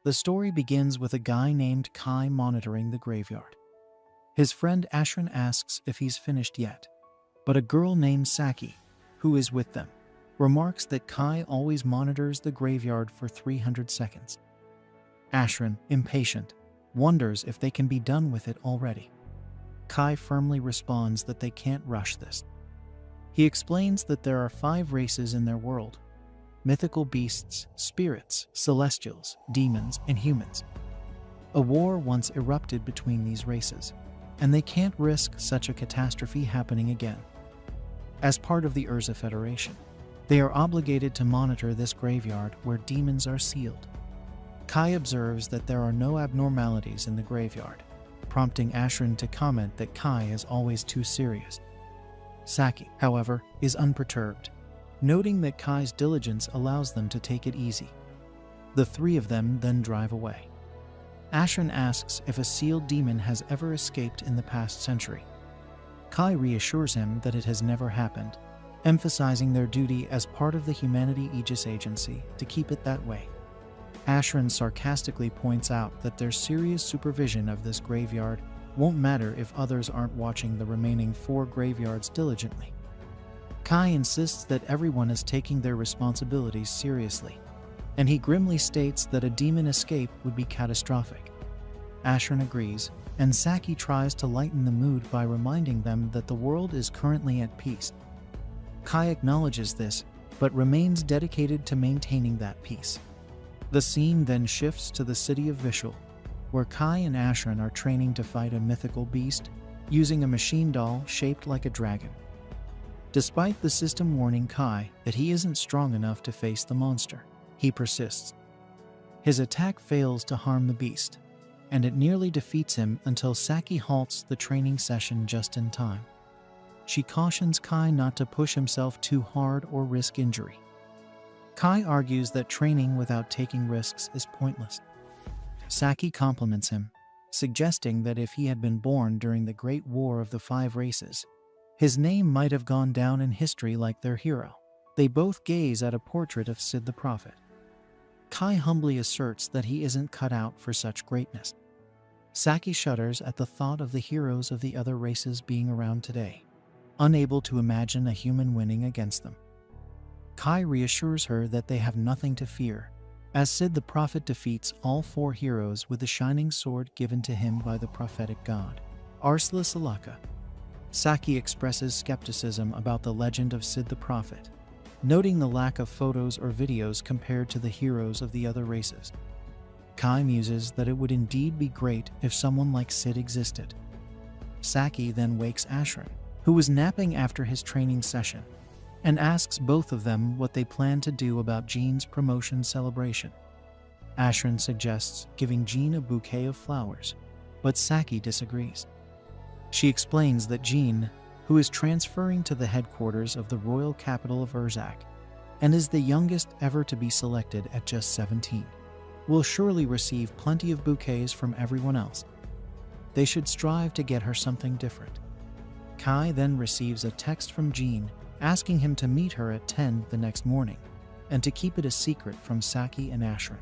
The story begins with a guy named Kai monitoring the graveyard. His friend Ashran asks if he's finished yet, but a girl named Saki, who is with them, remarks that Kai always monitors the graveyard for 300 seconds. Ashran, impatient, wonders if they can be done with it already. Kai firmly responds that they can't rush this. He explains that there are 5 races in their world: mythical beasts, spirits, celestials, demons, and humans. A war once erupted between these races, and they can't risk such a catastrophe happening again. As part of the Urza Federation, they are obligated to monitor this graveyard where demons are sealed. Kai observes that there are no abnormalities in the graveyard, prompting Ashran to comment that Kai is always too serious. Saki, however, is unperturbed, noting that Kai's diligence allows them to take it easy. The 3 of them then drive away. Ashran asks if a sealed demon has ever escaped in the past century. Kai reassures him that it has never happened, emphasizing their duty as part of the Humanity Aegis Agency to keep it that way. Ashran sarcastically points out that their serious supervision of this graveyard won't matter if others aren't watching the remaining 4 graveyards diligently. Kai insists that everyone is taking their responsibilities seriously, and he grimly states that a demon escape would be catastrophic. Ashran agrees, and Saki tries to lighten the mood by reminding them that the world is currently at peace. Kai acknowledges this, but remains dedicated to maintaining that peace. The scene then shifts to the city of Vishal, where Kai and Ashran are training to fight a mythical beast using a machine doll shaped like a dragon. Despite the system warning Kai that he isn't strong enough to face the monster, he persists. His attack fails to harm the beast, and it nearly defeats him until Saki halts the training session just in time. She cautions Kai not to push himself too hard or risk injury. Kai argues that training without taking risks is pointless. Saki compliments him, suggesting that if he had been born during the Great War of the 5 Races, his name might have gone down in history like their hero. They both gaze at a portrait of Sid the Prophet. Kai humbly asserts that he isn't cut out for such greatness. Saki shudders at the thought of the heroes of the other races being around today, unable to imagine a human winning against them. Kai reassures her that they have nothing to fear, as Sid the Prophet defeats all 4 heroes with the shining sword given to him by the prophetic god, Arsla Salaka. Saki expresses skepticism about the legend of Sid the Prophet, noting the lack of photos or videos compared to the heroes of the other races. Kai muses that it would indeed be great if someone like Sid existed. Saki then wakes Ashran, who was napping after his training session, and asks both of them what they plan to do about Jean's promotion celebration. Ashran suggests giving Jean a bouquet of flowers, but Saki disagrees. She explains that Jean, who is transferring to the headquarters of the royal capital of Urzak, and is the youngest ever to be selected at just 17, will surely receive plenty of bouquets from everyone else. They should strive to get her something different. Kai then receives a text from Jean asking him to meet her at 10 the next morning, and to keep it a secret from Saki and Ashran.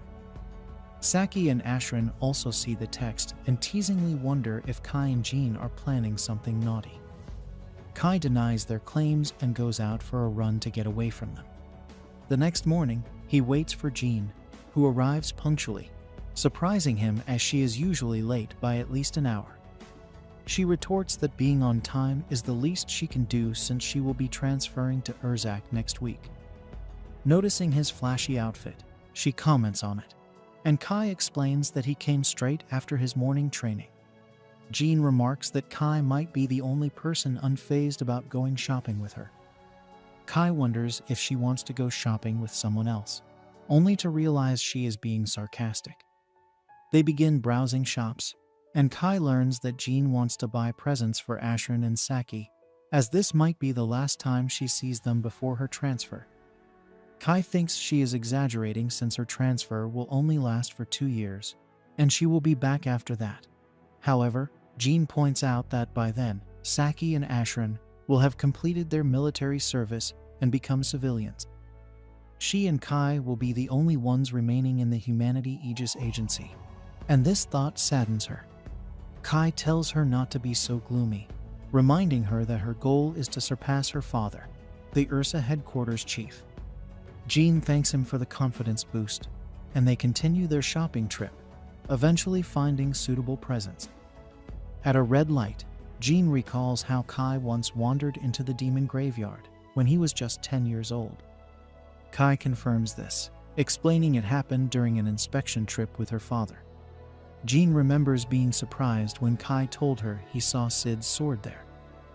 Saki and Ashran also see the text and teasingly wonder if Kai and Jean are planning something naughty. Kai denies their claims and goes out for a run to get away from them. The next morning, he waits for Jean, who arrives punctually, surprising him as she is usually late by at least an hour. She retorts that being on time is the least she can do since she will be transferring to Urzak next week. Noticing his flashy outfit, she comments on it, and Kai explains that he came straight after his morning training. Jean remarks that Kai might be the only person unfazed about going shopping with her. Kai wonders if she wants to go shopping with someone else, only to realize she is being sarcastic. They begin browsing shops, and Kai learns that Jean wants to buy presents for Ashran and Saki, as this might be the last time she sees them before her transfer. Kai thinks she is exaggerating since her transfer will only last for 2 years, and she will be back after that. However, Jean points out that by then, Saki and Ashran will have completed their military service and become civilians. she and Kai will be the only ones remaining in the Humanity Aegis Agency, and this thought saddens her. Kai tells her not to be so gloomy, reminding her that her goal is to surpass her father, the Ursa headquarters chief. Jean thanks him for the confidence boost, and they continue their shopping trip, eventually finding suitable presents. At a red light, Jean recalls how Kai once wandered into the demon graveyard when he was just 10 years old. Kai confirms this, explaining it happened during an inspection trip with her father. Jean remembers being surprised when Kai told her he saw Sid's sword there.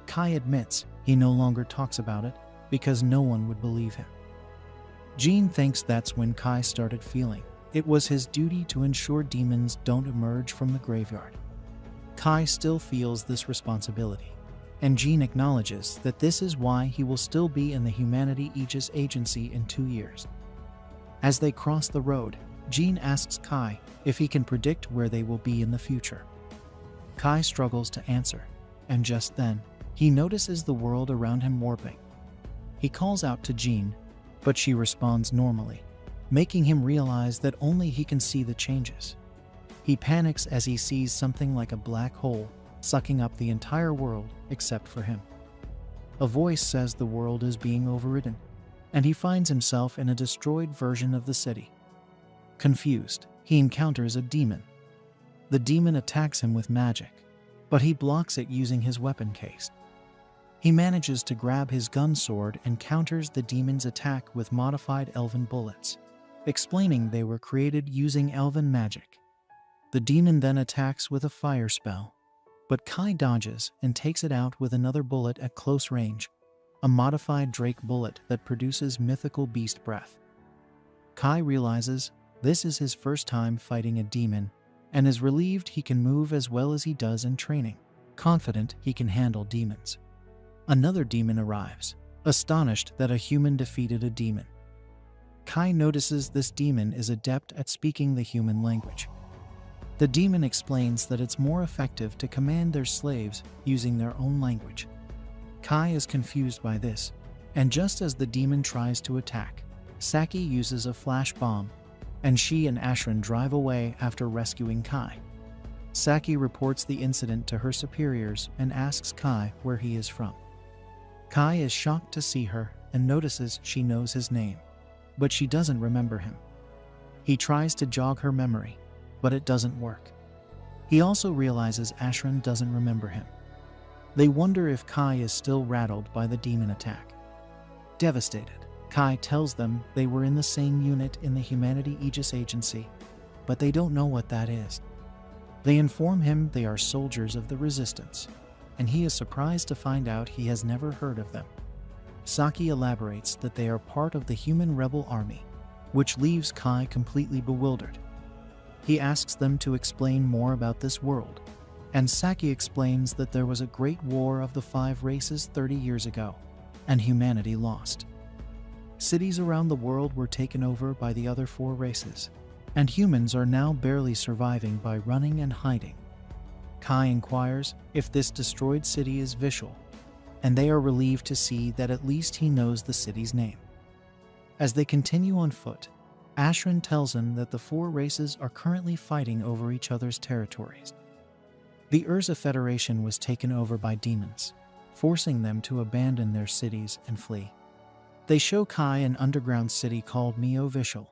Kai admits he no longer talks about it because no one would believe him. Jean thinks that's when Kai started feeling it was his duty to ensure demons don't emerge from the graveyard. Kai still feels this responsibility, and Jean acknowledges that this is why he will still be in the Humanity Aegis Agency in 2 years. As they cross the road, Jean asks Kai if he can predict where they will be in the future. Kai struggles to answer, and just then, he notices the world around him warping. He calls out to Jean, but she responds normally, making him realize that only he can see the changes. He panics as he sees something like a black hole sucking up the entire world except for him. A voice says the world is being overridden, and he finds himself in a destroyed version of the city. Confused, he encounters a demon. The demon attacks him with magic, but he blocks it using his weapon case. He manages to grab his gun sword and counters the demon's attack with modified elven bullets, explaining they were created using elven magic. The demon then attacks with a fire spell, but Kai dodges and takes it out with another bullet at close range, a modified Drake bullet that produces mythical beast breath. Kai realizes this is his first time fighting a demon and is relieved he can move as well as he does in training, confident he can handle demons. Another demon arrives, astonished that a human defeated a demon. Kai notices this demon is adept at speaking the human language. The demon explains that it's more effective to command their slaves using their own language. Kai is confused by this, and just as the demon tries to attack, Saki uses a flash bomb, and she and Ashran drive away after rescuing Kai. Saki reports the incident to her superiors and asks Kai where he is from. Kai is shocked to see her and notices she knows his name, but she doesn't remember him. He tries to jog her memory, but it doesn't work. He also realizes Ashran doesn't remember him. They wonder if Kai is still rattled by the demon attack. Devastated, Kai tells them they were in the same unit in the Humanity Aegis Agency, but they don't know what that is. They inform him they are soldiers of the Resistance, and he is surprised to find out he has never heard of them. Saki elaborates that they are part of the human rebel army, which leaves Kai completely bewildered. He asks them to explain more about this world, and Saki explains that there was a great war of the 5 races 30 years ago, and humanity lost. Cities around the world were taken over by the other 4 races, and humans are now barely surviving by running and hiding. Kai inquires if this destroyed city is Vishal, and they are relieved to see that at least he knows the city's name. As they continue on foot, Ashran tells him that the 4 races are currently fighting over each other's territories. The Urza Federation was taken over by demons, forcing them to abandon their cities and flee. They show Kai an underground city called Mio Vishal,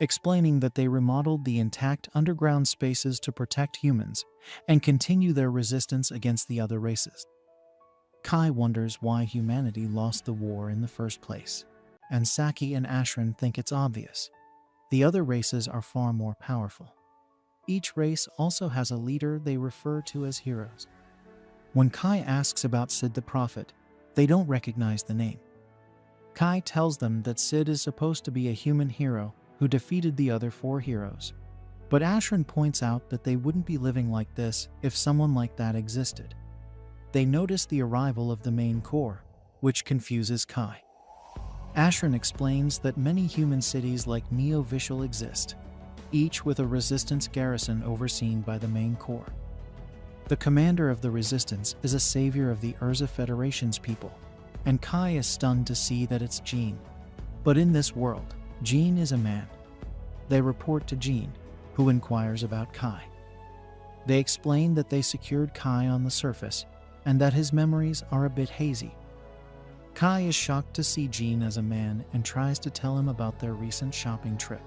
explaining that they remodeled the intact underground spaces to protect humans and continue their resistance against the other races. Kai wonders why humanity lost the war in the first place, and Saki and Ashran think it's obvious. The other races are far more powerful. Each race also has a leader they refer to as heroes. When Kai asks about Sid the Prophet, they don't recognize the name. Kai tells them that Sid is supposed to be a human hero who defeated the other 4 heroes, but Ashran points out that they wouldn't be living like this if someone like that existed. They notice the arrival of the main core, which confuses Kai. Ashran explains that many human cities like Neo Vishal exist, each with a resistance garrison overseen by the main core. The commander of the resistance is a savior of the Urza Federation's people, and Kai is stunned to see that it's Jean. But in this world, Jean is a man. They report to Jean, who inquires about Kai. They explain that they secured Kai on the surface and that his memories are a bit hazy. Kai is shocked to see Jean as a man and tries to tell him about their recent shopping trip.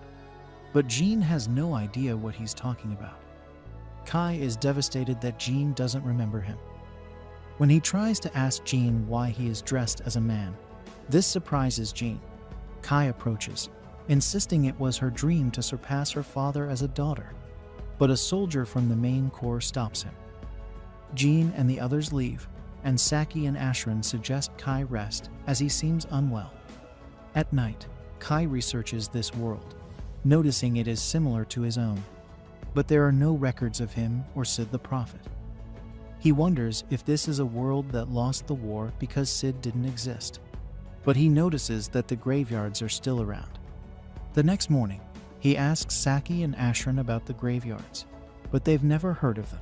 But Jean has no idea what he's talking about. Kai is devastated that Jean doesn't remember him. When he tries to ask Jean why he is dressed as a man, this surprises Jean. Kai approaches, insisting it was her dream to surpass her father as a daughter, but a soldier from the main corps stops him. Jean and the others leave, and Saki and Ashran suggest Kai rest as he seems unwell. At night, Kai researches this world, noticing it is similar to his own, but there are no records of him or Sid the Prophet. He wonders if this is a world that lost the war because Sid didn't exist, but he notices that the graveyards are still around. The next morning, he asks Saki and Ashran about the graveyards, but they've never heard of them.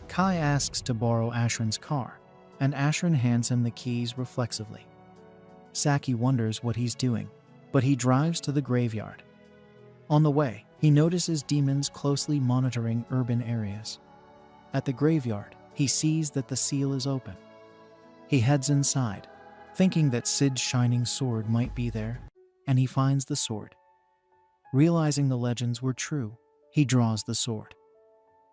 Kai asks to borrow Ashran's car, and Ashran hands him the keys reflexively. Saki wonders what he's doing, but he drives to the graveyard. On the way, he notices demons closely monitoring urban areas. At the graveyard, he sees that the seal is open. He heads inside, thinking that Sid's shining sword might be there, and he finds the sword. Realizing the legends were true, he draws the sword.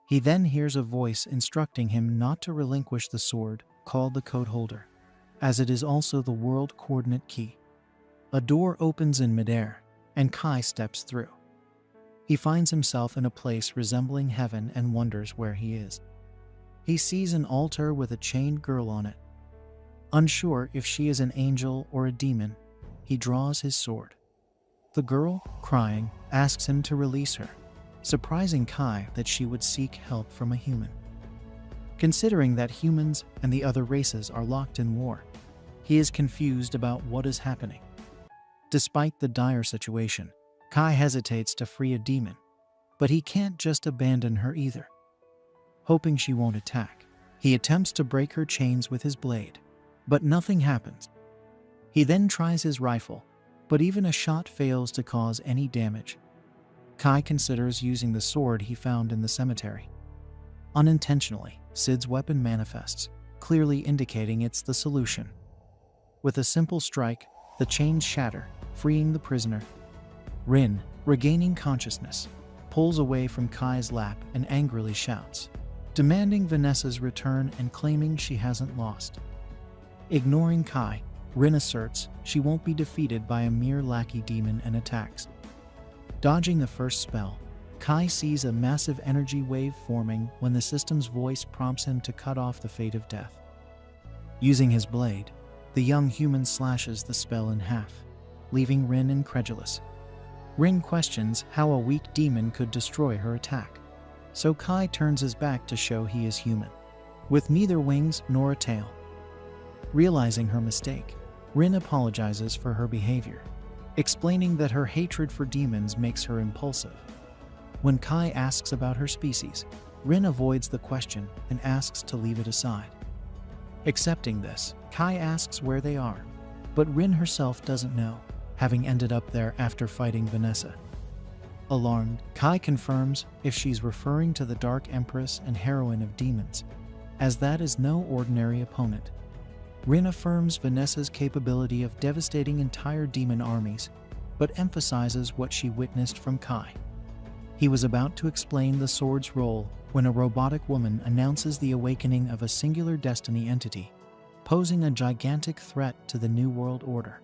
He then hears a voice instructing him not to relinquish the sword, called the code holder, as it is also the world coordinate key. A door opens in midair, and Kai steps through. He finds himself in a place resembling heaven and wonders where he is. He sees an altar with a chained girl on it. Unsure if she is an angel or a demon, he draws his sword. The girl, crying, asks him to release her, surprising Kai that she would seek help from a human. Considering that humans and the other races are locked in war, he is confused about what is happening. Despite the dire situation, Kai hesitates to free a demon, but he can't just abandon her either. Hoping she won't attack, he attempts to break her chains with his blade, but nothing happens. He then tries his rifle, but even a shot fails to cause any damage. Kai considers using the sword he found in the cemetery. Unintentionally, Sid's weapon manifests, clearly indicating it's the solution. With a simple strike, the chains shatter, freeing the prisoner. Rin, regaining consciousness, pulls away from Kai's lap and angrily shouts, demanding Vanessa's return and claiming she hasn't lost. Ignoring Kai, Rin asserts she won't be defeated by a mere lackey demon and attacks. Dodging the first spell, Kai sees a massive energy wave forming when the system's voice prompts him to cut off the fate of death. Using his blade, the young human slashes the spell in half, leaving Rin incredulous. Rin questions how a weak demon could destroy her attack, so Kai turns his back to show he is human, with neither wings nor a tail. Realizing her mistake, Rin apologizes for her behavior, explaining that her hatred for demons makes her impulsive. When Kai asks about her species, Rin avoids the question and asks to leave it aside. Accepting this, Kai asks where they are, but Rin herself doesn't know, having ended up there after fighting Vanessa. Alarmed, Kai confirms if she's referring to the Dark Empress and heroine of demons, as that is no ordinary opponent. Rin affirms Vanessa's capability of devastating entire demon armies, but emphasizes what she witnessed from Kai. He was about to explain the sword's role when a robotic woman announces the awakening of a singular destiny entity, posing a gigantic threat to the New World Order.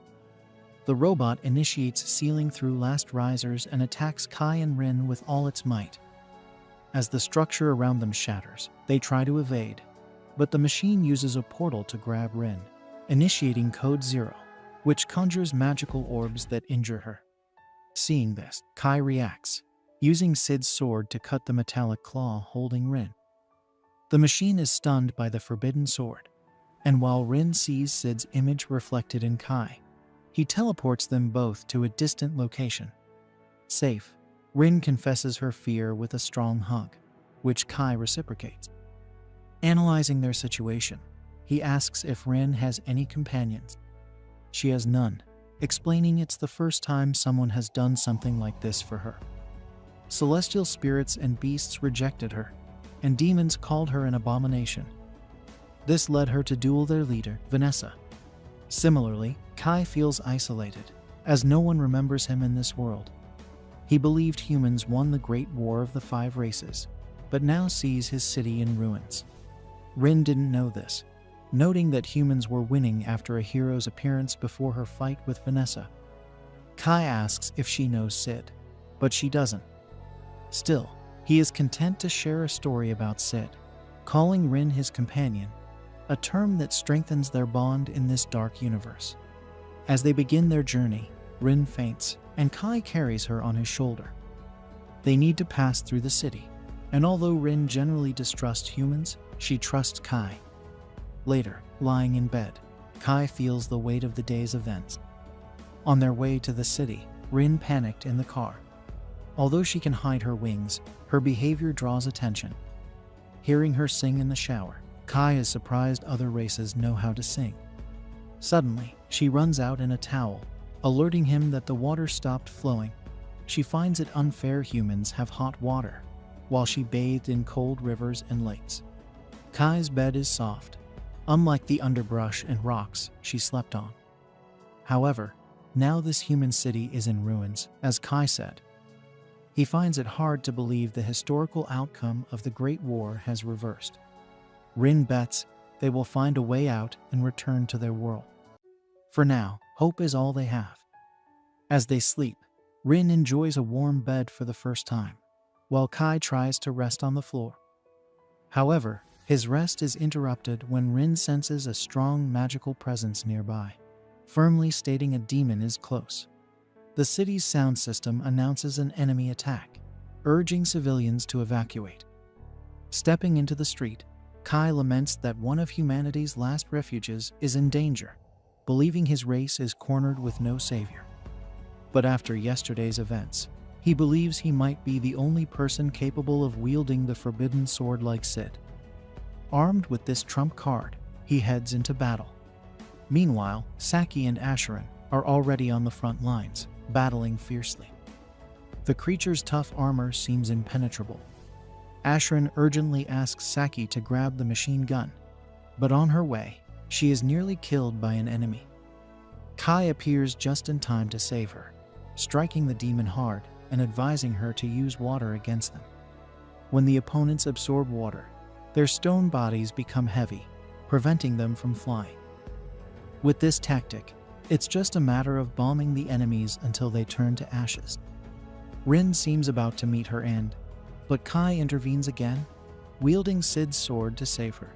The robot initiates sealing through last risers and attacks Kai and Rin with all its might. As the structure around them shatters, they try to evade, but the machine uses a portal to grab Rin, initiating Code Zero, which conjures magical orbs that injure her. Seeing this, Kai reacts, using Sid's sword to cut the metallic claw holding Rin. The machine is stunned by the forbidden sword, and while Rin sees Sid's image reflected in Kai, he teleports them both to a distant location. Safe, Rin confesses her fear with a strong hug, which Kai reciprocates. Analyzing their situation, he asks if Rin has any companions. She has none, explaining it's the first time someone has done something like this for her. Celestial spirits and beasts rejected her, and demons called her an abomination. This led her to duel their leader, Vanessa. Similarly, Kai feels isolated, as no one remembers him in this world. He believed humans won the Great War of the Five Races, but now sees his city in ruins. Rin didn't know this, noting that humans were winning after a hero's appearance before her fight with Vanessa. Kai asks if she knows Sid, but she doesn't. Still, he is content to share a story about Sid, calling Rin his companion, a term that strengthens their bond in this dark universe. As they begin their journey, Rin faints, and Kai carries her on his shoulder. They need to pass through the city, and although Rin generally distrusts humans, she trusts Kai. Later, lying in bed, Kai feels the weight of the day's events. On their way to the city, Rin panicked in the car. Although she can hide her wings, her behavior draws attention. Hearing her sing in the shower, Kai is surprised other races know how to sing. Suddenly, she runs out in a towel, alerting him that the water stopped flowing. She finds it unfair humans have hot water, while she bathed in cold rivers and lakes. Kai's bed is soft, unlike the underbrush and rocks she slept on. However, now this human city is in ruins, as Kai said. He finds it hard to believe the historical outcome of the Great War has reversed. Rin bets they will find a way out and return to their world. For now, hope is all they have. As they sleep, Rin enjoys a warm bed for the first time, while Kai tries to rest on the floor. However, his rest is interrupted when Rin senses a strong magical presence nearby, firmly stating a demon is close. The city's sound system announces an enemy attack, urging civilians to evacuate. Stepping into the street, Kai laments that one of humanity's last refuges is in danger, believing his race is cornered with no savior. But after yesterday's events, he believes he might be the only person capable of wielding the forbidden sword like Sid. Armed with this trump card, he heads into battle. Meanwhile, Saki and Asherin are already on the front lines, battling fiercely. The creature's tough armor seems impenetrable. Asherin urgently asks Saki to grab the machine gun, but on her way, she is nearly killed by an enemy. Kai appears just in time to save her, striking the demon hard and advising her to use water against them. When the opponents absorb water, their stone bodies become heavy, preventing them from flying. With this tactic, it's just a matter of bombing the enemies until they turn to ashes. Rin seems about to meet her end, but Kai intervenes again, wielding Sid's sword to save her.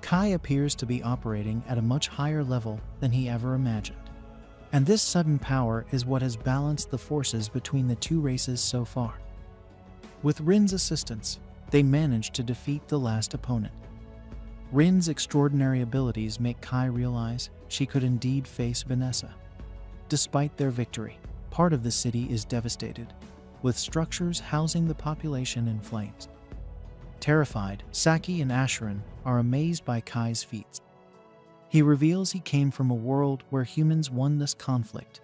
Kai appears to be operating at a much higher level than he ever imagined, and this sudden power is what has balanced the forces between the two races so far. With Rin's assistance, they manage to defeat the last opponent. Rin's extraordinary abilities make Kai realize she could indeed face Vanessa. Despite their victory, part of the city is devastated, with structures housing the population in flames. Terrified, Saki and Asherin are amazed by Kai's feats. He reveals he came from a world where humans won this conflict,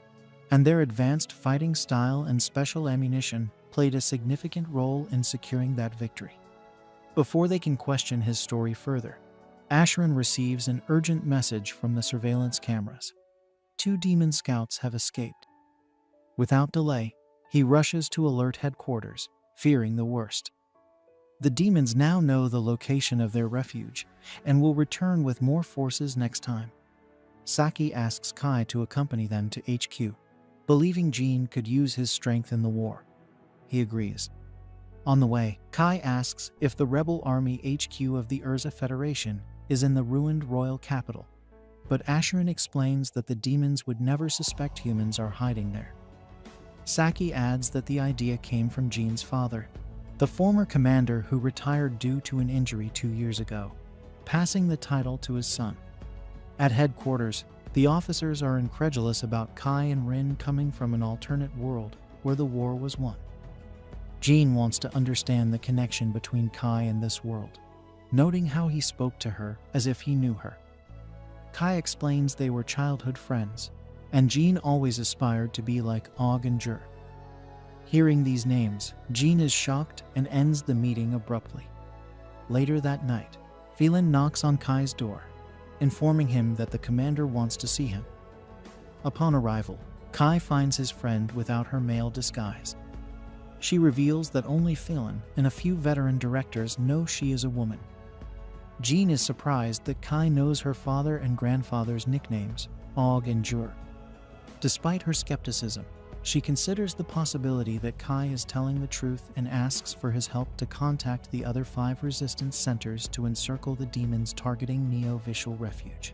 and their advanced fighting style and special ammunition played a significant role in securing that victory. Before they can question his story further, Asherin receives an urgent message from the surveillance cameras. 2 demon scouts have escaped. Without delay, he rushes to alert headquarters, fearing the worst. The demons now know the location of their refuge and will return with more forces next time. Saki asks Kai to accompany them to HQ, believing Jean could use his strength in the war. He agrees. On the way, Kai asks if the rebel army HQ of the Urza Federation is in the ruined royal capital, but Asherin explains that the demons would never suspect humans are hiding there. Saki adds that the idea came from Jean's father, the former commander who retired due to an injury 2 years ago, passing the title to his son. At headquarters, the officers are incredulous about Kai and Rin coming from an alternate world where the war was won. Jean wants to understand the connection between Kai and this world, noting how he spoke to her as if he knew her. Kai explains they were childhood friends, and Jean always aspired to be like Og and Jur. Hearing these names, Jean is shocked and ends the meeting abruptly. Later that night, Phelan knocks on Kai's door, informing him that the commander wants to see him. Upon arrival, Kai finds his friend without her male disguise. She reveals that only Phelan and a few veteran directors know she is a woman. Jean is surprised that Kai knows her father and grandfather's nicknames, Og and Jur. Despite her skepticism, she considers the possibility that Kai is telling the truth and asks for his help to contact the other 5 resistance centers to encircle the demons targeting Neo-Visual Refuge.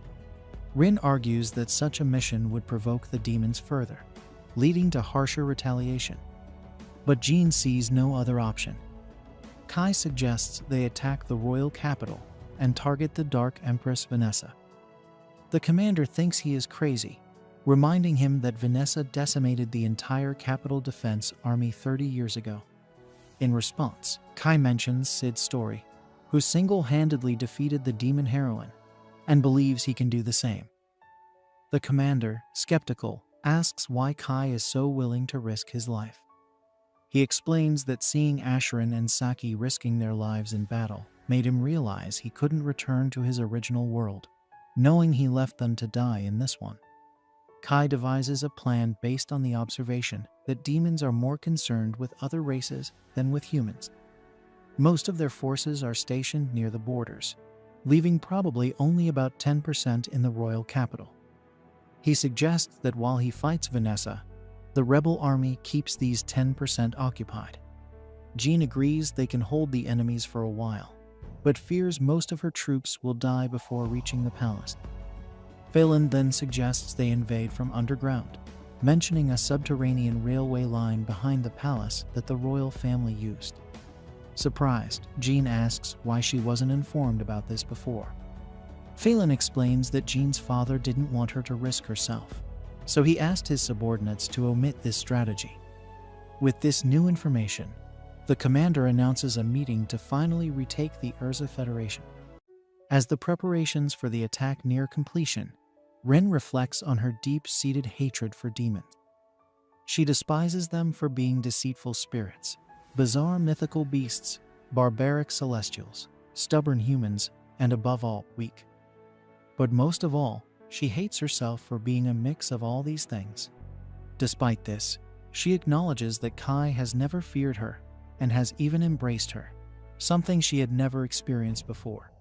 Rin argues that such a mission would provoke the demons further, leading to harsher retaliation. But Jean sees no other option. Kai suggests they attack the royal capital and target the Dark Empress Vanessa. The commander thinks he is crazy, reminding him that Vanessa decimated the entire capital defense army 30 years ago. In response, Kai mentions Sid's story, who single-handedly defeated the demon heroine, and believes he can do the same. The commander, skeptical, asks why Kai is so willing to risk his life. He explains that seeing Asherin and Saki risking their lives in battle made him realize he couldn't return to his original world, knowing he left them to die in this one. Kai devises a plan based on the observation that demons are more concerned with other races than with humans. Most of their forces are stationed near the borders, leaving probably only about 10% in the royal capital. He suggests that while he fights Vanessa, the rebel army keeps these 10% occupied. Jean agrees they can hold the enemies for a while, but fears most of her troops will die before reaching the palace. Phelan then suggests they invade from underground, mentioning a subterranean railway line behind the palace that the royal family used. Surprised, Jean asks why she wasn't informed about this before. Phelan explains that Jean's father didn't want her to risk herself, so he asked his subordinates to omit this strategy. With this new information, the commander announces a meeting to finally retake the Urza Federation. As the preparations for the attack near completion, Rin reflects on her deep-seated hatred for demons. She despises them for being deceitful spirits, bizarre mythical beasts, barbaric celestials, stubborn humans, and above all, weak. But most of all, she hates herself for being a mix of all these things. Despite this, she acknowledges that Kai has never feared her and has even embraced her, something she had never experienced before.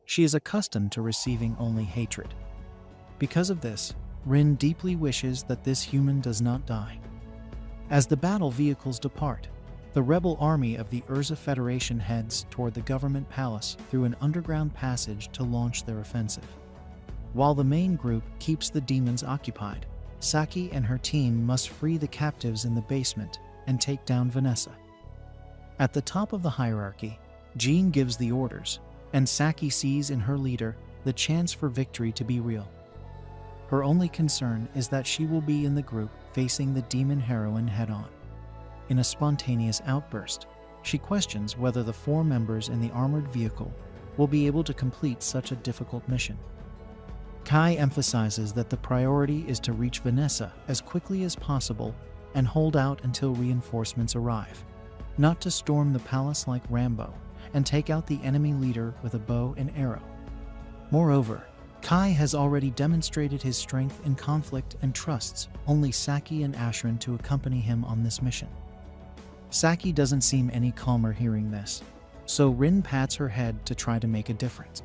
She is accustomed to receiving only hatred. Because of this, Rin deeply wishes that this human does not die. As the battle vehicles depart, the rebel army of the Urza Federation heads toward the government palace through an underground passage to launch their offensive. While the main group keeps the demons occupied, Saki and her team must free the captives in the basement and take down Vanessa. At the top of the hierarchy, Jean gives the orders, and Saki sees in her leader the chance for victory to be real. Her only concern is that she will be in the group facing the demon heroine head-on. In a spontaneous outburst, she questions whether the 4 members in the armored vehicle will be able to complete such a difficult mission. Kai emphasizes that the priority is to reach Vanessa as quickly as possible and hold out until reinforcements arrive, not to storm the palace like Rambo and take out the enemy leader with a bow and arrow. Moreover, Kai has already demonstrated his strength in conflict and trusts only Saki and Asherin to accompany him on this mission. Saki doesn't seem any calmer hearing this, so Rin pats her head to try to make a difference.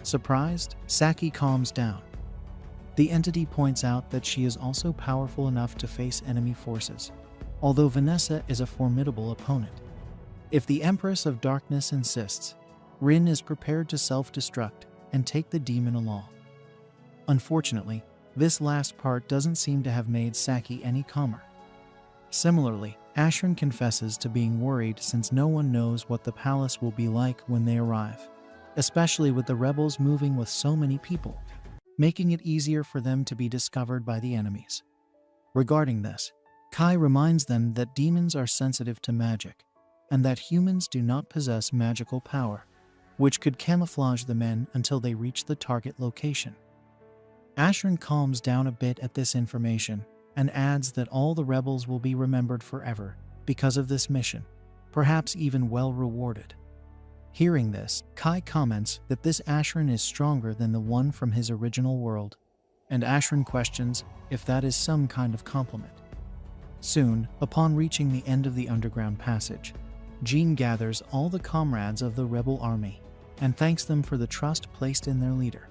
Surprised, Saki calms down. The entity points out that she is also powerful enough to face enemy forces, although Vanessa is a formidable opponent. If the Empress of Darkness insists, Rin is prepared to self-destruct and take the demon along. Unfortunately, this last part doesn't seem to have made Saki any calmer. Similarly, Asherin confesses to being worried since no one knows what the palace will be like when they arrive, especially with the rebels moving with so many people, making it easier for them to be discovered by the enemies. Regarding this, Kai reminds them that demons are sensitive to magic, and that humans do not possess magical power, which could camouflage the men until they reach the target location. Ashran calms down a bit at this information and adds that all the rebels will be remembered forever because of this mission, perhaps even well rewarded. Hearing this, Kai comments that this Ashran is stronger than the one from his original world, and Ashran questions if that is some kind of compliment. Soon, upon reaching the end of the underground passage, Jean gathers all the comrades of the rebel army and thanks them for the trust placed in their leader.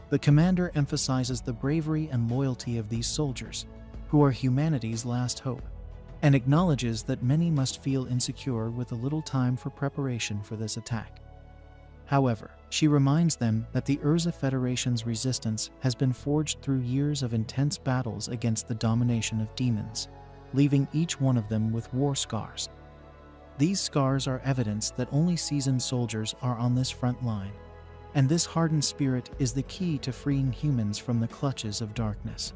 The commander emphasizes the bravery and loyalty of these soldiers, who are humanity's last hope, and acknowledges that many must feel insecure with a little time for preparation for this attack. However, she reminds them that the Urza Federation's resistance has been forged through years of intense battles against the domination of demons, leaving each one of them with war scars. These scars are evidence that only seasoned soldiers are on this front line, and this hardened spirit is the key to freeing humans from the clutches of darkness.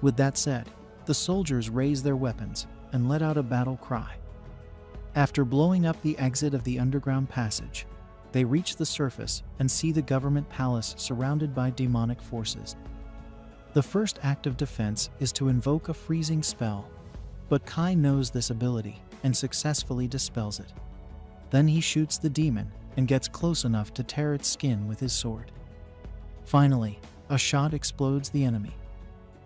With that said, the soldiers raise their weapons and let out a battle cry. After blowing up the exit of the underground passage, they reach the surface and see the government palace surrounded by demonic forces. The first act of defense is to invoke a freezing spell, but Kai knows this ability and successfully dispels it. Then he shoots the demon and gets close enough to tear its skin with his sword. Finally, a shot explodes the enemy.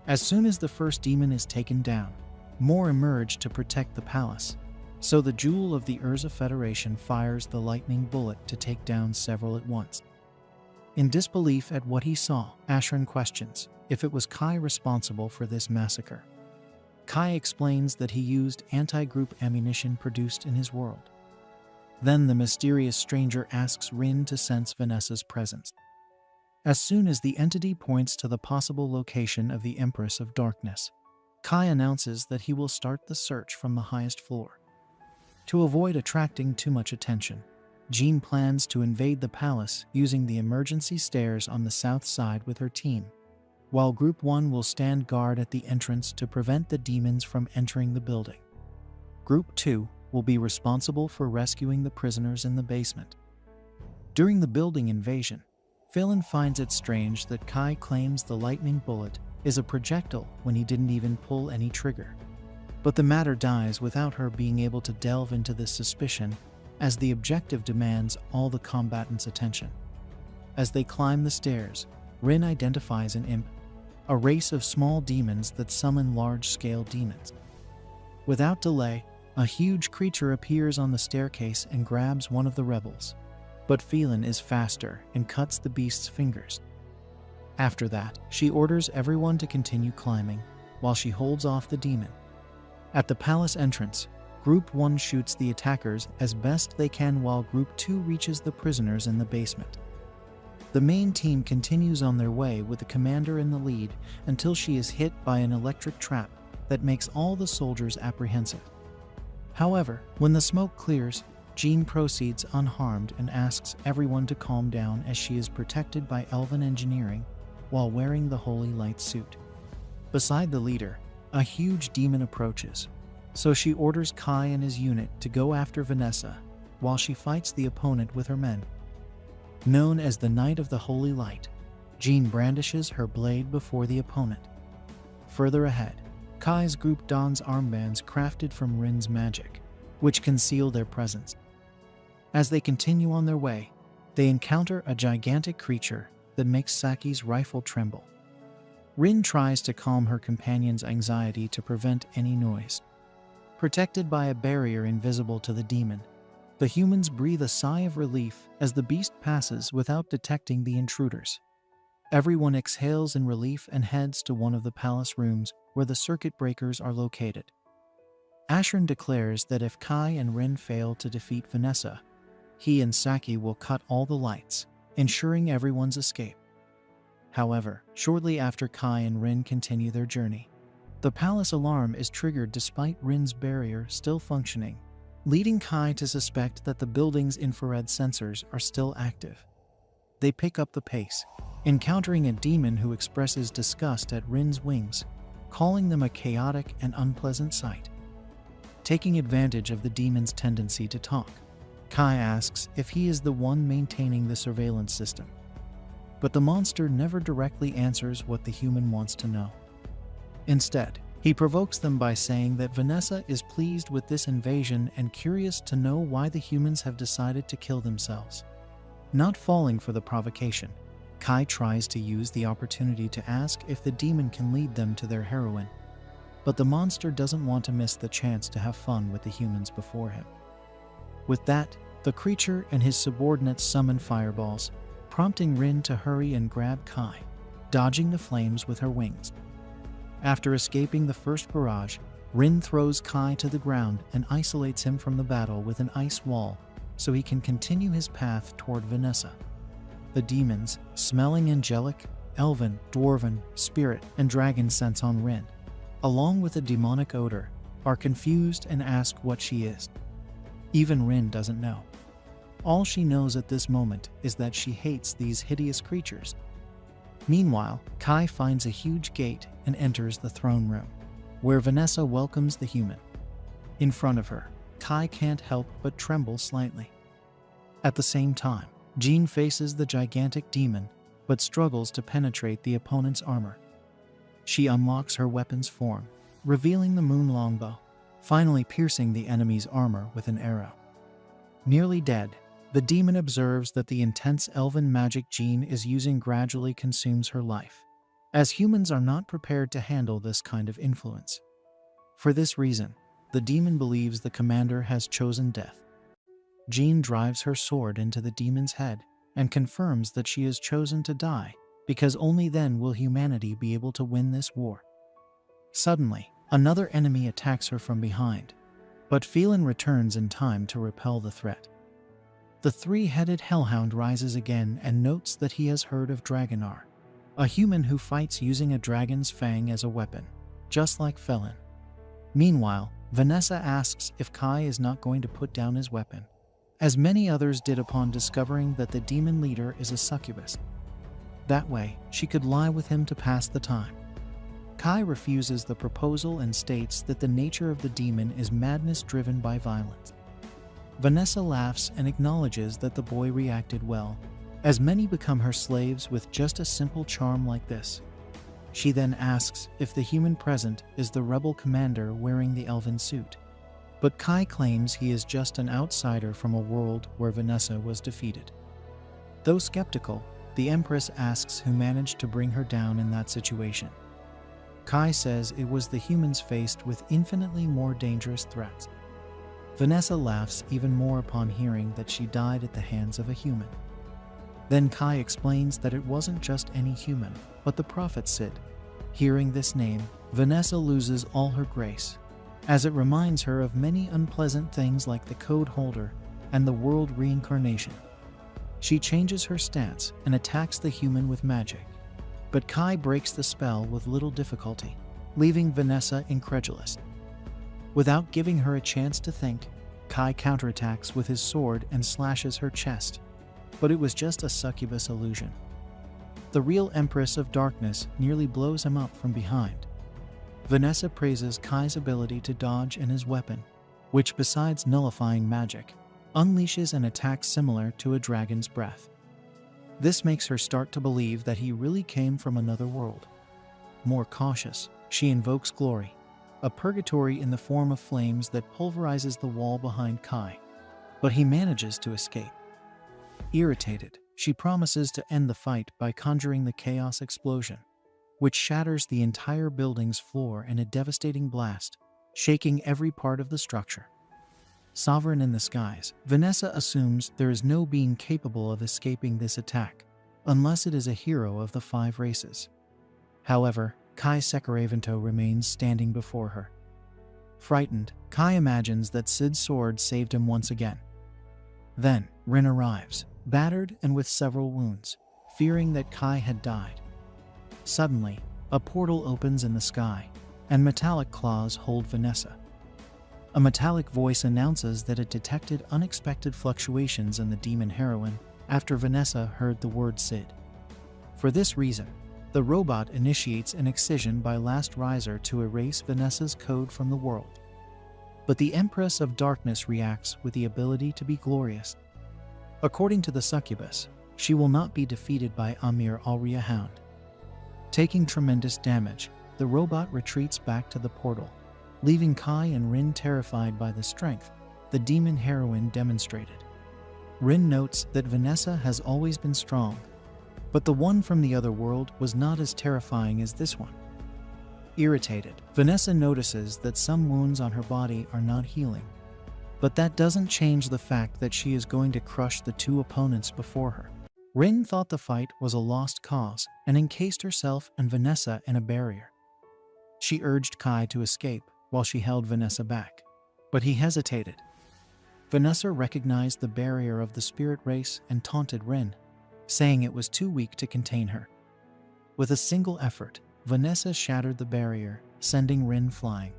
As soon as the first demon is taken down, more emerge to protect the palace, so the Jewel of the Urza Federation fires the lightning bullet to take down several at once. In disbelief at what he saw, Ashran questions if it was Kai responsible for this massacre. Kai explains that he used anti-group ammunition produced in his world. Then the mysterious stranger asks Rin to sense Vanessa's presence. As soon as the entity points to the possible location of the Empress of Darkness, Kai announces that he will start the search from the highest floor. To avoid attracting too much attention, Jean plans to invade the palace using the emergency stairs on the south side with her team, while Group 1 will stand guard at the entrance to prevent the demons from entering the building. Group 2 will be responsible for rescuing the prisoners in the basement. During the building invasion, Phelan finds it strange that Kai claims the lightning bullet is a projectile when he didn't even pull any trigger. But the matter dies without her being able to delve into this suspicion, as the objective demands all the combatants' attention. As they climb the stairs, Rin identifies an imp, a race of small demons that summon large-scale demons. Without delay, a huge creature appears on the staircase and grabs one of the rebels, but Phelan is faster and cuts the beast's fingers. After that, she orders everyone to continue climbing, while she holds off the demon. At the palace entrance, Group 1 shoots the attackers as best they can while Group 2 reaches the prisoners in the basement. The main team continues on their way with the commander in the lead until she is hit by an electric trap that makes all the soldiers apprehensive. However, when the smoke clears, Jean proceeds unharmed and asks everyone to calm down as she is protected by elven engineering while wearing the holy light suit. Beside the leader, a huge demon approaches, so she orders Kai and his unit to go after Vanessa while she fights the opponent with her men. Known as the Knight of the Holy Light, Jean brandishes her blade before the opponent. Further ahead, Kai's group dons armbands crafted from Rin's magic, which conceal their presence. As they continue on their way, they encounter a gigantic creature that makes Saki's rifle tremble. Rin tries to calm her companion's anxiety to prevent any noise. Protected by a barrier invisible to the demon, the humans breathe a sigh of relief as the beast passes without detecting the intruders. Everyone exhales in relief and heads to one of the palace rooms where the circuit breakers are located. Ashran declares that if Kai and Rin fail to defeat Vanessa, he and Saki will cut all the lights, ensuring everyone's escape. However, shortly after Kai and Rin continue their journey, the palace alarm is triggered despite Rin's barrier still functioning, leading Kai to suspect that the building's infrared sensors are still active. They pick up the pace, encountering a demon who expresses disgust at Rin's wings, calling them a chaotic and unpleasant sight. Taking advantage of the demon's tendency to talk, Kai asks if he is the one maintaining the surveillance system. but the monster never directly answers what the human wants to know. Instead, he provokes them by saying that Vanessa is pleased with this invasion and curious to know why the humans have decided to kill themselves. Not falling for the provocation, Kai tries to use the opportunity to ask if the demon can lead them to their heroine, but the monster doesn't want to miss the chance to have fun with the humans before him. With that, the creature and his subordinates summon fireballs, prompting Rin to hurry and grab Kai, dodging the flames with her wings. After escaping the first barrage, Rin throws Kai to the ground and isolates him from the battle with an ice wall so he can continue his path toward Vanessa. The demons, smelling angelic, elven, dwarven, spirit, and dragon scents on Rin, along with a demonic odor, are confused and ask what she is. Even Rin doesn't know. All she knows at this moment is that she hates these hideous creatures. Meanwhile, Kai finds a huge gate and enters the throne room, where Vanessa welcomes the human. In front of her, Kai can't help but tremble slightly. At the same time, Jean faces the gigantic demon, but struggles to penetrate the opponent's armor. She unlocks her weapon's form, revealing the moon longbow, finally piercing the enemy's armor with an arrow. Nearly dead, the demon observes that the intense elven magic Jean is using gradually consumes her life, as humans are not prepared to handle this kind of influence. For this reason, the demon believes the commander has chosen death. Jean drives her sword into the demon's head and confirms that she has chosen to die, because only then will humanity be able to win this war. Suddenly, another enemy attacks her from behind, but Phelan returns in time to repel the threat. The three-headed hellhound rises again and notes that he has heard of Dragonar, a human who fights using a dragon's fang as a weapon, just like Phelan. Meanwhile, Vanessa asks if Kai is not going to put down his weapon, as many others did upon discovering that the demon leader is a succubus. That way, she could lie with him to pass the time. Kai refuses the proposal and states that the nature of the demon is madness driven by violence. Vanessa laughs and acknowledges that the boy reacted well, as many become her slaves with just a simple charm like this. She then asks if the human present is the rebel commander wearing the elven suit, but Kai claims he is just an outsider from a world where Vanessa was defeated. Though skeptical, the Empress asks who managed to bring her down in that situation. Kai says it was the humans faced with infinitely more dangerous threats. Vanessa laughs even more upon hearing that she died at the hands of a human. Then Kai explains that it wasn't just any human, but the prophet Sid. Hearing this name, Vanessa loses all her grace, as it reminds her of many unpleasant things like the code holder and the world reincarnation. She changes her stance and attacks the human with magic, but Kai breaks the spell with little difficulty, leaving Vanessa incredulous. Without giving her a chance to think, Kai counterattacks with his sword and slashes her chest, but it was just a succubus illusion. The real Empress of Darkness nearly blows him up from behind. Vanessa praises Kai's ability to dodge and his weapon, which besides nullifying magic, unleashes an attack similar to a dragon's breath. This makes her start to believe that he really came from another world. More cautious, she invokes Glory, a purgatory in the form of flames that pulverizes the wall behind Kai, but he manages to escape. Irritated, she promises to end the fight by conjuring the chaos explosion, which shatters the entire building's floor in a devastating blast, shaking every part of the structure. Sovereign in the skies, Vanessa assumes there is no being capable of escaping this attack, unless it is a hero of the 5 races. However, Kai Sakura Vento remains standing before her. Frightened, Kai imagines that Sid's sword saved him once again. Then, Rin arrives, battered and with several wounds, fearing that Kai had died. Suddenly, a portal opens in the sky, and metallic claws hold Vanessa. A metallic voice announces that it detected unexpected fluctuations in the demon heroine after Vanessa heard the word Sid. For this reason, the robot initiates an excision by Last Riser to erase Vanessa's code from the world. But the Empress of Darkness reacts with the ability to be glorious. According to the succubus, she will not be defeated by Amir Alria Hound. Taking tremendous damage, the robot retreats back to the portal, leaving Kai and Rin terrified by the strength the demon heroine demonstrated. Rin notes that Vanessa has always been strong, but the one from the other world was not as terrifying as this one. Irritated, Vanessa notices that some wounds on her body are not healing, but that doesn't change the fact that she is going to crush the two opponents before her. Rin thought the fight was a lost cause and encased herself and Vanessa in a barrier. She urged Kai to escape while she held Vanessa back, but he hesitated. Vanessa recognized the barrier of the spirit race and taunted Rin, saying it was too weak to contain her. With a single effort, Vanessa shattered the barrier, sending Rin flying.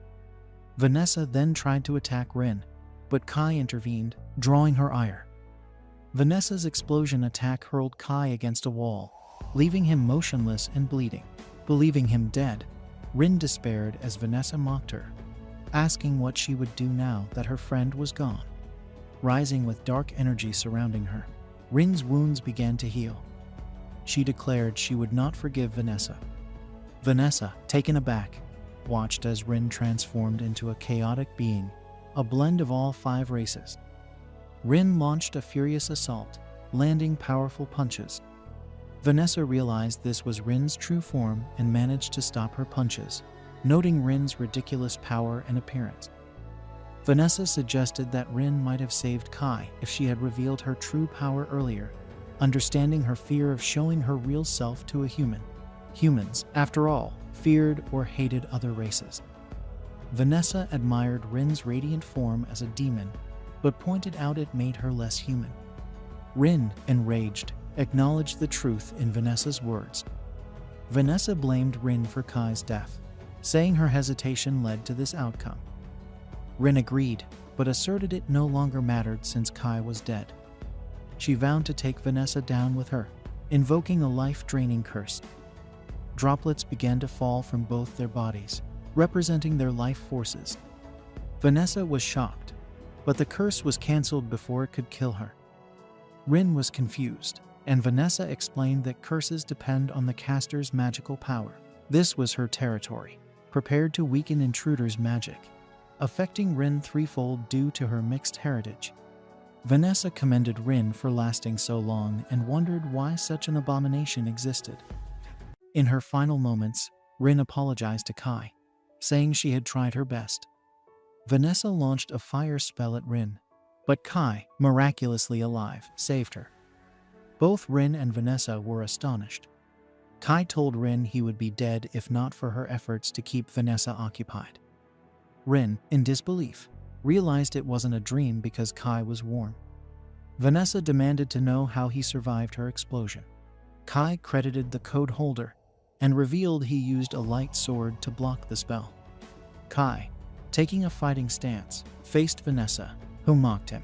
Vanessa then tried to attack Rin, but Kai intervened, drawing her ire. Vanessa's explosion attack hurled Kai against a wall, leaving him motionless and bleeding. Believing him dead, Rin despaired as Vanessa mocked her, asking what she would do now that her friend was gone. Rising with dark energy surrounding her, Rin's wounds began to heal. She declared she would not forgive Vanessa. Vanessa, taken aback, watched as Rin transformed into a chaotic being, a blend of all 5 races. Rin launched a furious assault, landing powerful punches. Vanessa realized this was Rin's true form and managed to stop her punches, noting Rin's ridiculous power and appearance. Vanessa suggested that Rin might have saved Kai if she had revealed her true power earlier, understanding her fear of showing her real self to a human. Humans, after all, feared or hated other races. Vanessa admired Rin's radiant form as a demon, but pointed out it made her less human. Rin, enraged, acknowledged the truth in Vanessa's words. Vanessa blamed Rin for Kai's death, saying her hesitation led to this outcome. Rin agreed, but asserted it no longer mattered since Kai was dead. She vowed to take Vanessa down with her, invoking a life-draining curse. Droplets began to fall from both their bodies, representing their life forces. Vanessa was shocked, but the curse was cancelled before it could kill her. Rin was confused, and Vanessa explained that curses depend on the caster's magical power. This was her territory, prepared to weaken intruders' magic, affecting Rin threefold due to her mixed heritage. Vanessa commended Rin for lasting so long and wondered why such an abomination existed. In her final moments, Rin apologized to Kai, saying she had tried her best. Vanessa launched a fire spell at Rin, but Kai, miraculously alive, saved her. Both Rin and Vanessa were astonished. Kai told Rin he would be dead if not for her efforts to keep Vanessa occupied. Rin, in disbelief, realized it wasn't a dream because Kai was warm. Vanessa demanded to know how he survived her explosion. Kai credited the code holder and revealed he used a light sword to block the spell. Kai, taking a fighting stance, faced Vanessa, who mocked him,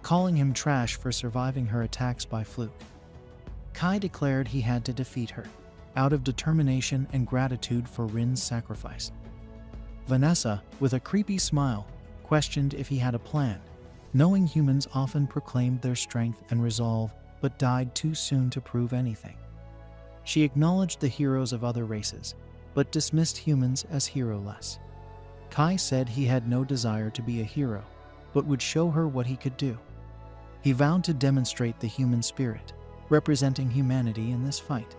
calling him trash for surviving her attacks by fluke. Kai declared he had to defeat her, out of determination and gratitude for Rin's sacrifice. Vanessa, with a creepy smile, questioned if he had a plan, knowing humans often proclaimed their strength and resolve but died too soon to prove anything. She acknowledged the heroes of other races, but dismissed humans as hero-less. Kai said he had no desire to be a hero, but would show her what he could do. He vowed to demonstrate the human spirit, representing humanity in this fight.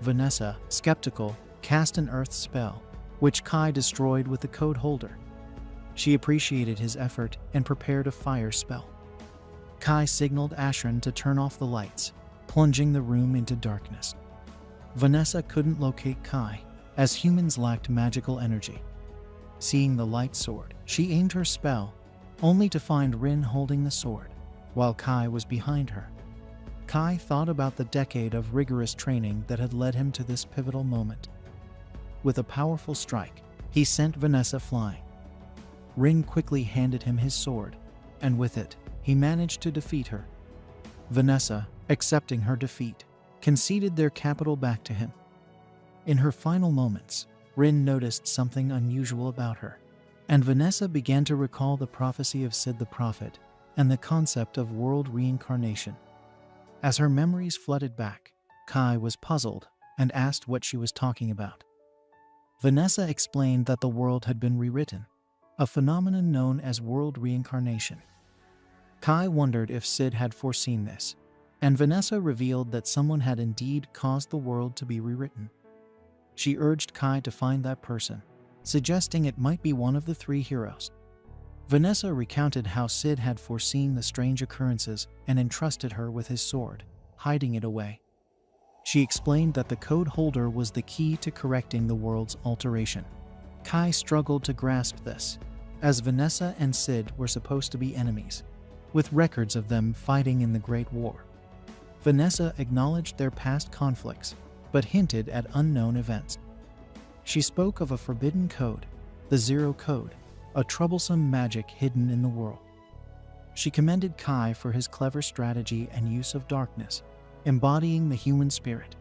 Vanessa, skeptical, cast an earth spell, which Kai destroyed with the code holder. She appreciated his effort and prepared a fire spell. Kai signaled Ashran to turn off the lights, plunging the room into darkness. Vanessa couldn't locate Kai, as humans lacked magical energy. Seeing the light sword, she aimed her spell, only to find Rin holding the sword, while Kai was behind her. Kai thought about the decade of rigorous training that had led him to this pivotal moment. With a powerful strike, he sent Vanessa flying. Rin quickly handed him his sword, and with it, he managed to defeat her. Vanessa, accepting her defeat, conceded their capital back to him. In her final moments, Rin noticed something unusual about her, and Vanessa began to recall the prophecy of Sid the Prophet and the concept of world reincarnation. As her memories flooded back, Kai was puzzled and asked what she was talking about. Vanessa explained that the world had been rewritten, a phenomenon known as world reincarnation. Kai wondered if Sid had foreseen this, and Vanessa revealed that someone had indeed caused the world to be rewritten. She urged Kai to find that person, suggesting it might be one of the three heroes. Vanessa recounted how Sid had foreseen the strange occurrences and entrusted her with his sword, hiding it away. She explained that the code holder was the key to correcting the world's alteration. Kai struggled to grasp this, as Vanessa and Sid were supposed to be enemies, with records of them fighting in the Great War. Vanessa acknowledged their past conflicts, but hinted at unknown events. She spoke of a forbidden code, the Zero Code, a troublesome magic hidden in the world. She commended Kai for his clever strategy and use of darkness, embodying the human spirit.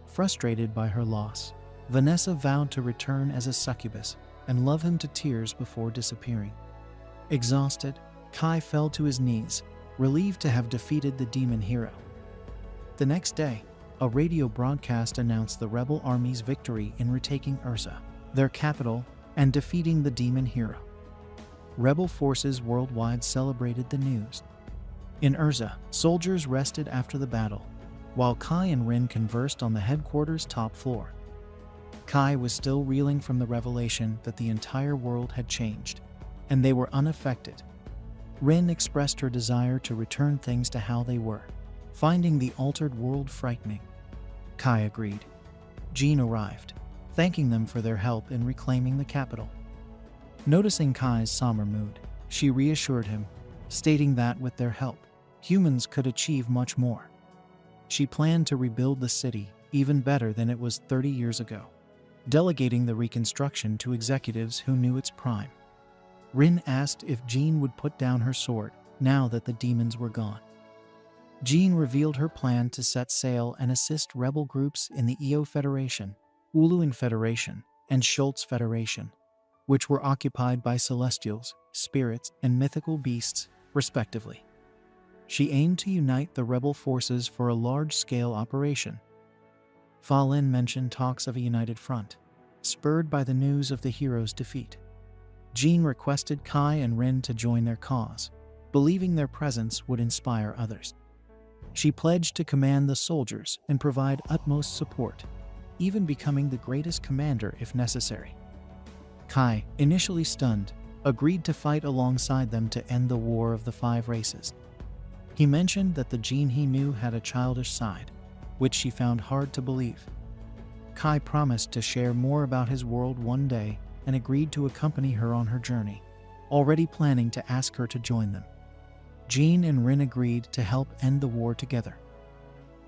Frustrated by her loss, Vanessa vowed to return as a succubus and love him to tears before disappearing. Exhausted, Kai fell to his knees, relieved to have defeated the demon hero. The next day, a radio broadcast announced the rebel army's victory in retaking Urza, their capital, and defeating the demon hero. Rebel forces worldwide celebrated the news. In Urza, soldiers rested after the battle, while Kai and Rin conversed on the headquarters' top floor. Kai was still reeling from the revelation that the entire world had changed, and they were unaffected. Rin expressed her desire to return things to how they were, finding the altered world frightening. Kai agreed. Jean arrived, thanking them for their help in reclaiming the capital. Noticing Kai's somber mood, she reassured him, stating that with their help, humans could achieve much more. She planned to rebuild the city even better than it was 30 years ago, delegating the reconstruction to executives who knew its prime. Rin asked if Jean would put down her sword now that the demons were gone. Jean revealed her plan to set sail and assist rebel groups in the Io Federation, Uluin Federation, and Schultz Federation, which were occupied by celestials, spirits, and mythical beasts, respectively. She aimed to unite the rebel forces for a large-scale operation. Fa Lin mentioned talks of a united front, spurred by the news of the hero's defeat. Jean requested Kai and Rin to join their cause, believing their presence would inspire others. She pledged to command the soldiers and provide utmost support, even becoming the greatest commander if necessary. Kai, initially stunned, agreed to fight alongside them to end the war of the 5 races. He mentioned that the Jean he knew had a childish side, which she found hard to believe. Kai promised to share more about his world one day and agreed to accompany her on her journey, already planning to ask her to join them. Jean and Rin agreed to help end the war together.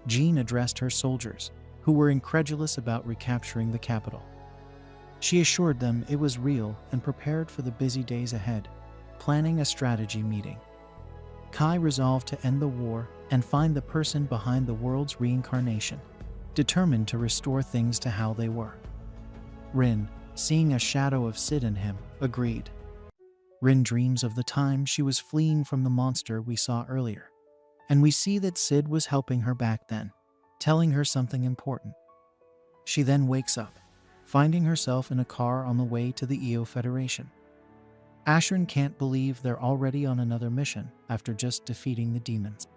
Jean addressed her soldiers, who were incredulous about recapturing the capital. She assured them it was real and prepared for the busy days ahead, planning a strategy meeting. Kai resolved to end the war and find the person behind the world's reincarnation, determined to restore things to how they were. Rin, seeing a shadow of Sid in him, agreed. Rin dreams of the time she was fleeing from the monster we saw earlier, and we see that Sid was helping her back then, telling her something important. She then wakes up, finding herself in a car on the way to the Io Federation. Ashrin can't believe they're already on another mission after just defeating the demons.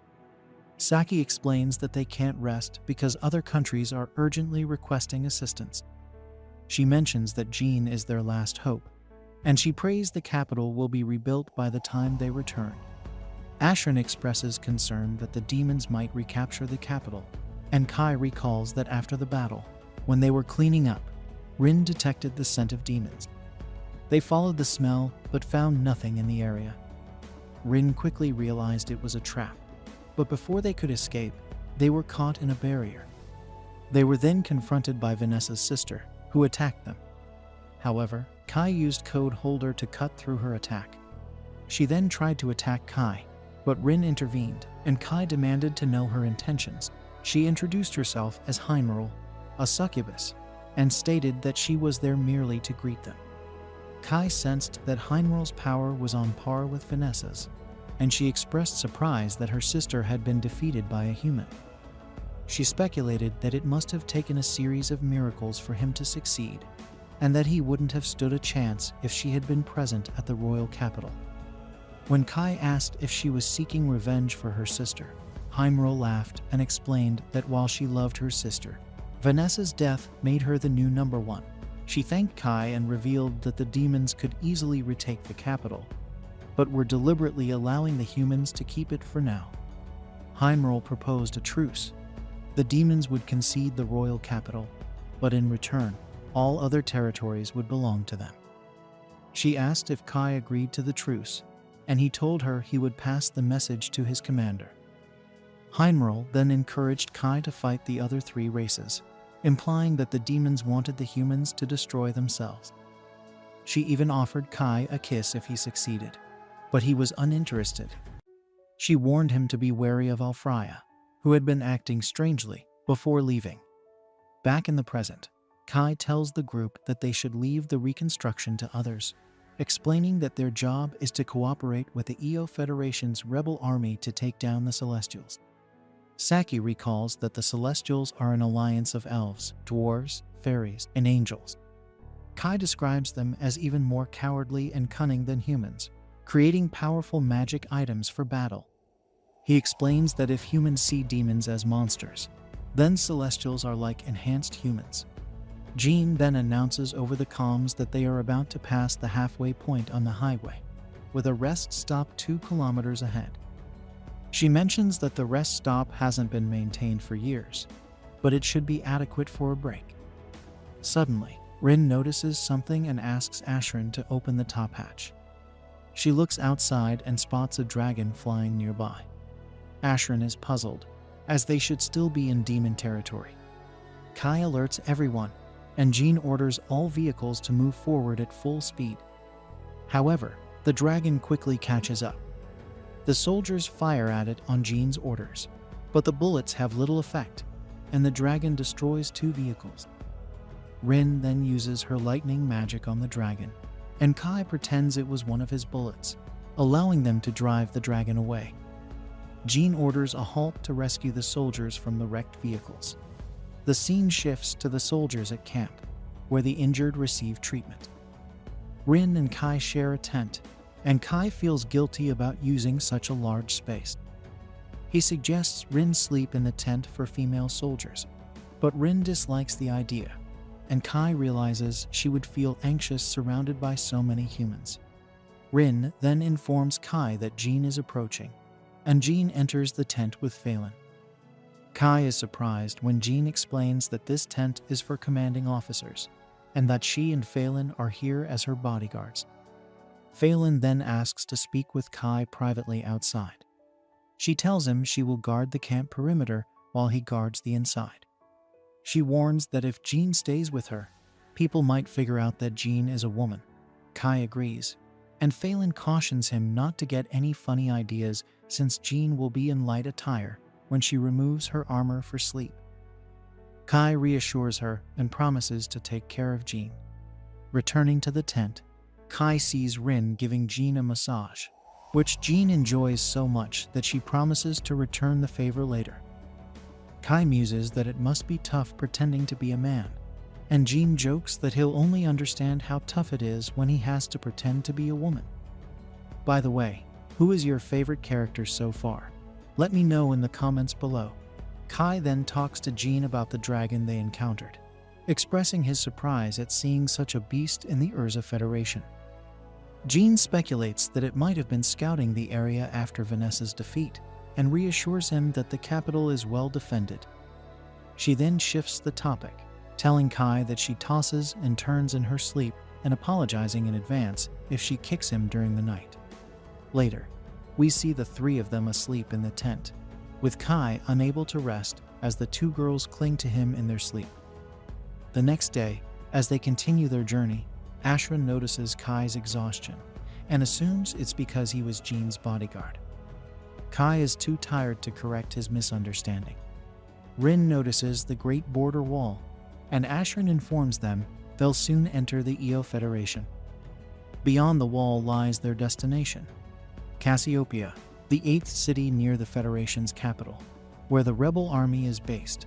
Saki explains that they can't rest because other countries are urgently requesting assistance. She mentions that Jean is their last hope, and she prays the capital will be rebuilt by the time they return. Ashrin expresses concern that the demons might recapture the capital, and Kai recalls that after the battle, when they were cleaning up, Rin detected the scent of demons. They followed the smell but found nothing in the area. Rin quickly realized it was a trap, but before they could escape, they were caught in a barrier. They were then confronted by Vanessa's sister, who attacked them. However, Kai used Code Holder to cut through her attack. She then tried to attack Kai, but Rin intervened, and Kai demanded to know her intentions. She introduced herself as Heinril, a succubus, and stated that she was there merely to greet them. Kai sensed that Heinril's power was on par with Vanessa's, and she expressed surprise that her sister had been defeated by a human. She speculated that it must have taken a series of miracles for him to succeed, and that he wouldn't have stood a chance if she had been present at the royal capital. When Kai asked if she was seeking revenge for her sister, Heimro laughed and explained that while she loved her sister, Vanessa's death made her the new number one. She thanked Kai and revealed that the demons could easily retake the capital, but were deliberately allowing the humans to keep it for now. Heimro proposed a truce. The demons would concede the royal capital, but in return, all other territories would belong to them. She asked if Kai agreed to the truce, and he told her he would pass the message to his commander. Heimro then encouraged Kai to fight the other three races, implying that the demons wanted the humans to destroy themselves. She even offered Kai a kiss if he succeeded, but he was uninterested. She warned him to be wary of Alfreya, who had been acting strangely, before leaving. Back in the present, Kai tells the group that they should leave the reconstruction to others, explaining that their job is to cooperate with the Io Federation's rebel army to take down the Celestials. Saki recalls that the Celestials are an alliance of elves, dwarves, fairies, and angels. Kai describes them as even more cowardly and cunning than humans, creating powerful magic items for battle. He explains that if humans see demons as monsters, then Celestials are like enhanced humans. Jean then announces over the comms that they are about to pass the halfway point on the highway, with a rest stop 2 kilometers ahead. She mentions that the rest stop hasn't been maintained for years, but it should be adequate for a break. Suddenly, Rin notices something and asks Ashrin to open the top hatch. She looks outside and spots a dragon flying nearby. Ashrin is puzzled, as they should still be in demon territory. Kai alerts everyone, and Jean orders all vehicles to move forward at full speed. However, the dragon quickly catches up. The soldiers fire at it on Jean's orders, but the bullets have little effect, and the dragon destroys 2 vehicles. Rin then uses her lightning magic on the dragon, and Kai pretends it was one of his bullets, allowing them to drive the dragon away. Jean orders a halt to rescue the soldiers from the wrecked vehicles. The scene shifts to the soldiers at camp, where the injured receive treatment. Rin and Kai share a tent, and Kai feels guilty about using such a large space. He suggests Rin sleep in the tent for female soldiers, but Rin dislikes the idea, and Kai realizes she would feel anxious surrounded by so many humans. Rin then informs Kai that Jean is approaching, and Jean enters the tent with Phelan. Kai is surprised when Jean explains that this tent is for commanding officers, and that she and Phelan are here as her bodyguards. Phelan then asks to speak with Kai privately outside. She tells him she will guard the camp perimeter while he guards the inside. She warns that if Jean stays with her, people might figure out that Jean is a woman. Kai agrees, and Phelan cautions him not to get any funny ideas since Jean will be in light attire when she removes her armor for sleep. Kai reassures her and promises to take care of Jean. Returning to the tent, Kai sees Rin giving Jean a massage, which Jean enjoys so much that she promises to return the favor later. Kai muses that it must be tough pretending to be a man, and Jean jokes that he'll only understand how tough it is when he has to pretend to be a woman. By the way, who is your favorite character so far? Let me know in the comments below. Kai then talks to Jean about the dragon they encountered, expressing his surprise at seeing such a beast in the Urza Federation. Jean speculates that it might have been scouting the area after Vanessa's defeat, and reassures him that the capital is well defended. She then shifts the topic, telling Kai that she tosses and turns in her sleep and apologizing in advance if she kicks him during the night. Later, we see the 3 of them asleep in the tent, with Kai unable to rest as the 2 girls cling to him in their sleep. The next day, as they continue their journey, Ashrin notices Kai's exhaustion and assumes it's because he was Jean's bodyguard. Kai is too tired to correct his misunderstanding. Rin notices the Great Border Wall, and Ashrin informs them they'll soon enter the Io Federation. Beyond the wall lies their destination, Cassiopeia, the 8th city near the Federation's capital, where the rebel army is based.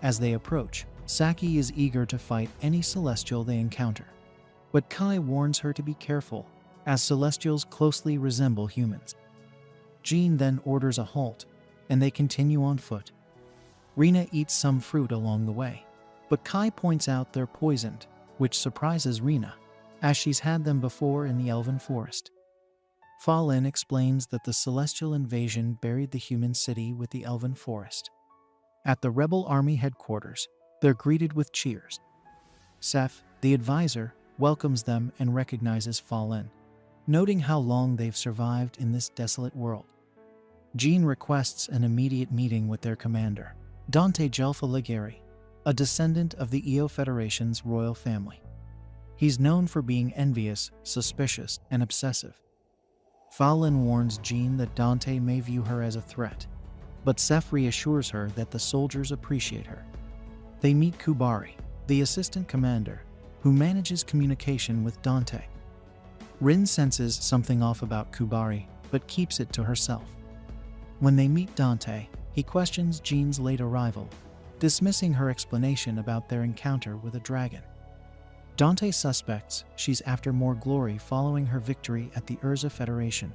As they approach, Saki is eager to fight any celestial they encounter. But Kai warns her to be careful, as celestials closely resemble humans. Jean then orders a halt, and they continue on foot. Rina eats some fruit along the way, but Kai points out they're poisoned, which surprises Rina, as she's had them before in the elven forest. Fa Lin explains that the celestial invasion buried the human city with the elven forest. At the rebel army headquarters, they're greeted with cheers. Seth, the advisor, welcomes them and recognizes Fa Lin, noting how long they've survived in this desolate world. Jean requests an immediate meeting with their commander, Dante Gelfa Ligeri, a descendant of the Io Federation's royal family. He's known for being envious, suspicious, and obsessive. Fa Lin warns Jean that Dante may view her as a threat, but Seth reassures her that the soldiers appreciate her. They meet Kubari, the assistant commander, who manages communication with Dante. Rin senses something off about Kubari, but keeps it to herself. When they meet Dante, he questions Jean's late arrival, dismissing her explanation about their encounter with a dragon. Dante suspects she's after more glory following her victory at the Urza Federation.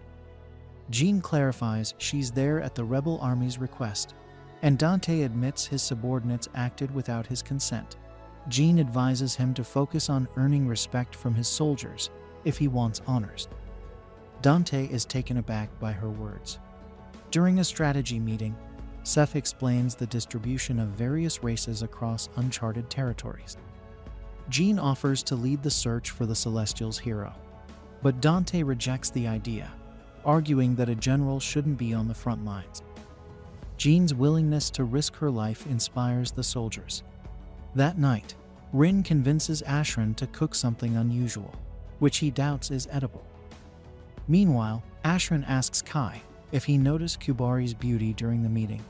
Jean clarifies she's there at the rebel army's request, and Dante admits his subordinates acted without his consent. Jean advises him to focus on earning respect from his soldiers if he wants honors. Dante is taken aback by her words. During a strategy meeting, Seth explains the distribution of various races across uncharted territories. Jean offers to lead the search for the Celestial's hero, but Dante rejects the idea, arguing that a general shouldn't be on the front lines. Jean's willingness to risk her life inspires the soldiers. That night, Rin convinces Ashran to cook something unusual, which he doubts is edible. Meanwhile, Ashran asks Kai if he noticed Kubari's beauty during the meeting,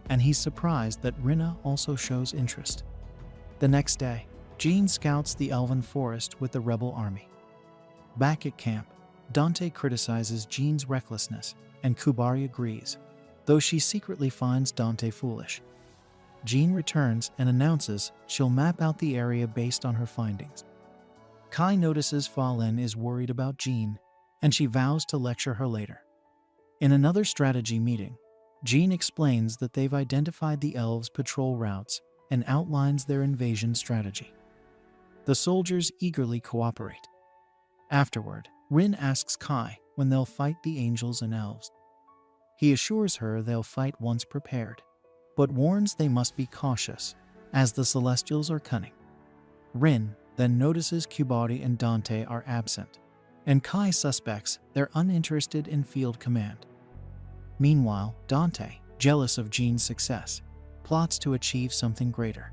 and he's surprised that Rina also shows interest. The next day, Jean scouts the elven forest with the rebel army. Back at camp, Dante criticizes Jean's recklessness, and Kubari agrees, though she secretly finds Dante foolish. Jean returns and announces she'll map out the area based on her findings. Kai notices Fa Lin is worried about Jean, and she vows to lecture her later. In another strategy meeting, Jean explains that they've identified the elves' patrol routes and outlines their invasion strategy. The soldiers eagerly cooperate. Afterward, Rin asks Kai when they'll fight the angels and elves. He assures her they'll fight once prepared, but warns they must be cautious, as the Celestials are cunning. Rin then notices Kubari and Dante are absent, and Kai suspects they're uninterested in field command. Meanwhile, Dante, jealous of Jean's success, plots to achieve something greater.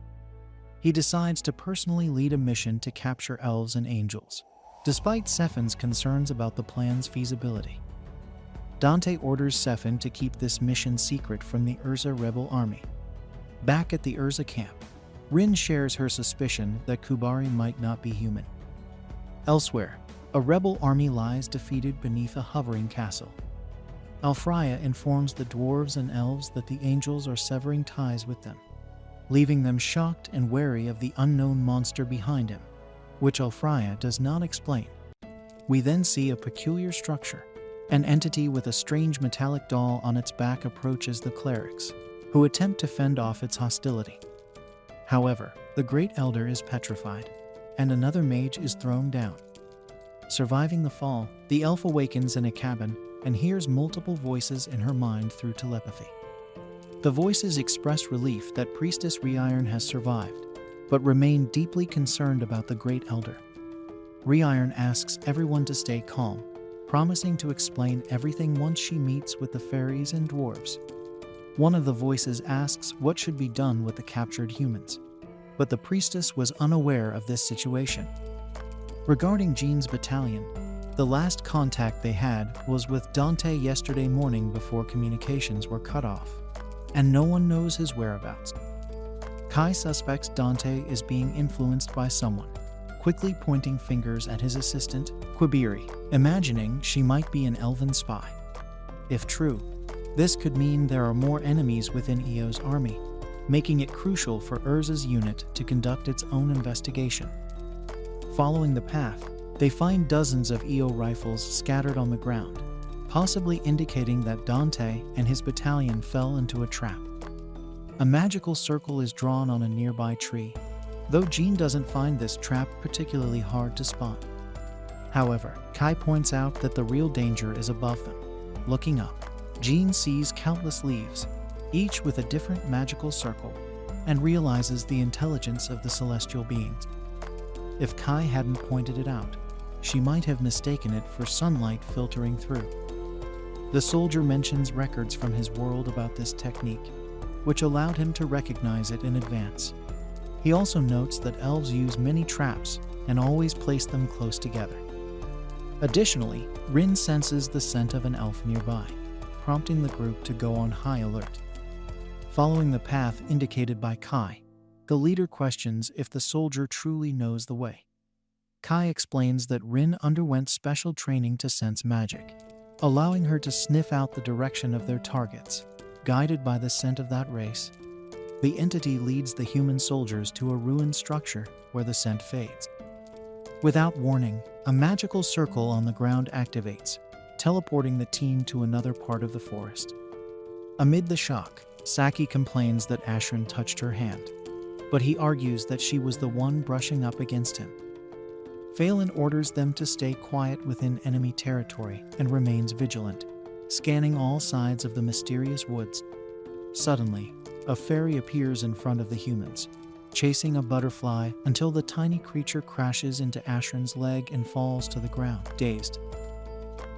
He decides to personally lead a mission to capture elves and angels, despite Sephin's concerns about the plan's feasibility. Dante orders Sephin to keep this mission secret from the Urza rebel army. Back at the Urza camp, Rin shares her suspicion that Kubari might not be human. Elsewhere, a rebel army lies defeated beneath a hovering castle. Alfraya informs the dwarves and elves that the angels are severing ties with them, leaving them shocked and wary of the unknown monster behind him, which Alfraya does not explain. We then see a peculiar structure. An entity with a strange metallic doll on its back approaches the clerics, who attempt to fend off its hostility. However, the Great Elder is petrified, and another mage is thrown down. Surviving the fall, the elf awakens in a cabin and hears multiple voices in her mind through telepathy. The voices express relief that Priestess Reiron has survived, but remain deeply concerned about the Great Elder. Reiron asks everyone to stay calm, promising to explain everything once she meets with the fairies and dwarves. One of the voices asks what should be done with the captured humans, but the priestess was unaware of this situation. Regarding Jean's battalion, the last contact they had was with Dante yesterday morning before communications were cut off, and no one knows his whereabouts. Kai suspects Dante is being influenced by someone, quickly pointing fingers at his assistant, Kubiri, imagining she might be an elven spy. If true, this could mean there are more enemies within Eo's army, making it crucial for Urza's unit to conduct its own investigation. Following the path, they find dozens of Eo rifles scattered on the ground, possibly indicating that Dante and his battalion fell into a trap. A magical circle is drawn on a nearby tree, though Jean doesn't find this trap particularly hard to spot. However, Kai points out that the real danger is above them. Looking up, Jean sees countless leaves, each with a different magical circle, and realizes the intelligence of the celestial beings. If Kai hadn't pointed it out, she might have mistaken it for sunlight filtering through. The soldier mentions records from his world about this technique, which allowed him to recognize it in advance. He also notes that elves use many traps and always place them close together. Additionally, Rin senses the scent of an elf nearby, prompting the group to go on high alert. Following the path indicated by Kai, the leader questions if the soldier truly knows the way. Kai explains that Rin underwent special training to sense magic, allowing her to sniff out the direction of their targets. Guided by the scent of that race, the entity leads the human soldiers to a ruined structure where the scent fades. Without warning, a magical circle on the ground activates, teleporting the team to another part of the forest. Amid the shock, Saki complains that Ashran touched her hand, but he argues that she was the one brushing up against him. Phelan orders them to stay quiet within enemy territory and remains vigilant, scanning all sides of the mysterious woods. Suddenly, a fairy appears in front of the humans, chasing a butterfly until the tiny creature crashes into Ashran's leg and falls to the ground, dazed.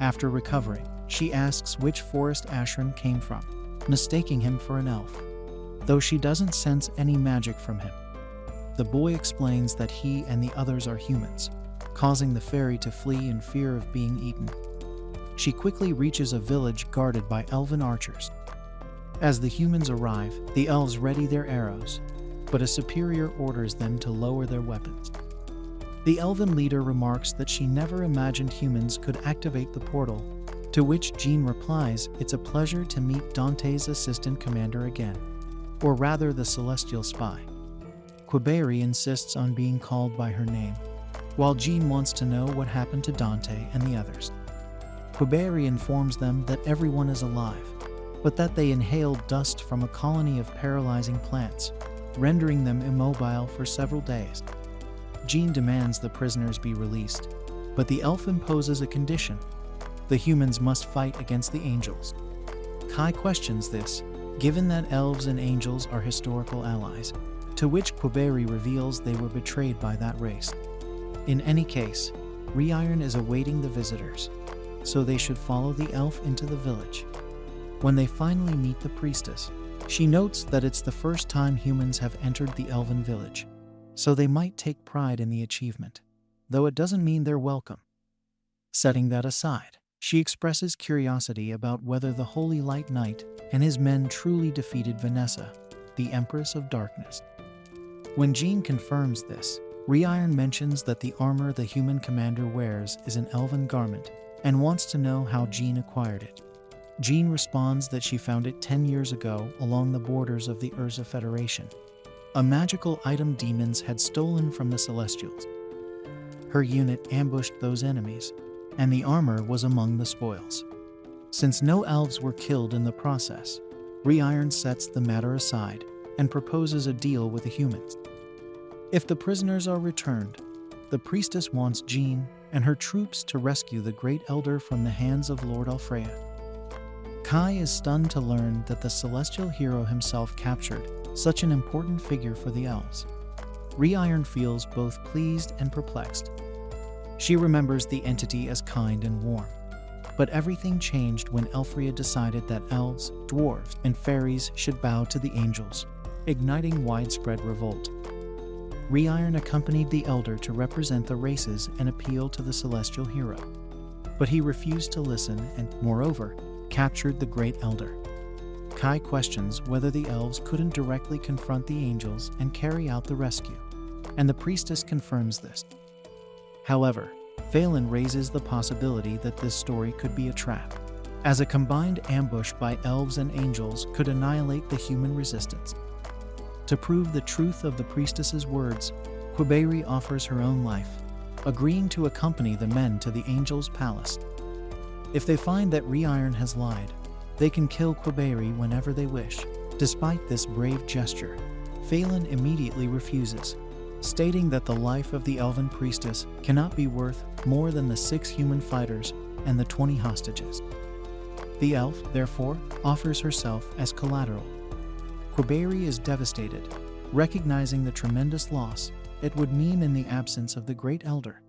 After recovering, she asks which forest Ashran came from, mistaking him for an elf, though she doesn't sense any magic from him. The boy explains that he and the others are humans, causing the fairy to flee in fear of being eaten. She quickly reaches a village guarded by elven archers. As the humans arrive, the elves ready their arrows, but a superior orders them to lower their weapons. The elven leader remarks that she never imagined humans could activate the portal, to which Jean replies it's a pleasure to meet Dante's assistant commander again, or rather the celestial spy. Quiberi insists on being called by her name, while Jean wants to know what happened to Dante and the others. Quiberi informs them that everyone is alive, but that they inhaled dust from a colony of paralyzing plants, rendering them immobile for several days. Jean demands the prisoners be released, but the elf imposes a condition: the humans must fight against the angels. Kai questions this, given that elves and angels are historical allies, to which Quiberi reveals they were betrayed by that race. In any case, Reiron is awaiting the visitors, so they should follow the elf into the village. When they finally meet the priestess, she notes that it's the first time humans have entered the elven village, so they might take pride in the achievement, though it doesn't mean they're welcome. Setting that aside, she expresses curiosity about whether the Holy Light Knight and his men truly defeated Vanessa, the Empress of Darkness. When Jean confirms this, Reiron mentions that the armor the human commander wears is an elven garment and wants to know how Jean acquired it. Jean responds that she found it 10 years ago along the borders of the Urza Federation, a magical item demons had stolen from the Celestials. Her unit ambushed those enemies, and the armor was among the spoils. Since no elves were killed in the process, Reiron sets the matter aside and proposes a deal with the humans. If the prisoners are returned, the priestess wants Jean and her troops to rescue the Great Elder from the hands of Lord Alfreya. Kai is stunned to learn that the celestial hero himself captured such an important figure for the elves. Reiron feels both pleased and perplexed. She remembers the entity as kind and warm, but everything changed when Alfreya decided that elves, dwarves, and fairies should bow to the angels, igniting widespread revolt. Reiron accompanied the elder to represent the races and appeal to the celestial hero, but he refused to listen and, moreover, captured the Great Elder. Kai questions whether the elves couldn't directly confront the angels and carry out the rescue, and the priestess confirms this. However, Phelan raises the possibility that this story could be a trap. as a combined ambush by elves and angels could annihilate the human resistance. To prove the truth of the priestess's words, Quiberi offers her own life, agreeing to accompany the men to the angels' palace. If they find that Reiron has lied, they can kill Quiberi whenever they wish. Despite this brave gesture, Phelan immediately refuses, stating that the life of the elven priestess cannot be worth more than the 6 human fighters and the 20 hostages. The elf, therefore, offers herself as collateral. Quiberi is devastated, recognizing the tremendous loss it would mean in the absence of the Great Elder.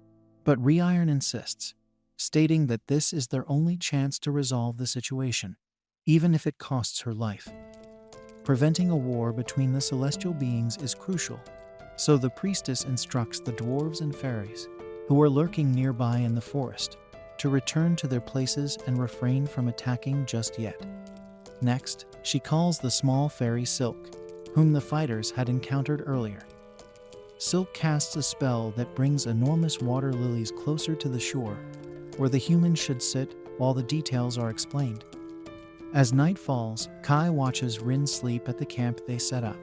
But Reiron insists, stating that this is their only chance to resolve the situation, even if it costs her life. Preventing a war between the celestial beings is crucial, so the priestess instructs the dwarves and fairies, who are lurking nearby in the forest, to return to their places and refrain from attacking just yet. Next, she calls the small fairy Silk, whom the fighters had encountered earlier. Silk casts a spell that brings enormous water lilies closer to the shore, where the humans should sit while the details are explained. As night falls, Kai watches Rin sleep at the camp they set up.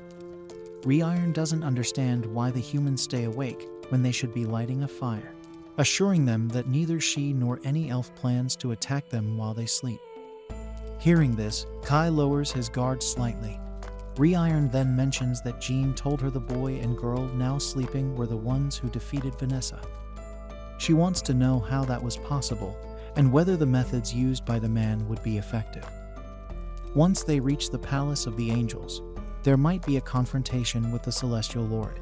Reiron doesn't understand why the humans stay awake when they should be lighting a fire, assuring them that neither she nor any elf plans to attack them while they sleep. Hearing this, Kai lowers his guard slightly. Reiron then mentions that Jean told her the boy and girl now sleeping were the ones who defeated Vanessa. She wants to know how that was possible and whether the methods used by the man would be effective. Once they reach the Palace of the Angels, there might be a confrontation with the Celestial Lord,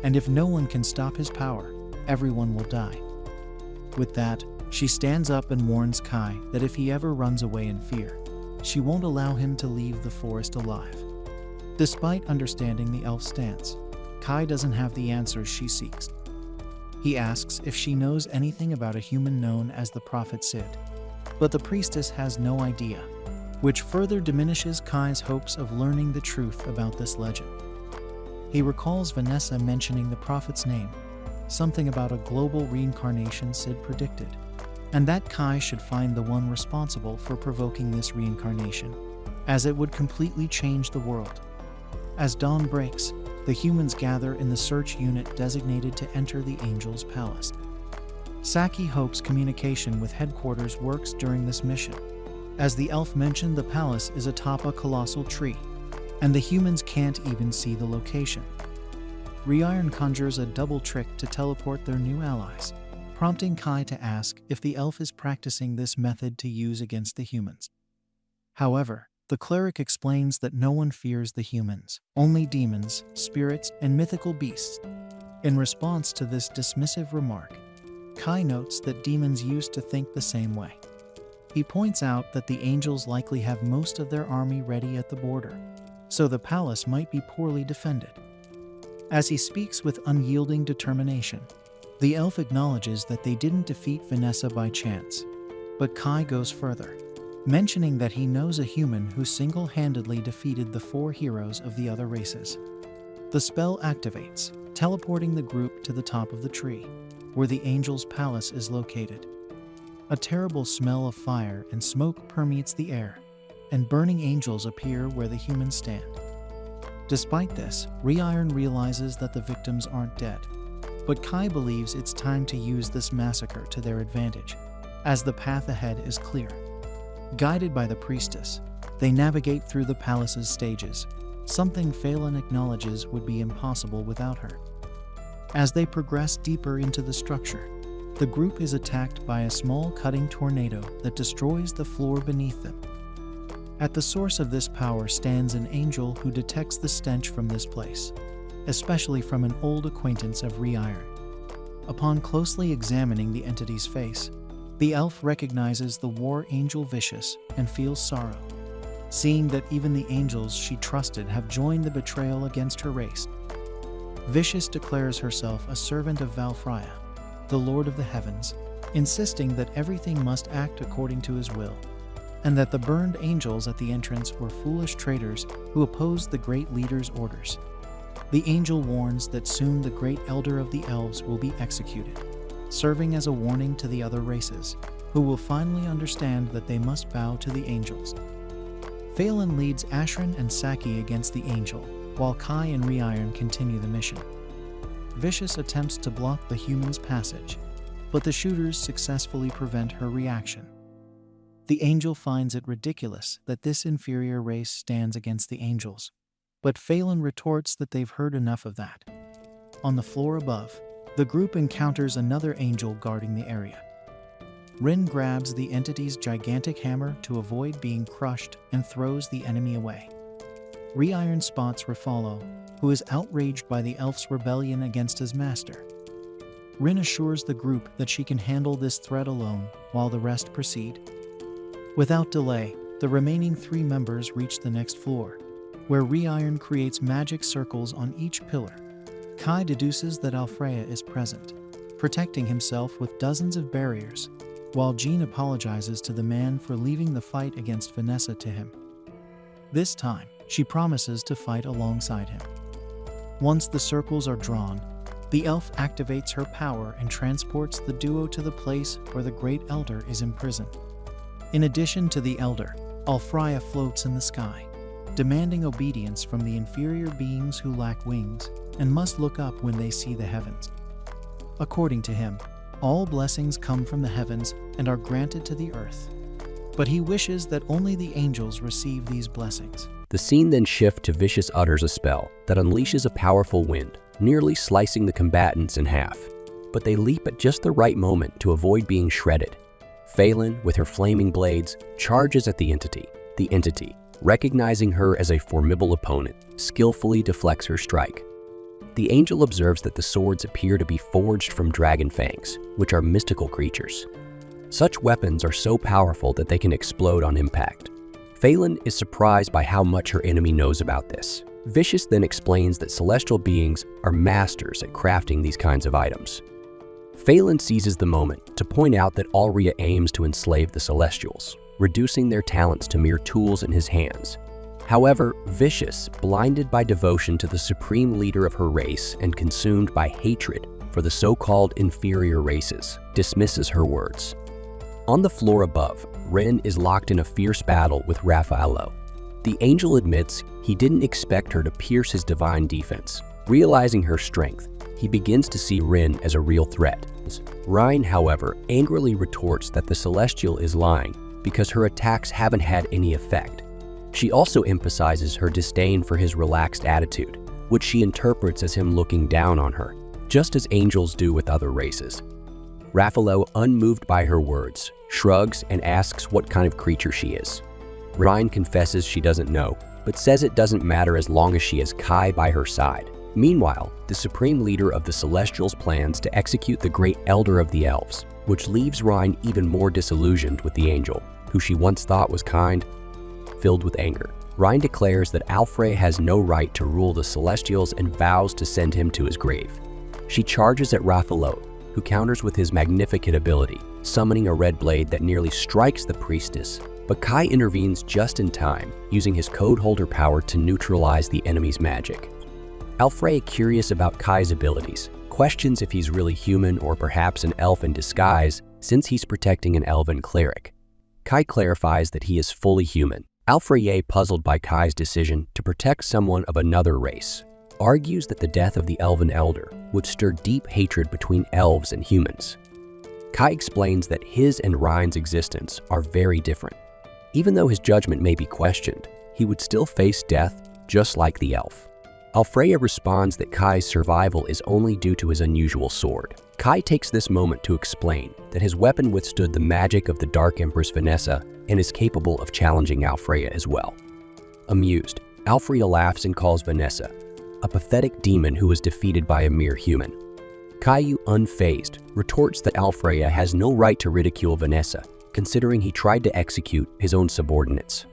and if no one can stop his power, everyone will die. With that, she stands up and warns Kai that if he ever runs away in fear, she won't allow him to leave the forest alive. Despite understanding the elf's stance, Kai doesn't have the answers she seeks. He asks if she knows anything about a human known as the Prophet Sid, but the priestess has no idea, which further diminishes Kai's hopes of learning the truth about this legend. He recalls Vanessa mentioning the prophet's name, something about a global reincarnation Sid predicted, and that Kai should find the one responsible for provoking this reincarnation, as it would completely change the world. As dawn breaks, the humans gather in the search unit designated to enter the Angel's Palace. Saki hopes communication with headquarters works during this mission. As the elf mentioned, the palace is atop a colossal tree, and the humans can't even see the location. Reiron conjures a double trick to teleport their new allies, prompting Kai to ask if the elf is practicing this method to use against the humans. However, the cleric explains that no one fears the humans, only demons, spirits, and mythical beasts. In response to this dismissive remark, Kai notes that demons used to think the same way. He points out that the angels likely have most of their army ready at the border, so the palace might be poorly defended. As he speaks with unyielding determination, the elf acknowledges that they didn't defeat Vanessa by chance, but Kai goes further, mentioning that he knows a human who single-handedly defeated the 4 heroes of the other races. The spell activates, teleporting the group to the top of the tree, where the Angel's Palace is located. A terrible smell of fire and smoke permeates the air, and burning angels appear where the humans stand. Despite this, Reiron realizes that the victims aren't dead, but Kai believes it's time to use this massacre to their advantage, as the path ahead is clear. Guided by the priestess, they navigate through the palace's stages, something Phelan acknowledges would be impossible without her. As they progress deeper into the structure, the group is attacked by a small cutting tornado that destroys the floor beneath them. At the source of this power stands an angel who detects the stench from this place, especially from an old acquaintance of Reiron. Upon closely examining the entity's face, the elf recognizes the war angel Vicious and feels sorrow, seeing that even the angels she trusted have joined the betrayal against her race. Vicious declares herself a servant of Valfreya, the Lord of the Heavens, insisting that everything must act according to his will, and that the burned angels at the entrance were foolish traitors who opposed the great leader's orders. The angel warns that soon the great elder of the elves will be executed, serving as a warning to the other races, who will finally understand that they must bow to the angels. Phelan leads Ashran and Saki against the angel, while Kai and Reiron continue the mission. Vicious attempts to block the humans' passage, but the shooters successfully prevent her reaction. The angel finds it ridiculous that this inferior race stands against the angels, but Phelan retorts that they've heard enough of that. On the floor above, the group encounters another angel guarding the area. Rin grabs the entity's gigantic hammer to avoid being crushed and throws the enemy away. Reiron spots Rafalo, who is outraged by the elf's rebellion against his master. Rin assures the group that she can handle this threat alone while the rest proceed. Without delay, the remaining 3 members reach the next floor, where Reiron creates magic circles on each pillar. Kai deduces that Alfreya is present, protecting himself with dozens of barriers, while Jean apologizes to the man for leaving the fight against Vanessa to him. This time, she promises to fight alongside him. Once the circles are drawn, the elf activates her power and transports the duo to the place where the Great Elder is imprisoned. In addition to the Elder, Alfreya floats in the sky, demanding obedience from the inferior beings who lack wings and must look up when they see the heavens. According to him, all blessings come from the heavens and are granted to the earth, but he wishes that only the angels receive these blessings. The scene then shifts to Vicious utters a spell that unleashes a powerful wind, nearly slicing the combatants in half. But they leap at just the right moment to avoid being shredded. Phelan, with her flaming blades, charges at the entity. The entity, recognizing her as a formidable opponent, skillfully deflects her strike. The angel observes that the swords appear to be forged from dragon fangs, which are mystical creatures. Such weapons are so powerful that they can explode on impact. Phelan is surprised by how much her enemy knows about this. Vicious then explains that celestial beings are masters at crafting these kinds of items. Phelan seizes the moment to point out that Alria aims to enslave the Celestials, reducing their talents to mere tools in his hands. However, Vicious, blinded by devotion to the supreme leader of her race and consumed by hatred for the so-called inferior races, dismisses her words. On the floor above, Ren is locked in a fierce battle with Raffaello. The angel admits he didn't expect her to pierce his divine defense. Realizing her strength, he begins to see Rin as a real threat. Rhine, however, angrily retorts that the Celestial is lying because her attacks haven't had any effect. She also emphasizes her disdain for his relaxed attitude, which she interprets as him looking down on her, just as angels do with other races. Raffaello, unmoved by her words, shrugs and asks what kind of creature she is. Rhine confesses she doesn't know, but says it doesn't matter as long as she has Kai by her side. Meanwhile, the supreme leader of the Celestials plans to execute the Great Elder of the Elves, which leaves Rhine even more disillusioned with the angel, who she once thought was kind. Filled with anger, Rhine declares that Alfre has no right to rule the Celestials and vows to send him to his grave. She charges at Raffaello, who counters with his magnificent ability, summoning a red blade that nearly strikes the priestess, but Kai intervenes just in time, using his code holder power to neutralize the enemy's magic. Alfre, curious about Kai's abilities, questions if he's really human or perhaps an elf in disguise, since he's protecting an elven cleric. Kai clarifies that he is fully human. Alfre, puzzled by Kai's decision to protect someone of another race, argues that the death of the elven elder would stir deep hatred between elves and humans. Kai explains that his and Rhine's existence are very different. Even though his judgment may be questioned, he would still face death just like the elf. Alfreya responds that Kai's survival is only due to his unusual sword. Kai takes this moment to explain that his weapon withstood the magic of the Dark Empress Vanessa and is capable of challenging Alfreya as well. Amused, Alfreya laughs and calls Vanessa a pathetic demon who was defeated by a mere human. Caillou, unfazed, retorts that Alfreya has no right to ridicule Vanessa, considering he tried to execute his own subordinates.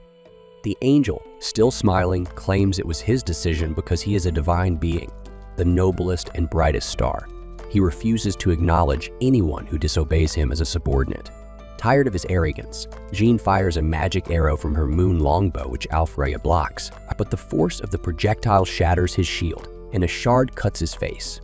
The angel, still smiling, claims it was his decision because he is a divine being, the noblest and brightest star. He refuses to acknowledge anyone who disobeys him as a subordinate. Tired of his arrogance, Jean fires a magic arrow from her moon longbow which Alfreya blocks, but the force of the projectile shatters his shield, and a shard cuts his face.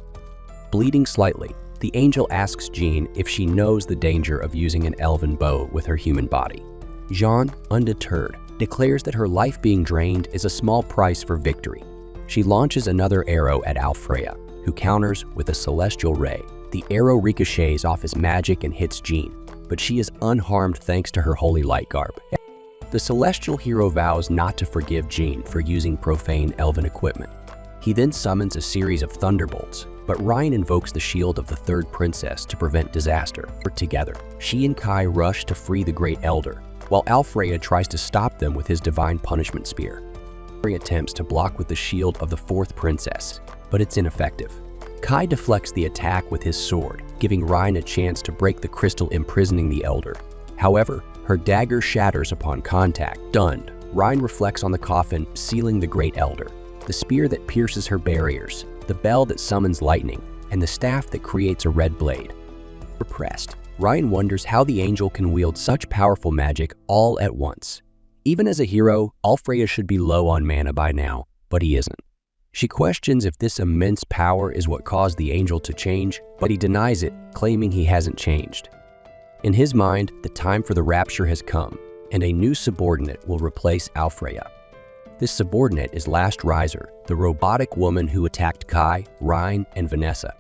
Bleeding slightly, the angel asks Jean if she knows the danger of using an elven bow with her human body. Jean, undeterred, declares that her life being drained is a small price for victory. She launches another arrow at Alfreya, who counters with a celestial ray. The arrow ricochets off his magic and hits Jean, but she is unharmed thanks to her holy light garb. The celestial hero vows not to forgive Jean for using profane elven equipment. He then summons a series of thunderbolts, but Ryan invokes the shield of the third princess to prevent disaster. Together, she and Kai rush to free the Great Elder, while Alfreya tries to stop them with his divine punishment spear. He attempts to block with the shield of the fourth princess, but it's ineffective. Kai deflects the attack with his sword, giving Ryan a chance to break the crystal imprisoning the Elder. However, her dagger shatters upon contact. Stunned, Ryan reflects on the coffin, sealing the Great Elder. The spear that pierces her barriers, the bell that summons lightning, and the staff that creates a red blade. Repressed, Ryan wonders how the angel can wield such powerful magic all at once. Even as a hero, Alfreya should be low on mana by now, but he isn't. She questions if this immense power is what caused the angel to change, but he denies it, claiming he hasn't changed. In his mind, the time for the rapture has come, and a new subordinate will replace Alfreya. This subordinate is Last Riser, the robotic woman who attacked Kai, Ryan, and Vanessa.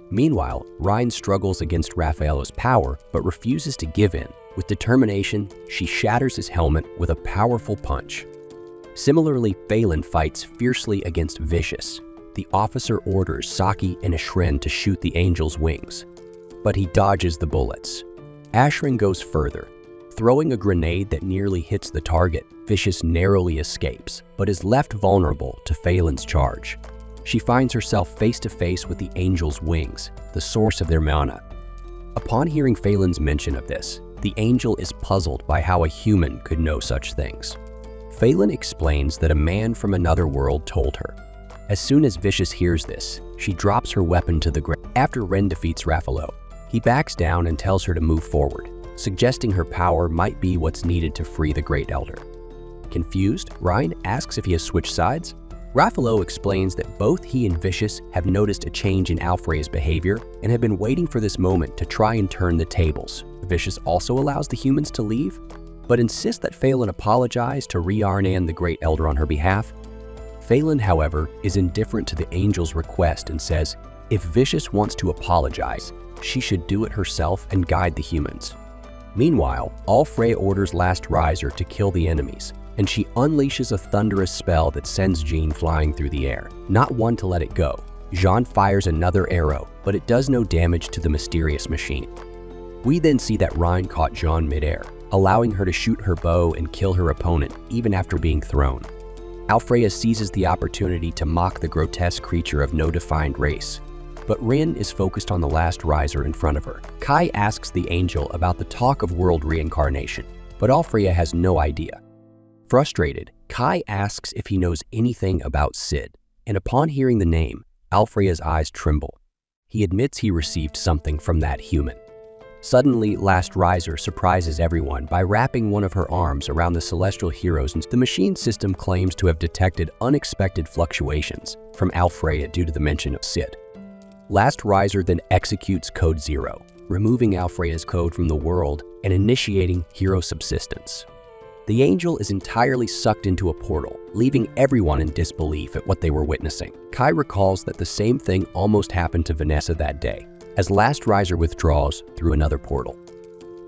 Meanwhile, Ryan struggles against Raffaello's power, but refuses to give in. With determination, she shatters his helmet with a powerful punch. Similarly, Phelan fights fiercely against Vicious. The officer orders Saki and Ashrin to shoot the angel's wings, but he dodges the bullets. Ashrin goes further. Throwing a grenade that nearly hits the target, Vicious narrowly escapes, but is left vulnerable to Phelan's charge. She finds herself face to face with the angel's wings, the source of their mana. Upon hearing Phelan's mention of this, the angel is puzzled by how a human could know such things. Phelan explains that a man from another world told her. As soon as Vicious hears this, she drops her weapon to the ground. After Ren defeats Raffaello, he backs down and tells her to move forward, suggesting her power might be what's needed to free the Great Elder. Confused, Ryan asks if he has switched sides. Raffaello explains that both he and Vicious have noticed a change in Alfreya's behavior and have been waiting for this moment to try and turn the tables. Vicious also allows the humans to leave, but insists that Phelan apologize to Riarnan the Great Elder on her behalf. Phelan, however, is indifferent to the angel's request and says if Vicious wants to apologize, she should do it herself and guide the humans. Meanwhile, Alfreya orders Last Riser to kill the enemies, and she unleashes a thunderous spell that sends Jean flying through the air. Not one to let it go, Jean fires another arrow, but it does no damage to the mysterious machine. We then see that Ryan caught Jean midair, allowing her to shoot her bow and kill her opponent even after being thrown. Alfreya seizes the opportunity to mock the grotesque creature of no defined race, but Rin is focused on the Last Riser in front of her. Kai asks the angel about the talk of world reincarnation, but Alfreya has no idea. Frustrated, Kai asks if he knows anything about Sid, and upon hearing the name, Alfreya's eyes tremble. He admits he received something from that human. Suddenly, Last Riser surprises everyone by wrapping one of her arms around the celestial heroes. The machine system claims to have detected unexpected fluctuations from Alfreya due to the mention of Sid. Last Riser then executes Code Zero, removing Alfreya's code from the world and initiating hero subsistence. The angel is entirely sucked into a portal, leaving everyone in disbelief at what they were witnessing. Kai recalls that the same thing almost happened to Vanessa that day, as Last Riser withdraws through another portal.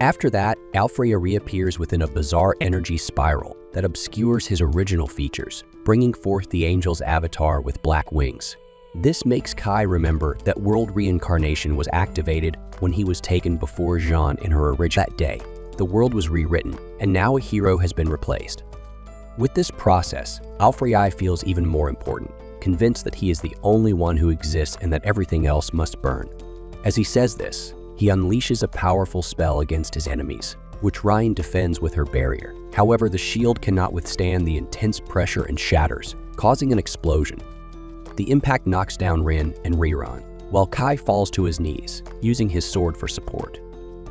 After that, Alfreya reappears within a bizarre energy spiral that obscures his original features, bringing forth the angel's avatar with black wings. This makes Kai remember that world reincarnation was activated when he was taken before Jean in her original. That day, the world was rewritten, and now a hero has been replaced. With this process, Alfreya feels even more important, convinced that he is the only one who exists and that everything else must burn. As he says this, he unleashes a powerful spell against his enemies, which Ryan defends with her barrier. However, the shield cannot withstand the intense pressure and shatters, causing an explosion. The impact knocks down Rin and Riran, while Kai falls to his knees, using his sword for support.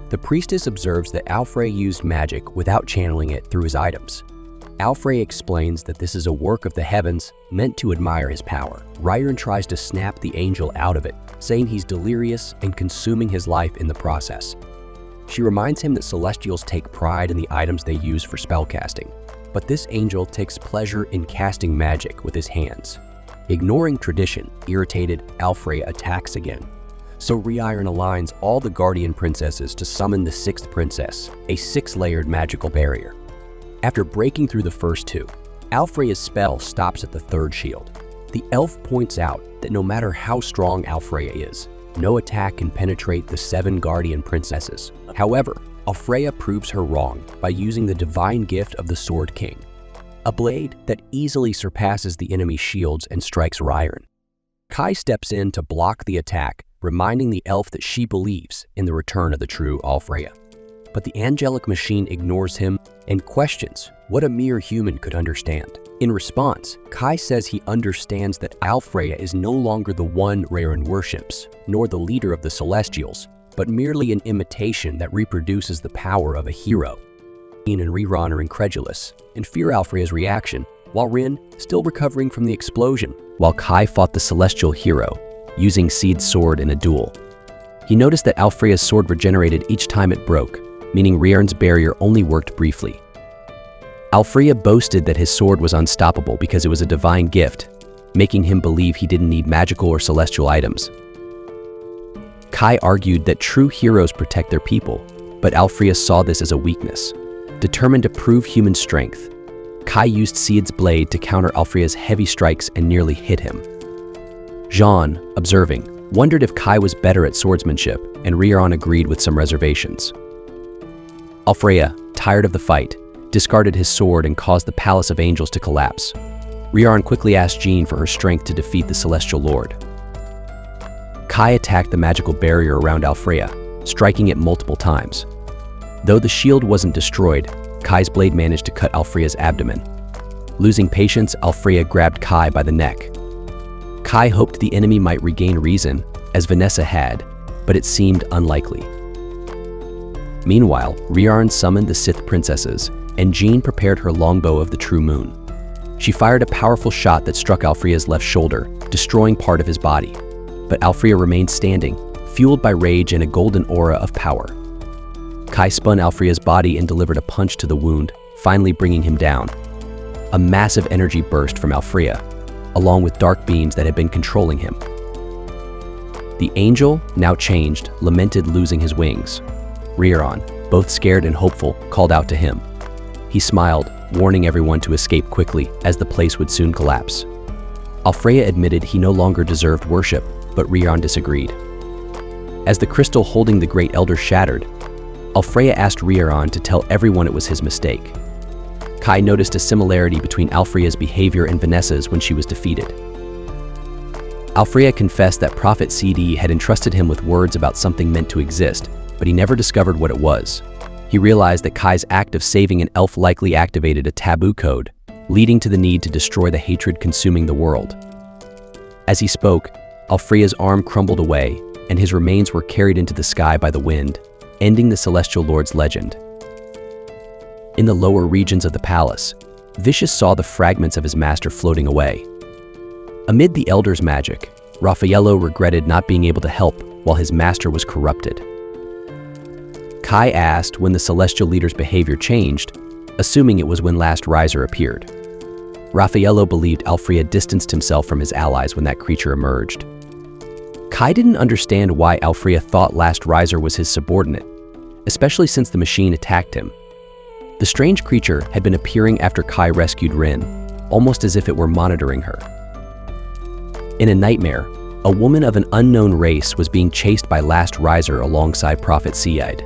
The priestess observes that Alfreya used magic without channeling it through his items. Alfreya explains that this is a work of the heavens meant to admire his power. Ryan tries to snap the angel out of it, saying he's delirious and consuming his life in the process. She reminds him that Celestials take pride in the items they use for spellcasting, but this angel takes pleasure in casting magic with his hands. Ignoring tradition, irritated, Alfreya attacks again. So Ryan aligns all the Guardian Princesses to summon the 6th princess, a 6-layered magical barrier. After breaking through the first 2, Alfreya's spell stops at the 3rd shield. The elf points out that no matter how strong Alfreya is, no attack can penetrate the 7 Guardian Princesses. However, Alfreya proves her wrong by using the divine gift of the Sword King, a blade that easily surpasses the enemy's shields and strikes Ryan. Kai steps in to block the attack, reminding the elf that she believes in the return of the true Alfreya. But the angelic machine ignores him and questions what a mere human could understand. In response, Kai says he understands that Alfreya is no longer the one Raren worships, nor the leader of the Celestials, but merely an imitation that reproduces the power of a hero. Rin and Ryan are incredulous and fear Alfreya's reaction, while Rin still recovering from the explosion, while Kai fought the celestial hero, using Seed's sword in a duel. He noticed that Alfreya's sword regenerated each time it broke, meaning Ryan's barrier only worked briefly. Alfreya boasted that his sword was unstoppable because it was a divine gift, making him believe he didn't need magical or celestial items. Kai argued that true heroes protect their people, but Alfreya saw this as a weakness. Determined to prove human strength, Kai used Seed's blade to counter Alfreya's heavy strikes and nearly hit him. Jean, observing, wondered if Kai was better at swordsmanship, and Ryan agreed with some reservations. Alfreya, tired of the fight, discarded his sword and caused the Palace of Angels to collapse. Ryan quickly asked Jean for her strength to defeat the Celestial Lord. Kai attacked the magical barrier around Alfreya, striking it multiple times. Though the shield wasn't destroyed, Kai's blade managed to cut Alfreya's abdomen. Losing patience, Alfreya grabbed Kai by the neck. Kai hoped the enemy might regain reason, as Vanessa had, but it seemed unlikely. Meanwhile, Ryan summoned the Sith princesses, and Jean prepared her longbow of the true moon. She fired a powerful shot that struck Alfreya's left shoulder, destroying part of his body. But Alfreya remained standing, fueled by rage and a golden aura of power. Kai spun Alfreya's body and delivered a punch to the wound, finally bringing him down. A massive energy burst from Alfreya, along with dark beams that had been controlling him. The angel, now changed, lamented losing his wings. Ryan, both scared and hopeful, called out to him. He smiled, warning everyone to escape quickly, as the place would soon collapse. Alfreya admitted he no longer deserved worship, but Ryan disagreed. As the crystal holding the Great Elder shattered, Alfreya asked Ryan to tell everyone it was his mistake. Kai noticed a similarity between Alfreya's behavior and Vanessa's when she was defeated. Alfreya confessed that Prophet CD had entrusted him with words about something meant to exist, but he never discovered what it was. He realized that Kai's act of saving an elf likely activated a taboo code, leading to the need to destroy the hatred consuming the world. As he spoke, Alfreya's arm crumbled away, and his remains were carried into the sky by the wind, ending the Celestial Lord's legend. In the lower regions of the palace, Vicious saw the fragments of his master floating away. Amid the Elder's magic, Raffaello regretted not being able to help while his master was corrupted. Kai asked when the Celestial Leader's behavior changed, assuming it was when Last Riser appeared. Raffaello believed Alfreya distanced himself from his allies when that creature emerged. Kai didn't understand why Alfreya thought Last Riser was his subordinate, especially since the machine attacked him. The strange creature had been appearing after Kai rescued Rin, almost as if it were monitoring her. In a nightmare, a woman of an unknown race was being chased by Last Riser alongside Prophet Seid.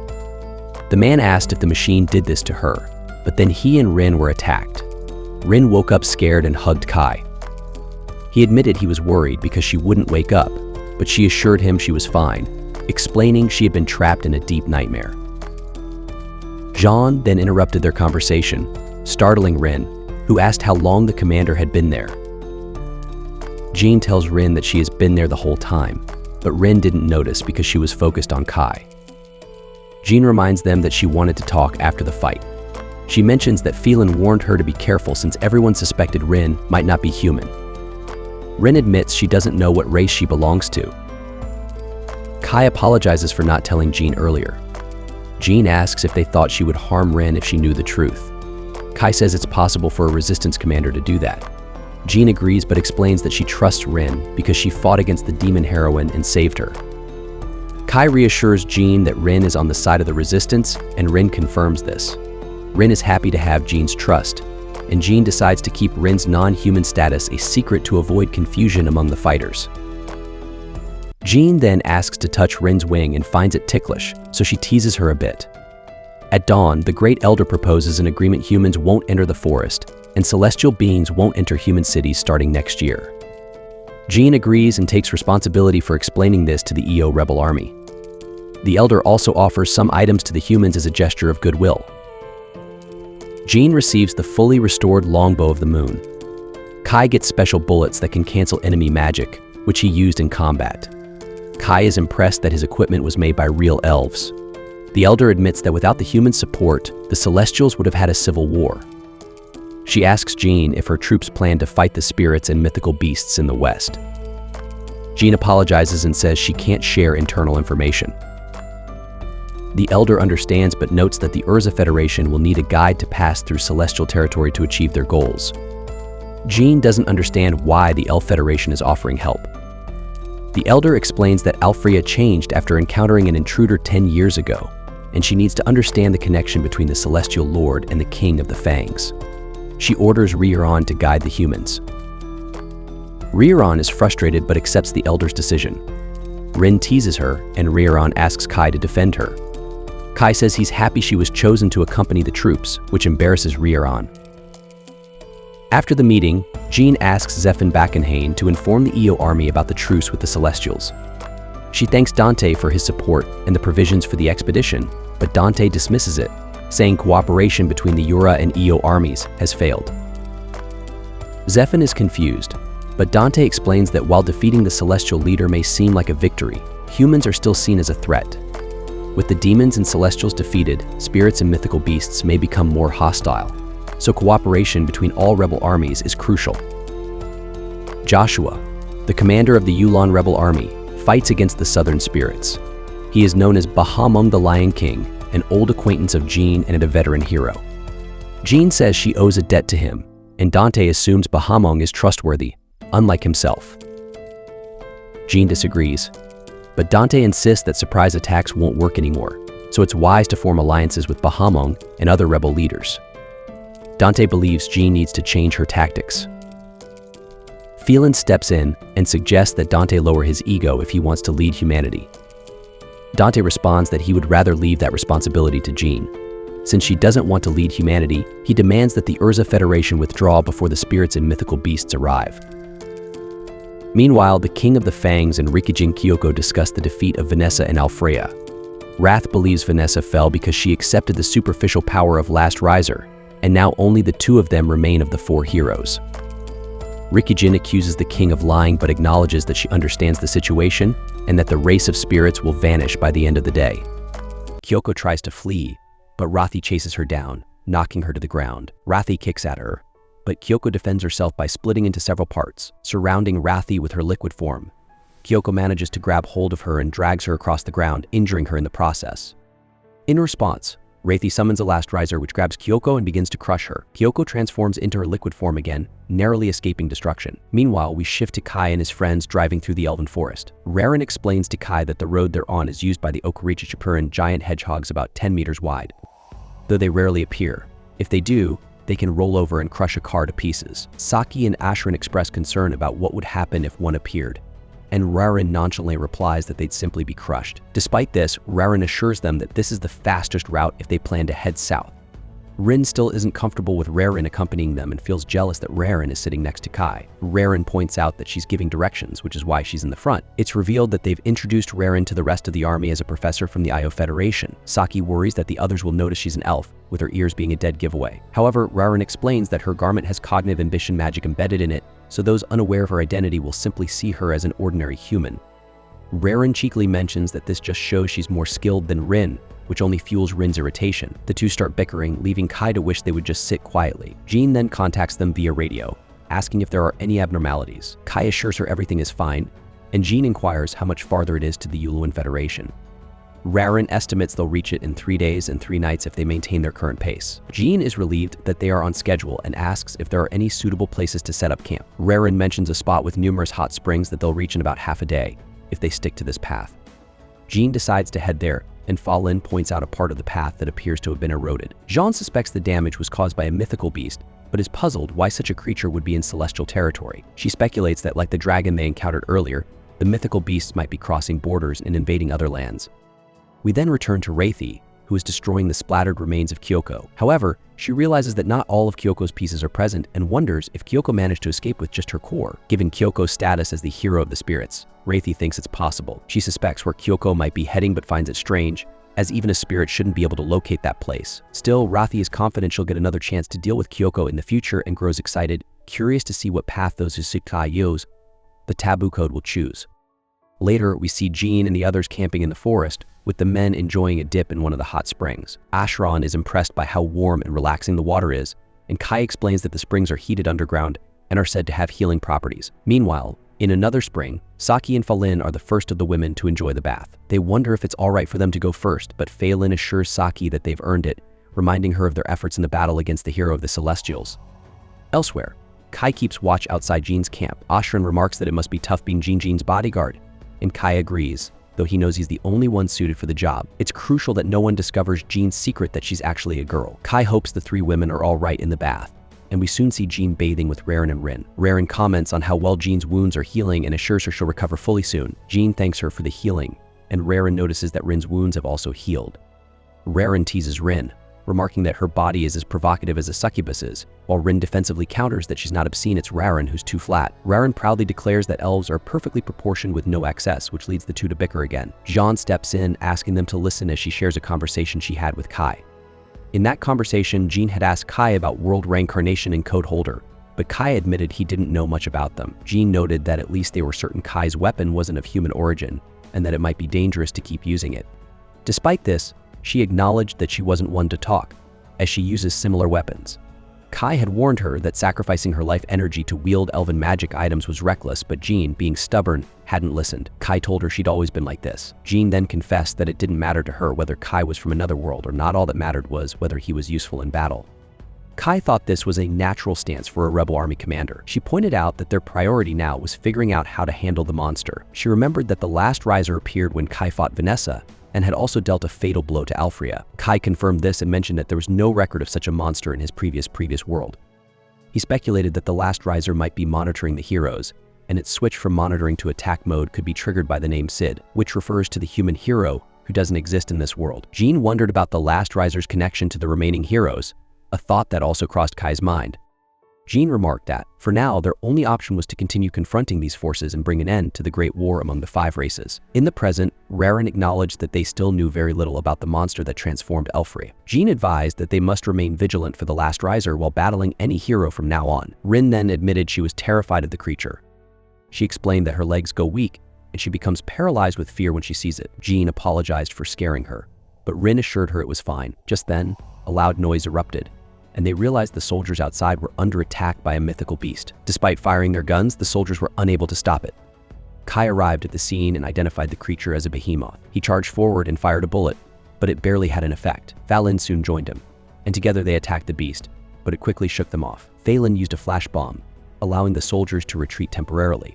The man asked if the machine did this to her, but then he and Rin were attacked. Rin woke up scared and hugged Kai. He admitted he was worried because she wouldn't wake up, but she assured him she was fine, explaining she had been trapped in a deep nightmare. Jean then interrupted their conversation, startling Rin, who asked how long the commander had been there. Jean tells Rin that she has been there the whole time, but Rin didn't notice because she was focused on Kai. Jean reminds them that she wanted to talk after the fight. She mentions that Phelan warned her to be careful since everyone suspected Rin might not be human. Rin admits she doesn't know what race she belongs to. Kai apologizes for not telling Jean earlier. Jean asks if they thought she would harm Rin if she knew the truth. Kai says it's possible for a resistance commander to do that. Jean agrees but explains that she trusts Rin because she fought against the demon heroine and saved her. Kai reassures Jean that Rin is on the side of the resistance, and Rin confirms this. Rin is happy to have Jean's trust, and Jean decides to keep Rin's non-human status a secret to avoid confusion among the fighters. Jean then asks to touch Rin's wing and finds it ticklish, so she teases her a bit. At dawn, the Great Elder proposes an agreement humans won't enter the forest, and celestial beings won't enter human cities starting next year. Jean agrees and takes responsibility for explaining this to the EO rebel army. The Elder also offers some items to the humans as a gesture of goodwill. Jean receives the fully restored longbow of the moon. Kai gets special bullets that can cancel enemy magic, which he used in combat. Kai is impressed that his equipment was made by real elves. The Elder admits that without the human support, the Celestials would have had a civil war. She asks Jean if her troops plan to fight the spirits and mythical beasts in the west. Jean apologizes and says she can't share internal information. The Elder understands but notes that the Urza Federation will need a guide to pass through celestial territory to achieve their goals. Jean doesn't understand why the Elf Federation is offering help. The Elder explains that Alfrea changed after encountering an intruder 10 years ago, and she needs to understand the connection between the Celestial Lord and the King of the Fangs. She orders Rioran to guide the humans. Rioran is frustrated but accepts the Elder's decision. Rin teases her, and Rioran asks Kai to defend her. Kai says he's happy she was chosen to accompany the troops, which embarrasses Rioran. After the meeting, Jean asks Zephyr Backenhain to inform the EO army about the truce with the Celestials. She thanks Dante for his support and the provisions for the expedition, but Dante dismisses it, saying cooperation between the Yura and EO armies has failed. Zephyr is confused, but Dante explains that while defeating the Celestial leader may seem like a victory, humans are still seen as a threat. With the demons and Celestials defeated, spirits and mythical beasts may become more hostile, so cooperation between all rebel armies is crucial. Joshua, the commander of the Yulan rebel army, fights against the southern spirits. He is known as Bahamung the Lion King, an old acquaintance of Jean and a veteran hero. Jean says she owes a debt to him, and Dante assumes Bahamung is trustworthy, unlike himself. Jean disagrees, but Dante insists that surprise attacks won't work anymore, so it's wise to form alliances with Bahamung and other rebel leaders. Dante believes Jean needs to change her tactics. Phelan steps in and suggests that Dante lower his ego if he wants to lead humanity. Dante responds that he would rather leave that responsibility to Jean. Since she doesn't want to lead humanity, he demands that the Urza Federation withdraw before the spirits and mythical beasts arrive. Meanwhile, the King of the Fangs and Rikijin Kyoko discuss the defeat of Vanessa and Alfrea. Wrath believes Vanessa fell because she accepted the superficial power of Last Riser, and now only the two of them remain of the four heroes. Rikijin accuses the king of lying but acknowledges that she understands the situation and that the race of spirits will vanish by the end of the day. Kyoko tries to flee, but Rathi chases her down, knocking her to the ground. Rathi kicks at her, but Kyoko defends herself by splitting into several parts, surrounding Rathi with her liquid form. Kyoko manages to grab hold of her and drags her across the ground, injuring her in the process. In response, Rathi summons a Last Riser which grabs Kyoko and begins to crush her. Kyoko transforms into her liquid form again, narrowly escaping destruction. Meanwhile, we shift to Kai and his friends driving through the Elven Forest. Raren explains to Kai that the road they're on is used by the Okarichichipuran giant hedgehogs about 10 meters wide. Though they rarely appear. If they do, they can roll over and crush a car to pieces. Saki and Ashran express concern about what would happen if one appeared, and Raren nonchalantly replies that they'd simply be crushed. Despite this, Raren assures them that this is the fastest route if they plan to head south. Rin still isn't comfortable with Raren accompanying them and feels jealous that Raren is sitting next to Kai. Raren points out that she's giving directions, which is why she's in the front. It's revealed that they've introduced Raren to the rest of the army as a professor from the Io Federation. Saki worries that the others will notice she's an elf, with her ears being a dead giveaway. However, Raren explains that her garment has cognitive ambition magic embedded in it, so those unaware of her identity will simply see her as an ordinary human. Raren cheekily mentions that this just shows she's more skilled than Rin, which only fuels Rin's irritation. The two start bickering, leaving Kai to wish they would just sit quietly. Jean then contacts them via radio, asking if there are any abnormalities. Kai assures her everything is fine, and Jean inquires how much farther it is to the Yuluan Federation. Rarin estimates they'll reach it in 3 days and 3 nights if they maintain their current pace. Jean is relieved that they are on schedule and asks if there are any suitable places to set up camp. Rarin mentions a spot with numerous hot springs that they'll reach in about half a day if they stick to this path. Jean decides to head there, and Falin points out a part of the path that appears to have been eroded. Jean suspects the damage was caused by a mythical beast, but is puzzled why such a creature would be in celestial territory. She speculates that, like the dragon they encountered earlier, the mythical beasts might be crossing borders and invading other lands. We then return to Reithi, who is destroying the splattered remains of Kyoko. However, she realizes that not all of Kyoko's pieces are present and wonders if Kyoko managed to escape with just her core. Given Kyoko's status as the hero of the spirits, Reithi thinks it's possible. She suspects where Kyoko might be heading but finds it strange, as even a spirit shouldn't be able to locate that place. Still, Reithi is confident she'll get another chance to deal with Kyoko in the future and grows excited, curious to see what path those Usukai Yos, the taboo code, will choose. Later, we see Jean and the others camping in the forest, with the men enjoying a dip in one of the hot springs. Ashran is impressed by how warm and relaxing the water is, and Kai explains that the springs are heated underground and are said to have healing properties. Meanwhile, in another spring, Saki and Falin are the first of the women to enjoy the bath. They wonder if it's all right for them to go first, but Falin assures Saki that they've earned it, reminding her of their efforts in the battle against the hero of the Celestials. Elsewhere, Kai keeps watch outside Jean's camp. Ashran remarks that it must be tough being Jean's bodyguard, and Kai agrees, though he knows he's the only one suited for the job. It's crucial that no one discovers Jean's secret that she's actually a girl. Kai hopes the 3 women are all right in the bath, and we soon see Jean bathing with Rarin and Rin. Rarin comments on how well Jean's wounds are healing and assures her she'll recover fully soon. Jean thanks her for the healing, and Rarin notices that Rin's wounds have also healed. Rarin teases Rin, remarking that her body is as provocative as a succubus's, while Rin defensively counters that she's not obscene, it's Rarin who's too flat. Rarin proudly declares that elves are perfectly proportioned with no excess, which leads the two to bicker again. Jean steps in, asking them to listen as she shares a conversation she had with Kai. In that conversation, Jean had asked Kai about world reincarnation and code holder, but Kai admitted he didn't know much about them. Jean noted that at least they were certain Kai's weapon wasn't of human origin, and that it might be dangerous to keep using it. Despite this, she acknowledged that she wasn't one to talk, as she uses similar weapons. Kai had warned her that sacrificing her life energy to wield elven magic items was reckless, but Jean, being stubborn, hadn't listened. Kai told her she'd always been like this. Jean then confessed that it didn't matter to her whether Kai was from another world or not. All that mattered was whether he was useful in battle. Kai thought this was a natural stance for a rebel army commander. She pointed out that their priority now was figuring out how to handle the monster. She remembered that the last riser appeared when Kai fought Vanessa, and had also dealt a fatal blow to Alfrea. Kai confirmed this and mentioned that there was no record of such a monster in his previous world. He speculated that the last riser might be monitoring the heroes, and its switch from monitoring to attack mode could be triggered by the name Sid, which refers to the human hero who doesn't exist in this world. Jean wondered about the last riser's connection to the remaining heroes, a thought that also crossed Kai's mind. Jean remarked that, for now, their only option was to continue confronting these forces and bring an end to the Great War among the 5 races. In the present, Rarin acknowledged that they still knew very little about the monster that transformed Elfrey. Jean advised that they must remain vigilant for the last riser while battling any hero from now on. Rin then admitted she was terrified of the creature. She explained that her legs go weak, and she becomes paralyzed with fear when she sees it. Jean apologized for scaring her, but Rin assured her it was fine. Just then, a loud noise erupted, and they realized the soldiers outside were under attack by a mythical beast. Despite firing their guns, the soldiers were unable to stop it. Kai arrived at the scene and identified the creature as a behemoth. He charged forward and fired a bullet, but it barely had an effect. Falin soon joined him, and together they attacked the beast, but it quickly shook them off. Phelan used a flash bomb, allowing the soldiers to retreat temporarily.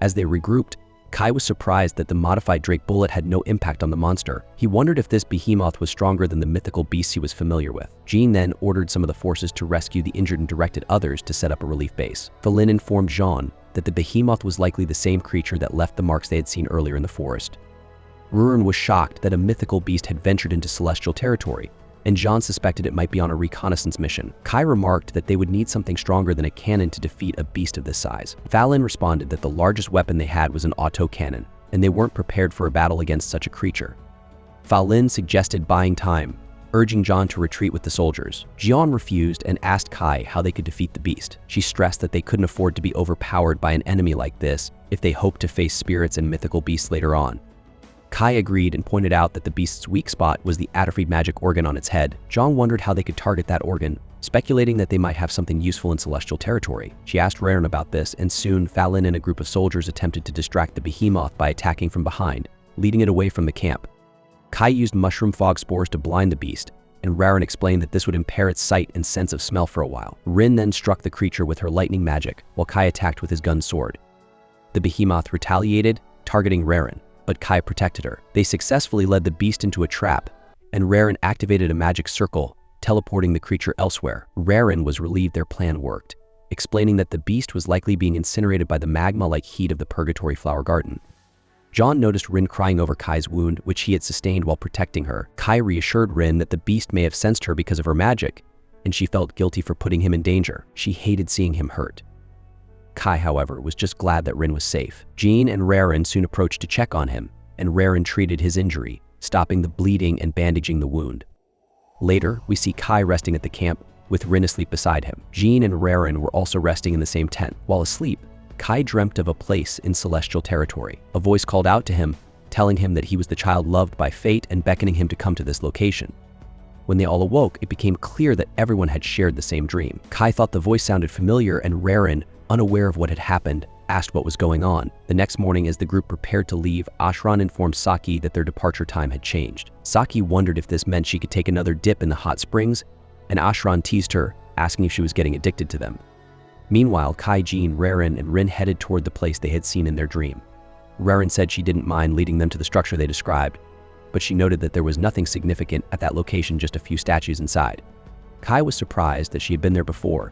As they regrouped, Kai was surprised that the modified Drake bullet had no impact on the monster. He wondered if this behemoth was stronger than the mythical beasts he was familiar with. Jean then ordered some of the forces to rescue the injured and directed others to set up a relief base. Falin informed Jean that the behemoth was likely the same creature that left the marks they had seen earlier in the forest. Rurin was shocked that a mythical beast had ventured into celestial territory, and Jean suspected it might be on a reconnaissance mission. Kai remarked that they would need something stronger than a cannon to defeat a beast of this size. Falin responded that the largest weapon they had was an auto-cannon, and they weren't prepared for a battle against such a creature. Falin suggested buying time, urging Jean to retreat with the soldiers. Jean refused and asked Kai how they could defeat the beast. She stressed that they couldn't afford to be overpowered by an enemy like this if they hoped to face spirits and mythical beasts later on. Kai agreed and pointed out that the beast's weak spot was the atrophied magic organ on its head. Jean wondered how they could target that organ, speculating that they might have something useful in celestial territory. She asked Raren about this, and soon Fallon and a group of soldiers attempted to distract the behemoth by attacking from behind, leading it away from the camp. Kai used mushroom fog spores to blind the beast, and Raren explained that this would impair its sight and sense of smell for a while. Rin then struck the creature with her lightning magic, while Kai attacked with his gun sword. The behemoth retaliated, targeting Raren, but Kai protected her. They successfully led the beast into a trap, and Raren activated a magic circle, teleporting the creature elsewhere. Raren was relieved their plan worked, explaining that the beast was likely being incinerated by the magma-like heat of the Purgatory Flower Garden. John noticed Rin crying over Kai's wound, which he had sustained while protecting her. Kai reassured Rin that the beast may have sensed her because of her magic, and she felt guilty for putting him in danger. She hated seeing him hurt. Kai, however, was just glad that Rin was safe. Jean and Raren soon approached to check on him, and Raren treated his injury, stopping the bleeding and bandaging the wound. Later, we see Kai resting at the camp, with Rin asleep beside him. Jean and Raren were also resting in the same tent. While asleep, Kai dreamt of a place in celestial territory. A voice called out to him, telling him that he was the child loved by fate and beckoning him to come to this location. When they all awoke, it became clear that everyone had shared the same dream. Kai thought the voice sounded familiar, and Raren, unaware of what had happened, asked what was going on. The next morning, as the group prepared to leave, Ashran informed Saki that their departure time had changed. Saki wondered if this meant she could take another dip in the hot springs, and Ashran teased her, asking if she was getting addicted to them. Meanwhile, Kai, Jean, Raren, and Rin headed toward the place they had seen in their dream. Raren said she didn't mind leading them to the structure they described, but she noted that there was nothing significant at that location, just a few statues inside. Kai was surprised that she had been there before,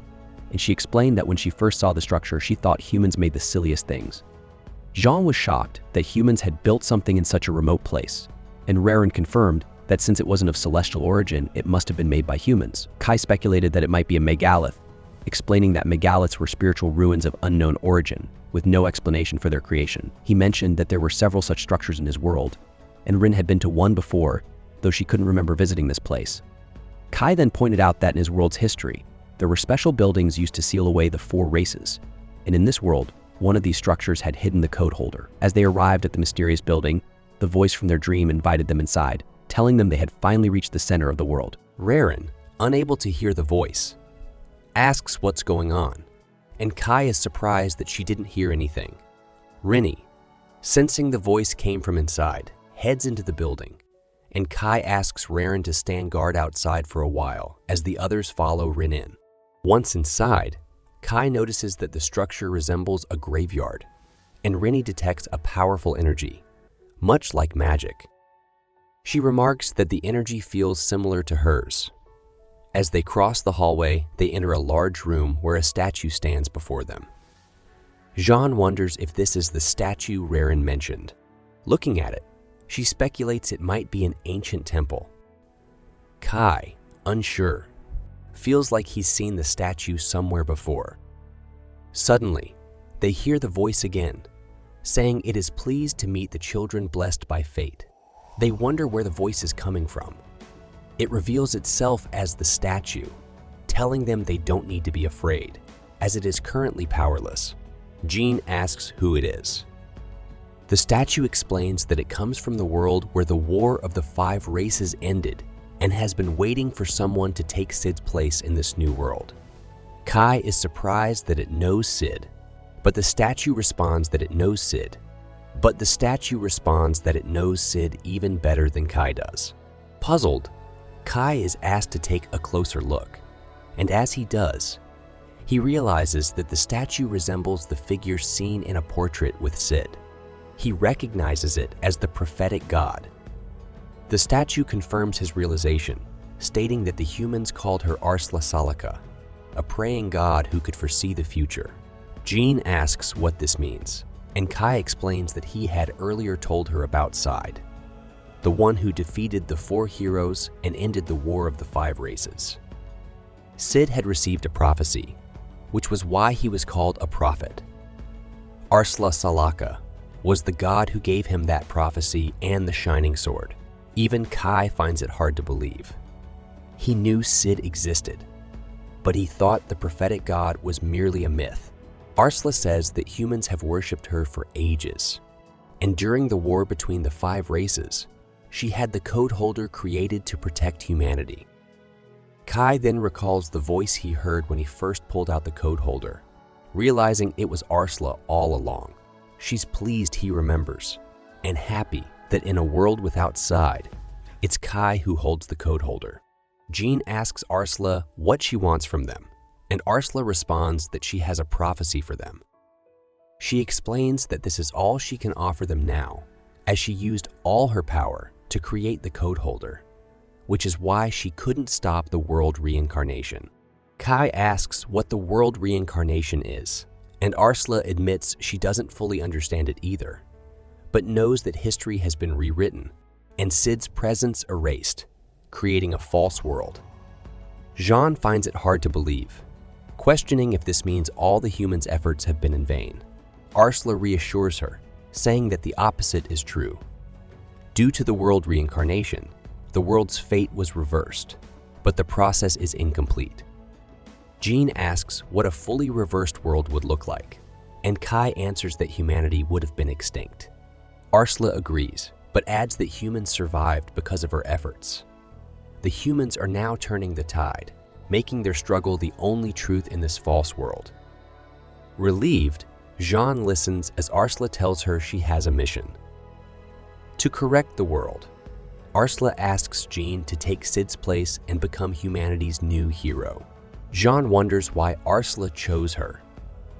and she explained that when she first saw the structure, she thought humans made the silliest things. Jean was shocked that humans had built something in such a remote place, and Raren confirmed that since it wasn't of celestial origin, it must have been made by humans. Kai speculated that it might be a megalith, explaining that megaliths were spiritual ruins of unknown origin, with no explanation for their creation. He mentioned that there were several such structures in his world, and Rin had been to one before, though she couldn't remember visiting this place. Kai then pointed out that in his world's history, there were special buildings used to seal away the 4 races, and in this world, one of these structures had hidden the code holder. As they arrived at the mysterious building, the voice from their dream invited them inside, telling them they had finally reached the center of the world. Raren, unable to hear the voice, asks what's going on, and Kai is surprised that she didn't hear anything. Rinny, sensing the voice came from inside, heads into the building, and Kai asks Raren to stand guard outside for a while as the others follow Rin in. Once inside, Kai notices that the structure resembles a graveyard, and Rinny detects a powerful energy, much like magic. She remarks that the energy feels similar to hers. As they cross the hallway, they enter a large room where a statue stands before them. Jean wonders if this is the statue Raren mentioned. Looking at it, she speculates it might be an ancient temple. Kai, unsure, feels like he's seen the statue somewhere before. Suddenly, they hear the voice again, saying it is pleased to meet the children blessed by fate. They wonder where the voice is coming from. It reveals itself as the statue, telling them they don't need to be afraid, as it is currently powerless. Jean asks who it is. The statue explains that it comes from the world where the War of the 5 Races ended and has been waiting for someone to take Sid's place in this new world. Kai is surprised that it knows Sid, but the statue responds that it knows Sid. Even better than Kai does. Puzzled, Kai is asked to take a closer look, and as he does, he realizes that the statue resembles the figure seen in a portrait with Sid. He recognizes it as the prophetic god. The statue confirms his realization, stating that the humans called her Arsla Salaka, a praying god who could foresee the future. Jean asks what this means, and Kai explains that he had earlier told her about Sid, the one who defeated the 4 heroes and ended the War of the 5 Races. Sid had received a prophecy, which was why he was called a prophet. Arsla Salaka was the god who gave him that prophecy and the shining sword. Even Kai finds it hard to believe. He knew Sid existed, but he thought the prophetic god was merely a myth. Arsla says that humans have worshipped her for ages, and during the war between the 5 races, she had the code holder created to protect humanity. Kai then recalls the voice he heard when he first pulled out the code holder, realizing it was Arsla all along. She's pleased he remembers, and happy that in a world without side, it's Kai who holds the code holder. Jean asks Arsla what she wants from them, and Arsla responds that she has a prophecy for them. She explains that this is all she can offer them now, as she used all her power to create the code holder, which is why she couldn't stop the world reincarnation. Kai asks what the world reincarnation is, and Arsla admits she doesn't fully understand it either, but knows that history has been rewritten and Sid's presence erased, creating a false world. Jean finds it hard to believe, questioning if this means all the humans' efforts have been in vain. Arsla reassures her, saying that the opposite is true. Due to the world reincarnation, the world's fate was reversed, but the process is incomplete. Jean asks what a fully reversed world would look like, and Kai answers that humanity would have been extinct. Arsla agrees, but adds that humans survived because of her efforts. The humans are now turning the tide, making their struggle the only truth in this false world. Relieved, Jean listens as Arsla tells her she has a mission. To correct the world, Arsla asks Jean to take Sid's place and become humanity's new hero. Jean wonders why Arsla chose her,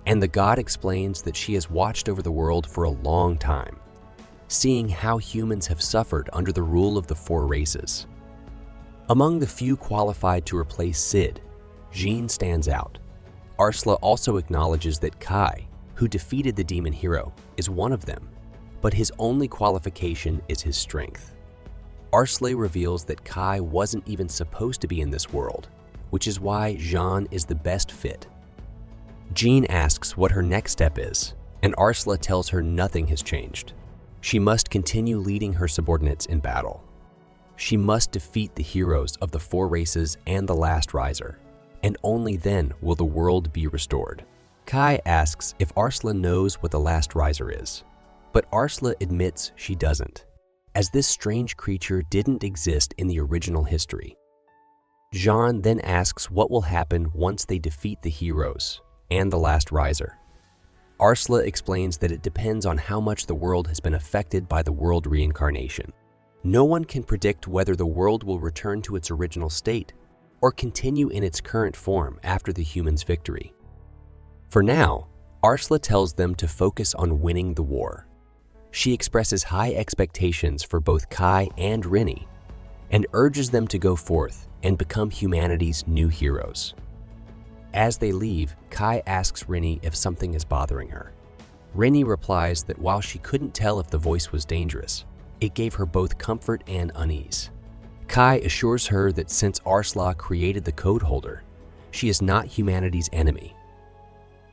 and the god explains that she has watched over the world for a long time, seeing how humans have suffered under the rule of the 4 races. Among the few qualified to replace Sid, Jean stands out. Arsla also acknowledges that Kai, who defeated the demon hero, is one of them, but his only qualification is his strength. Arsla reveals that Kai wasn't even supposed to be in this world, which is why Jean is the best fit. Jean asks what her next step is, and Arsla tells her nothing has changed. She must continue leading her subordinates in battle. She must defeat the heroes of the 4 races and the last riser, and only then will the world be restored. Kai asks if Arsla knows what the last riser is, but Arsla admits she doesn't, as this strange creature didn't exist in the original history. Jean then asks what will happen once they defeat the heroes and the last riser. Arsla explains that it depends on how much the world has been affected by the world reincarnation. No one can predict whether the world will return to its original state or continue in its current form after the humans' victory. For now, Arsla tells them to focus on winning the war. She expresses high expectations for both Kai and Rini, and urges them to go forth and become humanity's new heroes. As they leave, Kai asks Rini if something is bothering her. Rini replies that while she couldn't tell if the voice was dangerous, it gave her both comfort and unease. Kai assures her that since Arsla created the code holder, she is not humanity's enemy.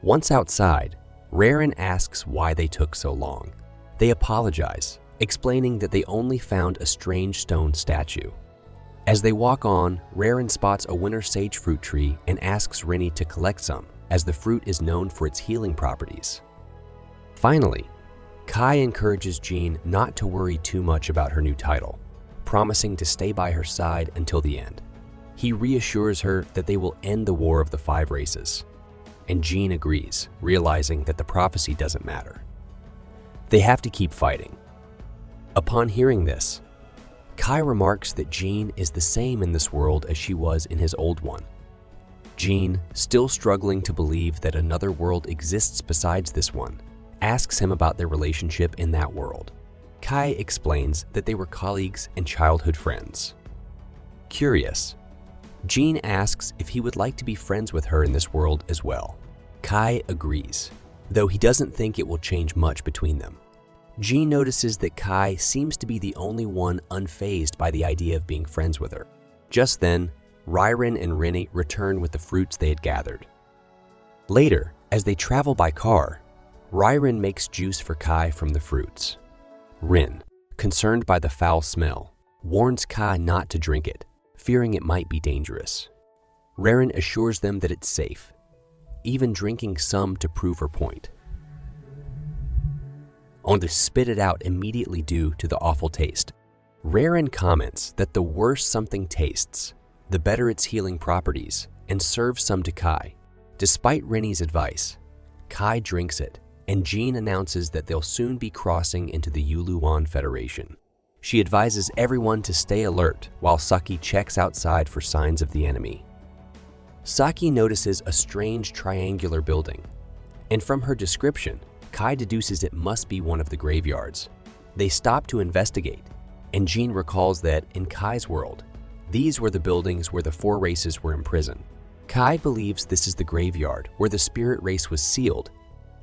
Once outside, Rarin asks why they took so long. They apologize, explaining that they only found a strange stone statue. As they walk on, Rarin spots a winter sage fruit tree and asks Rini to collect some, as the fruit is known for its healing properties. Finally, Kai encourages Jean not to worry too much about her new title, promising to stay by her side until the end. He reassures her that they will end the war of the 5 races, and Jean agrees, realizing that the prophecy doesn't matter. They have to keep fighting. Upon hearing this, Kai remarks that Jean is the same in this world as she was in his old one. Jean, still struggling to believe that another world exists besides this one, asks him about their relationship in that world. Kai explains that they were colleagues and childhood friends. Curious, Jean asks if he would like to be friends with her in this world as well. Kai agrees, though he doesn't think it will change much between them. Jean notices that Kai seems to be the only one unfazed by the idea of being friends with her. Just then, Ryrin and Rini return with the fruits they had gathered. Later, as they travel by car, Ryrin makes juice for Kai from the fruits. Rin, concerned by the foul smell, warns Kai not to drink it, fearing it might be dangerous. Rarin assures them that it's safe, even drinking some to prove her point. only to spit it out immediately due to the awful taste. Raren comments that the worse something tastes, the better its healing properties, and serves some to Kai. Despite Rennie's advice, Kai drinks it, and Jean announces that they'll soon be crossing into the Yuluan Federation. She advises everyone to stay alert while Saki checks outside for signs of the enemy. Saki notices a strange triangular building, and from her description, Kai deduces it must be one of the graveyards. They stop to investigate, and Jean recalls that, in Kai's world, these were the buildings where the 4 races were imprisoned. Kai believes this is the graveyard where the spirit race was sealed,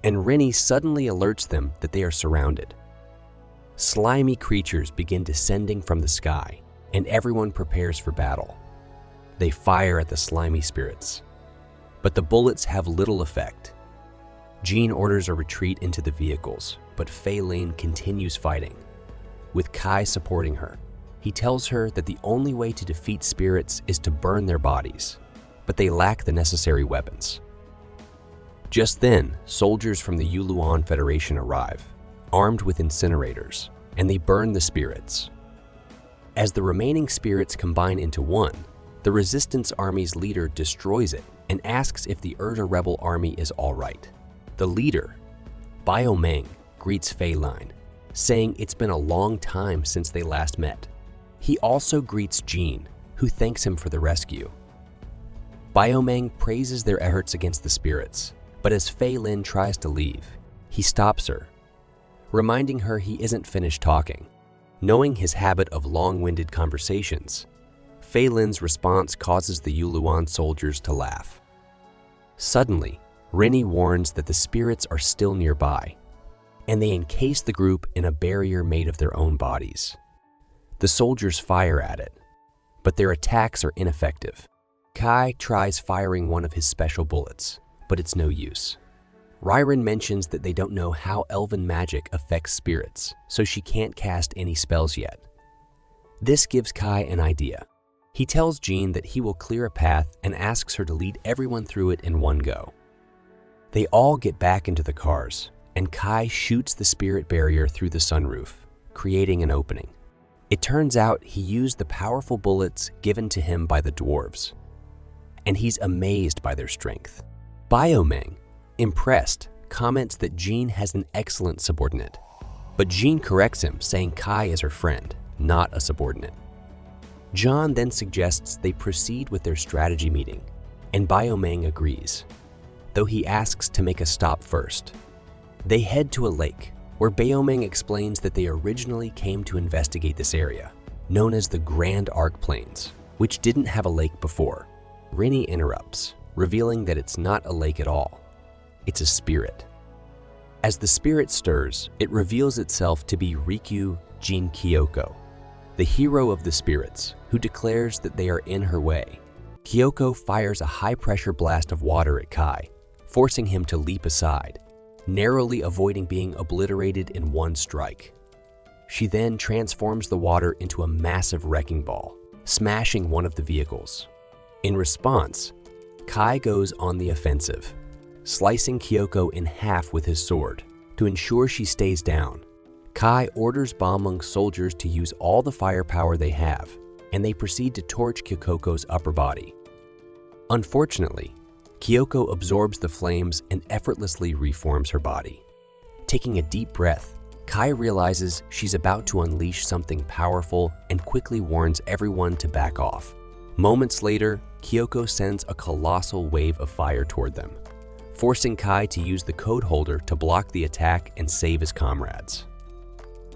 and Rennie suddenly alerts them that they are surrounded. Slimy creatures begin descending from the sky, and everyone prepares for battle. They fire at the slimy spirits, but the bullets have little effect. Jean orders a retreat into the vehicles, but Fei Lin continues fighting. With Kai supporting her, he tells her that the only way to defeat spirits is to burn their bodies, but they lack the necessary weapons. Just then, soldiers from the Yuluan Federation arrive, armed with incinerators, and they burn the spirits. As the remaining spirits combine into one, the Resistance Army's leader destroys it and asks if the Erda rebel army is all right. The leader, Bio Meng, greets Fei Lin, saying it's been a long time since they last met. He also greets Jean, who thanks him for the rescue. Bio Meng praises their efforts against the spirits, but as Fei Lin tries to leave, he stops her, reminding her he isn't finished talking. Knowing his habit of long-winded conversations, Fei Lin's response causes the Yuluan soldiers to laugh. Suddenly, Rennie warns that the spirits are still nearby, and they encase the group in a barrier made of their own bodies. The soldiers fire at it, but their attacks are ineffective. Kai tries firing one of his special bullets, but it's no use. Ryren mentions that they don't know how elven magic affects spirits, so she can't cast any spells yet. This gives Kai an idea. He tells Jean that he will clear a path and asks her to lead everyone through it in one go. They all get back into the cars, and Kai shoots the spirit barrier through the sunroof, creating an opening. It turns out he used the powerful bullets given to him by the dwarves, and he's amazed by their strength. Bio Meng, impressed, comments that Jean has an excellent subordinate, but Jean corrects him, saying Kai is her friend, not a subordinate. John then suggests they proceed with their strategy meeting, and Bio Meng agrees, though he asks to make a stop first. They head to a lake, where Bio Meng explains that they originally came to investigate this area, known as the Grand Arc Plains, which didn't have a lake before. Rennie interrupts, revealing that it's not a lake at all. It's a spirit. As the spirit stirs, it reveals itself to be Rikyu Jin Kyoko, the hero of the spirits, who declares that they are in her way. Kyoko fires a high-pressure blast of water at Kai, forcing him to leap aside, narrowly avoiding being obliterated in one strike. She then transforms the water into a massive wrecking ball, smashing one of the vehicles. In response, Kai goes on the offensive, slicing Kyoko in half with his sword. To ensure she stays down, Kai orders Balmung's soldiers to use all the firepower they have, and they proceed to torch Kyoko's upper body. Unfortunately, Kyoko absorbs the flames and effortlessly reforms her body. Taking a deep breath, Kai realizes she's about to unleash something powerful and quickly warns everyone to back off. Moments later, Kyoko sends a colossal wave of fire toward them, forcing Kai to use the code holder to block the attack and save his comrades.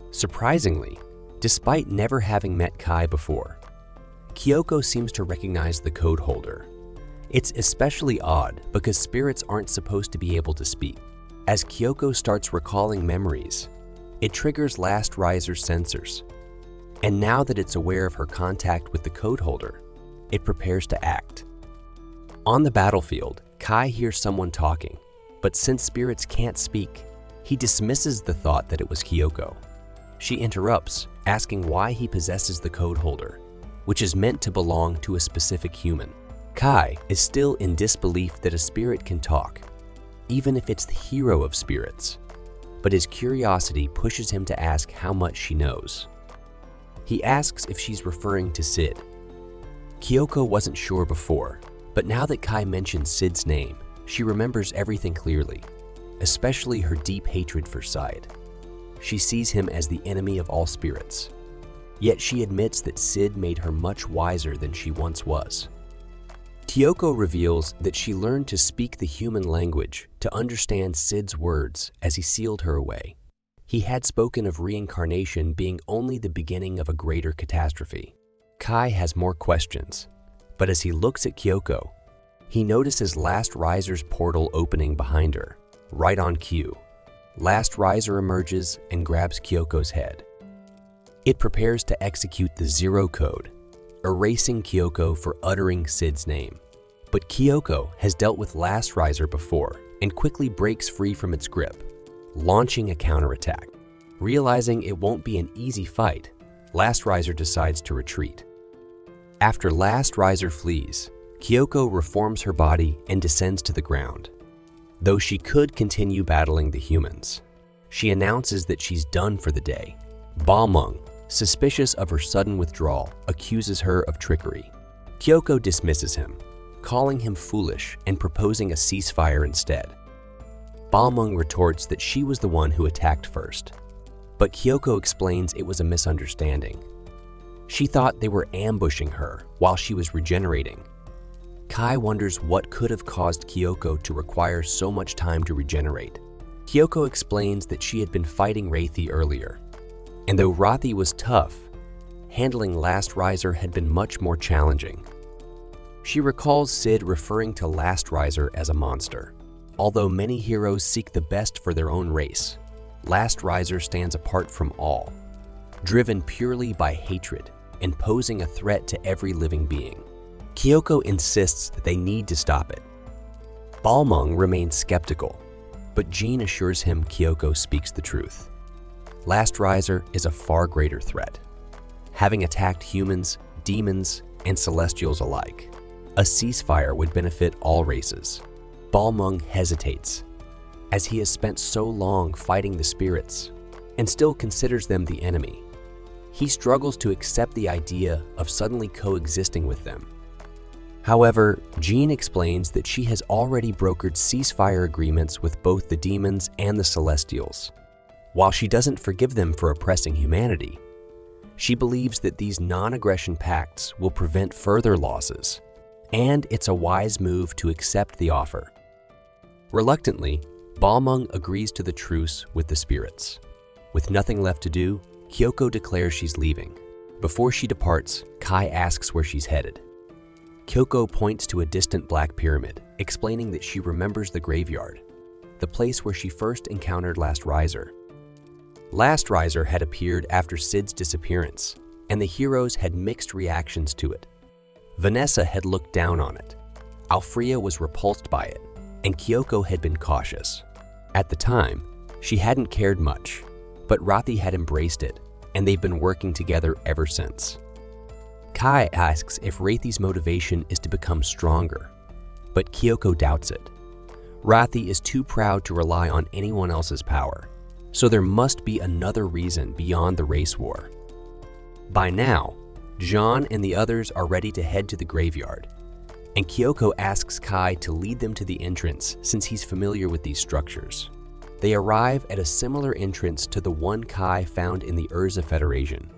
Surprisingly, despite never having met Kai before, Kyoko seems to recognize the code holder. It's especially odd because spirits aren't supposed to be able to speak. As Kyoko starts recalling memories, it triggers Last Riser's sensors. And now that it's aware of her contact with the code holder, it prepares to act. On the battlefield, Kai hears someone talking, but since spirits can't speak, he dismisses the thought that it was Kyoko. She interrupts, asking why he possesses the code holder, which is meant to belong to a specific human. Kai is still in disbelief that a spirit can talk, even if it's the hero of spirits. but his curiosity pushes him to ask how much she knows. He asks if she's referring to Sid. Kyoko wasn't sure before, but now that Kai mentions Sid's name, she remembers everything clearly, especially her deep hatred for Sid. She sees him as the enemy of all spirits. Yet she admits that Sid made her much wiser than she once was. Kyoko reveals that she learned to speak the human language to understand Sid's words as he sealed her away. He had spoken of reincarnation being only the beginning of a greater catastrophe. Kai has more questions, but as he looks at Kyoko, he notices Last Riser's portal opening behind her, right on cue. Last Riser emerges and grabs Kyoko's head. It prepares to execute the Zero Code, erasing Kyoko for uttering Sid's name. But Kyoko has dealt with Last Riser before and quickly breaks free from its grip, launching a counterattack. Realizing it won't be an easy fight, Last Riser decides to retreat. After Last Riser flees, Kyoko reforms her body and descends to the ground. Though she could continue battling the humans, she announces that she's done for the day. Balmung, suspicious of her sudden withdrawal, accuses her of trickery. Kyoko dismisses him, calling him foolish and proposing a ceasefire instead. Balmung retorts that she was the one who attacked first, but Kyoko explains it was a misunderstanding. She thought they were ambushing her while she was regenerating. Kai wonders what could have caused Kyoko to require so much time to regenerate. Kyoko explains that she had been fighting Wraithy earlier, and though Wraithy was tough, handling Last Riser had been much more challenging. She recalls Sid referring to Last Riser as a monster. Although many heroes seek the best for their own race, Last Riser stands apart from all, driven purely by hatred and posing a threat to every living being. Kyoko insists that they need to stop it. Balmung remains skeptical, but Jean assures him Kyoko speaks the truth. Last Riser is a far greater threat, having attacked humans, demons, and celestials alike. A ceasefire would benefit all races. Balmung hesitates, as he has spent so long fighting the spirits and still considers them the enemy. He struggles to accept the idea of suddenly coexisting with them. However, Jean explains that she has already brokered ceasefire agreements with both the demons and the celestials. While she doesn't forgive them for oppressing humanity, she believes that these non-aggression pacts will prevent further losses, and it's a wise move to accept the offer. Reluctantly, Balmung agrees to the truce with the spirits. With nothing left to do, Kyoko declares she's leaving. Before she departs, Kai asks where she's headed. Kyoko points to a distant black pyramid, explaining that she remembers the graveyard, the place where she first encountered Last Riser. Last Riser had appeared after Sid's disappearance, and the heroes had mixed reactions to it. Vanessa had looked down on it. Alfrea was repulsed by it, and Kyoko had been cautious. At the time, she hadn't cared much, but Wraithy had embraced it, and they've been working together ever since. Kai asks if Wraithy's motivation is to become stronger, but Kyoko doubts it. Wraithy is too proud to rely on anyone else's power, so there must be another reason beyond the race war. By now, Jean and the others are ready to head to the graveyard, and Kyoko asks Kai to lead them to the entrance since he's familiar with these structures. They arrive at a similar entrance to the one Kai found in the Urza Federation,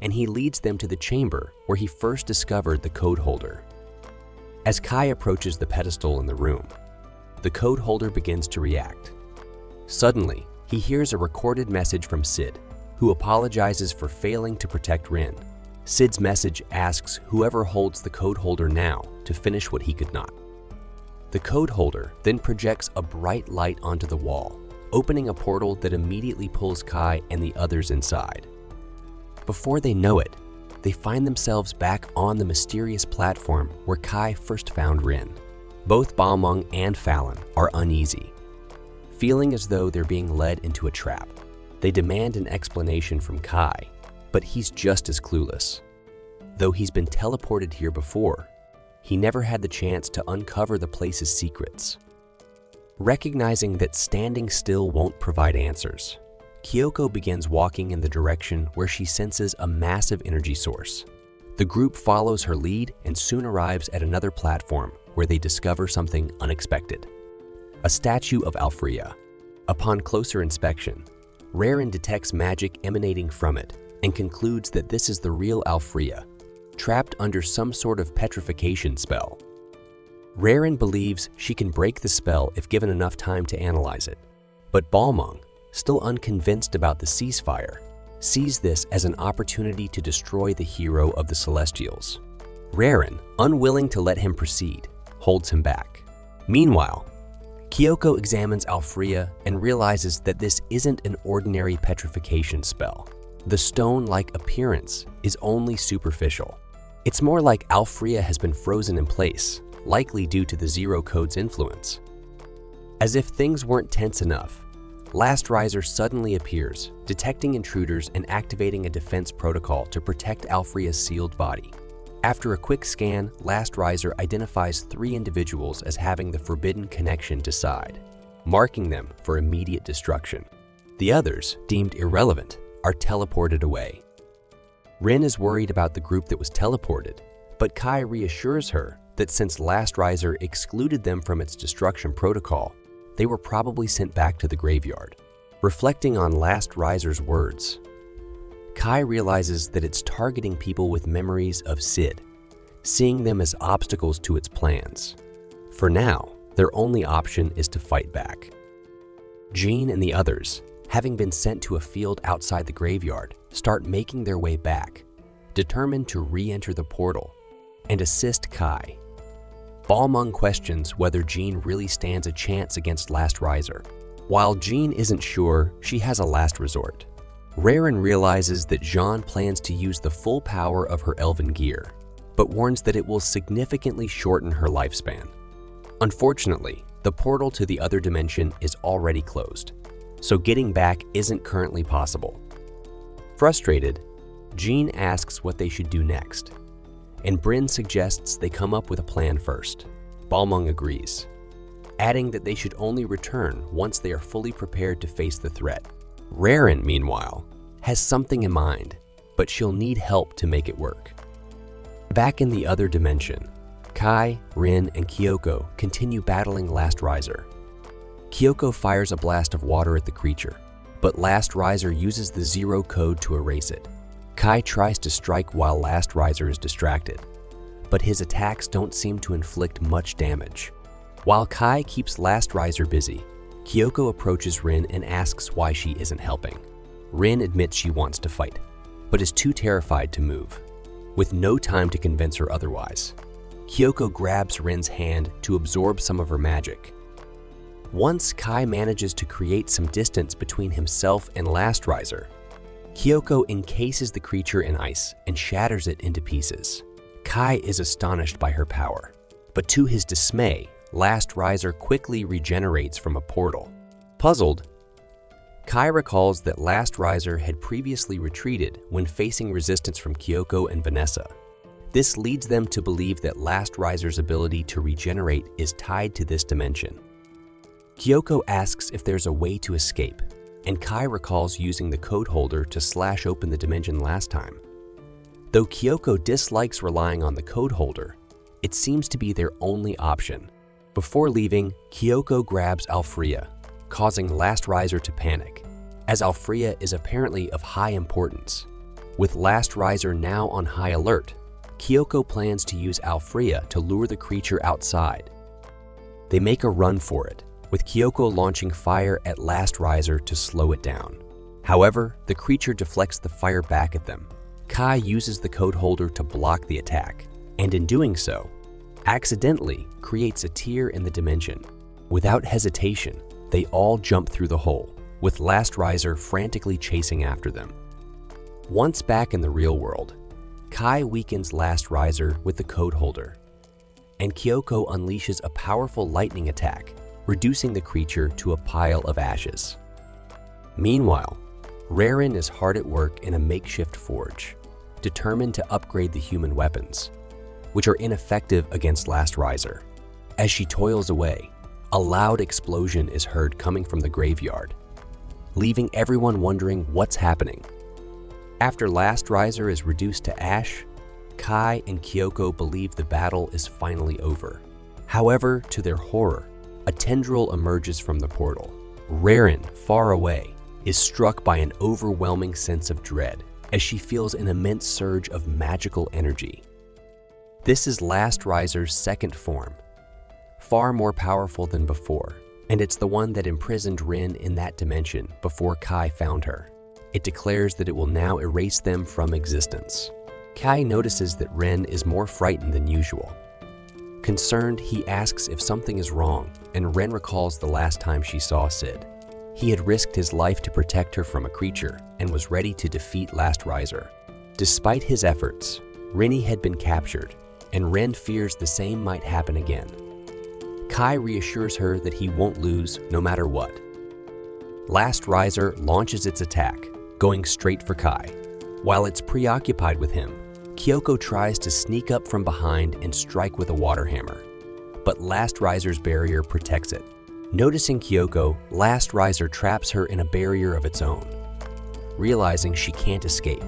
and he leads them to the chamber where he first discovered the code holder. As Kai approaches the pedestal in the room, the code holder begins to react. Suddenly, he hears a recorded message from Sid, who apologizes for failing to protect Rin. Sid's message asks whoever holds the code holder now to finish what he could not. The code holder then projects a bright light onto the wall, opening a portal that immediately pulls Kai and the others inside. Before they know it, they find themselves back on the mysterious platform where Kai first found Rin. Both Balmung and Fallon are uneasy, feeling as though they're being led into a trap. They demand an explanation from Kai, but he's just as clueless. Though he's been teleported here before, he never had the chance to uncover the place's secrets. Recognizing that standing still won't provide answers, Kyoko begins walking in the direction where she senses a massive energy source. The group follows her lead and soon arrives at another platform where they discover something unexpected. A statue of Alfrea. Upon closer inspection, Raren detects magic emanating from it and concludes that this is the real Alfrea, trapped under some sort of petrification spell. Raren believes she can break the spell if given enough time to analyze it, but Balmung, still unconvinced about the ceasefire, sees this as an opportunity to destroy the hero of the Celestials. Raren, unwilling to let him proceed, holds him back. Meanwhile, Kyoko examines Alfrea and realizes that this isn't an ordinary petrification spell. The stone-like appearance is only superficial. It's more like Alfrea has been frozen in place, likely due to the Zero Code's influence. As if things weren't tense enough, Last Riser suddenly appears, detecting intruders and activating a defense protocol to protect Alfrea's sealed body. After a quick scan, Last Riser identifies 3 individuals as having the forbidden connection to Side, marking them for immediate destruction. The others, deemed irrelevant, are teleported away. Rin is worried about the group that was teleported, but Kai reassures her that since Last Riser excluded them from its destruction protocol, they were probably sent back to the graveyard. Reflecting on Last Riser's words, Kai realizes that it's targeting people with memories of Sid, seeing them as obstacles to its plans. For now, their only option is to fight back. Jean and the others, having been sent to a field outside the graveyard, start making their way back, determined to re-enter the portal and assist Kai. Balmung questions whether Jean really stands a chance against Last Riser. While Jean isn't sure, she has a last resort. Raren realizes that Jean plans to use the full power of her elven gear, but warns that it will significantly shorten her lifespan. Unfortunately, the portal to the other dimension is already closed, so getting back isn't currently possible. Frustrated, Jean asks what they should do next, and Bryn suggests they come up with a plan first. Balmung agrees, adding that they should only return once they are fully prepared to face the threat. Raren, meanwhile, has something in mind, but she'll need help to make it work. Back in the other dimension, Kai, Rin, and Kyoko continue battling Last Riser. Kyoko fires a blast of water at the creature, but Last Riser uses the Zero Code to erase it. Kai tries to strike while Last Riser is distracted, but his attacks don't seem to inflict much damage. While Kai keeps Last Riser busy, Kyoko approaches Rin and asks why she isn't helping. Rin admits she wants to fight, but is too terrified to move. With no time to convince her otherwise, Kyoko grabs Rin's hand to absorb some of her magic. Once Kai manages to create some distance between himself and Last Riser, Kyoko encases the creature in ice and shatters it into pieces. Kai is astonished by her power, but to his dismay, Last Riser quickly regenerates from a portal. Puzzled, Kai recalls that Last Riser had previously retreated when facing resistance from Kyoko and Vanessa. This leads them to believe that Last Riser's ability to regenerate is tied to this dimension. Kyoko asks if there's a way to escape, and Kai recalls using the code holder to slash open the dimension last time. Though Kyoko dislikes relying on the code holder, it seems to be their only option. Before leaving, Kyoko grabs Alfrea, causing Last Riser to panic, as Alfrea is apparently of high importance. With Last Riser now on high alert, Kyoko plans to use Alfrea to lure the creature outside. They make a run for it, with Kyoko launching fire at Last Riser to slow it down. However, the creature deflects the fire back at them. Kai uses the code holder to block the attack, and in doing so, accidentally creates a tear in the dimension. Without hesitation, they all jump through the hole, with Last Riser frantically chasing after them. Once back in the real world, Kai weakens Last Riser with the code holder, and Kyoko unleashes a powerful lightning attack, reducing the creature to a pile of ashes. Meanwhile, Raren is hard at work in a makeshift forge, determined to upgrade the human weapons, which are ineffective against Last Riser. As she toils away, a loud explosion is heard coming from the graveyard, leaving everyone wondering what's happening. After Last Riser is reduced to ash, Kai and Kyoko believe the battle is finally over. However, to their horror, a tendril emerges from the portal. Raren, far away, is struck by an overwhelming sense of dread as she feels an immense surge of magical energy. This is Last Riser's second form, far more powerful than before, and it's the one that imprisoned Rin in that dimension before Kai found her. It declares that it will now erase them from existence. Kai notices that Rin is more frightened than usual. Concerned, he asks if something is wrong, and Rin recalls the last time she saw Sid. He had risked his life to protect her from a creature and was ready to defeat Last Riser. Despite his efforts, Rinny had been captured, and Rin fears the same might happen again. Kai reassures her that he won't lose no matter what. Last Riser launches its attack, going straight for Kai. While it's preoccupied with him, Kyoko tries to sneak up from behind and strike with a water hammer, but Last Riser's barrier protects it. Noticing Kyoko, Last Riser traps her in a barrier of its own. Realizing she can't escape,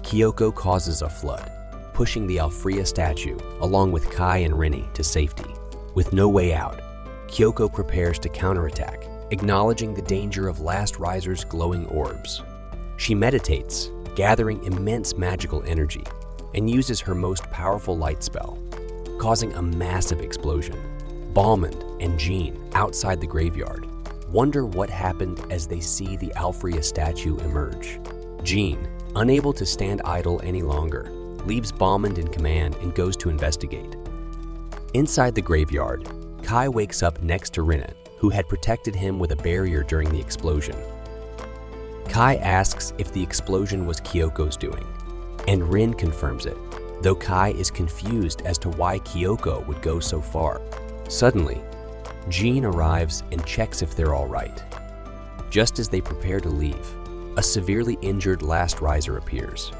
Kyoko causes a flood, pushing the Alfrea statue along with Kai and Rinny to safety. With no way out, Kyoko prepares to counterattack, acknowledging the danger of Last Riser's glowing orbs. She meditates, gathering immense magical energy, and uses her most powerful light spell, causing a massive explosion. Balmond and Jean, outside the graveyard, wonder what happened as they see the Alfrea statue emerge. Jean, unable to stand idle any longer, leaves Balmond in command and goes to investigate. Inside the graveyard, Kai wakes up next to Rinna, who had protected him with a barrier during the explosion. Kai asks if the explosion was Kyoko's doing, and Rin confirms it, though Kai is confused as to why Kyoko would go so far. Suddenly, Jean arrives and checks if they're all right. Just as they prepare to leave, a severely injured Last Riser appears.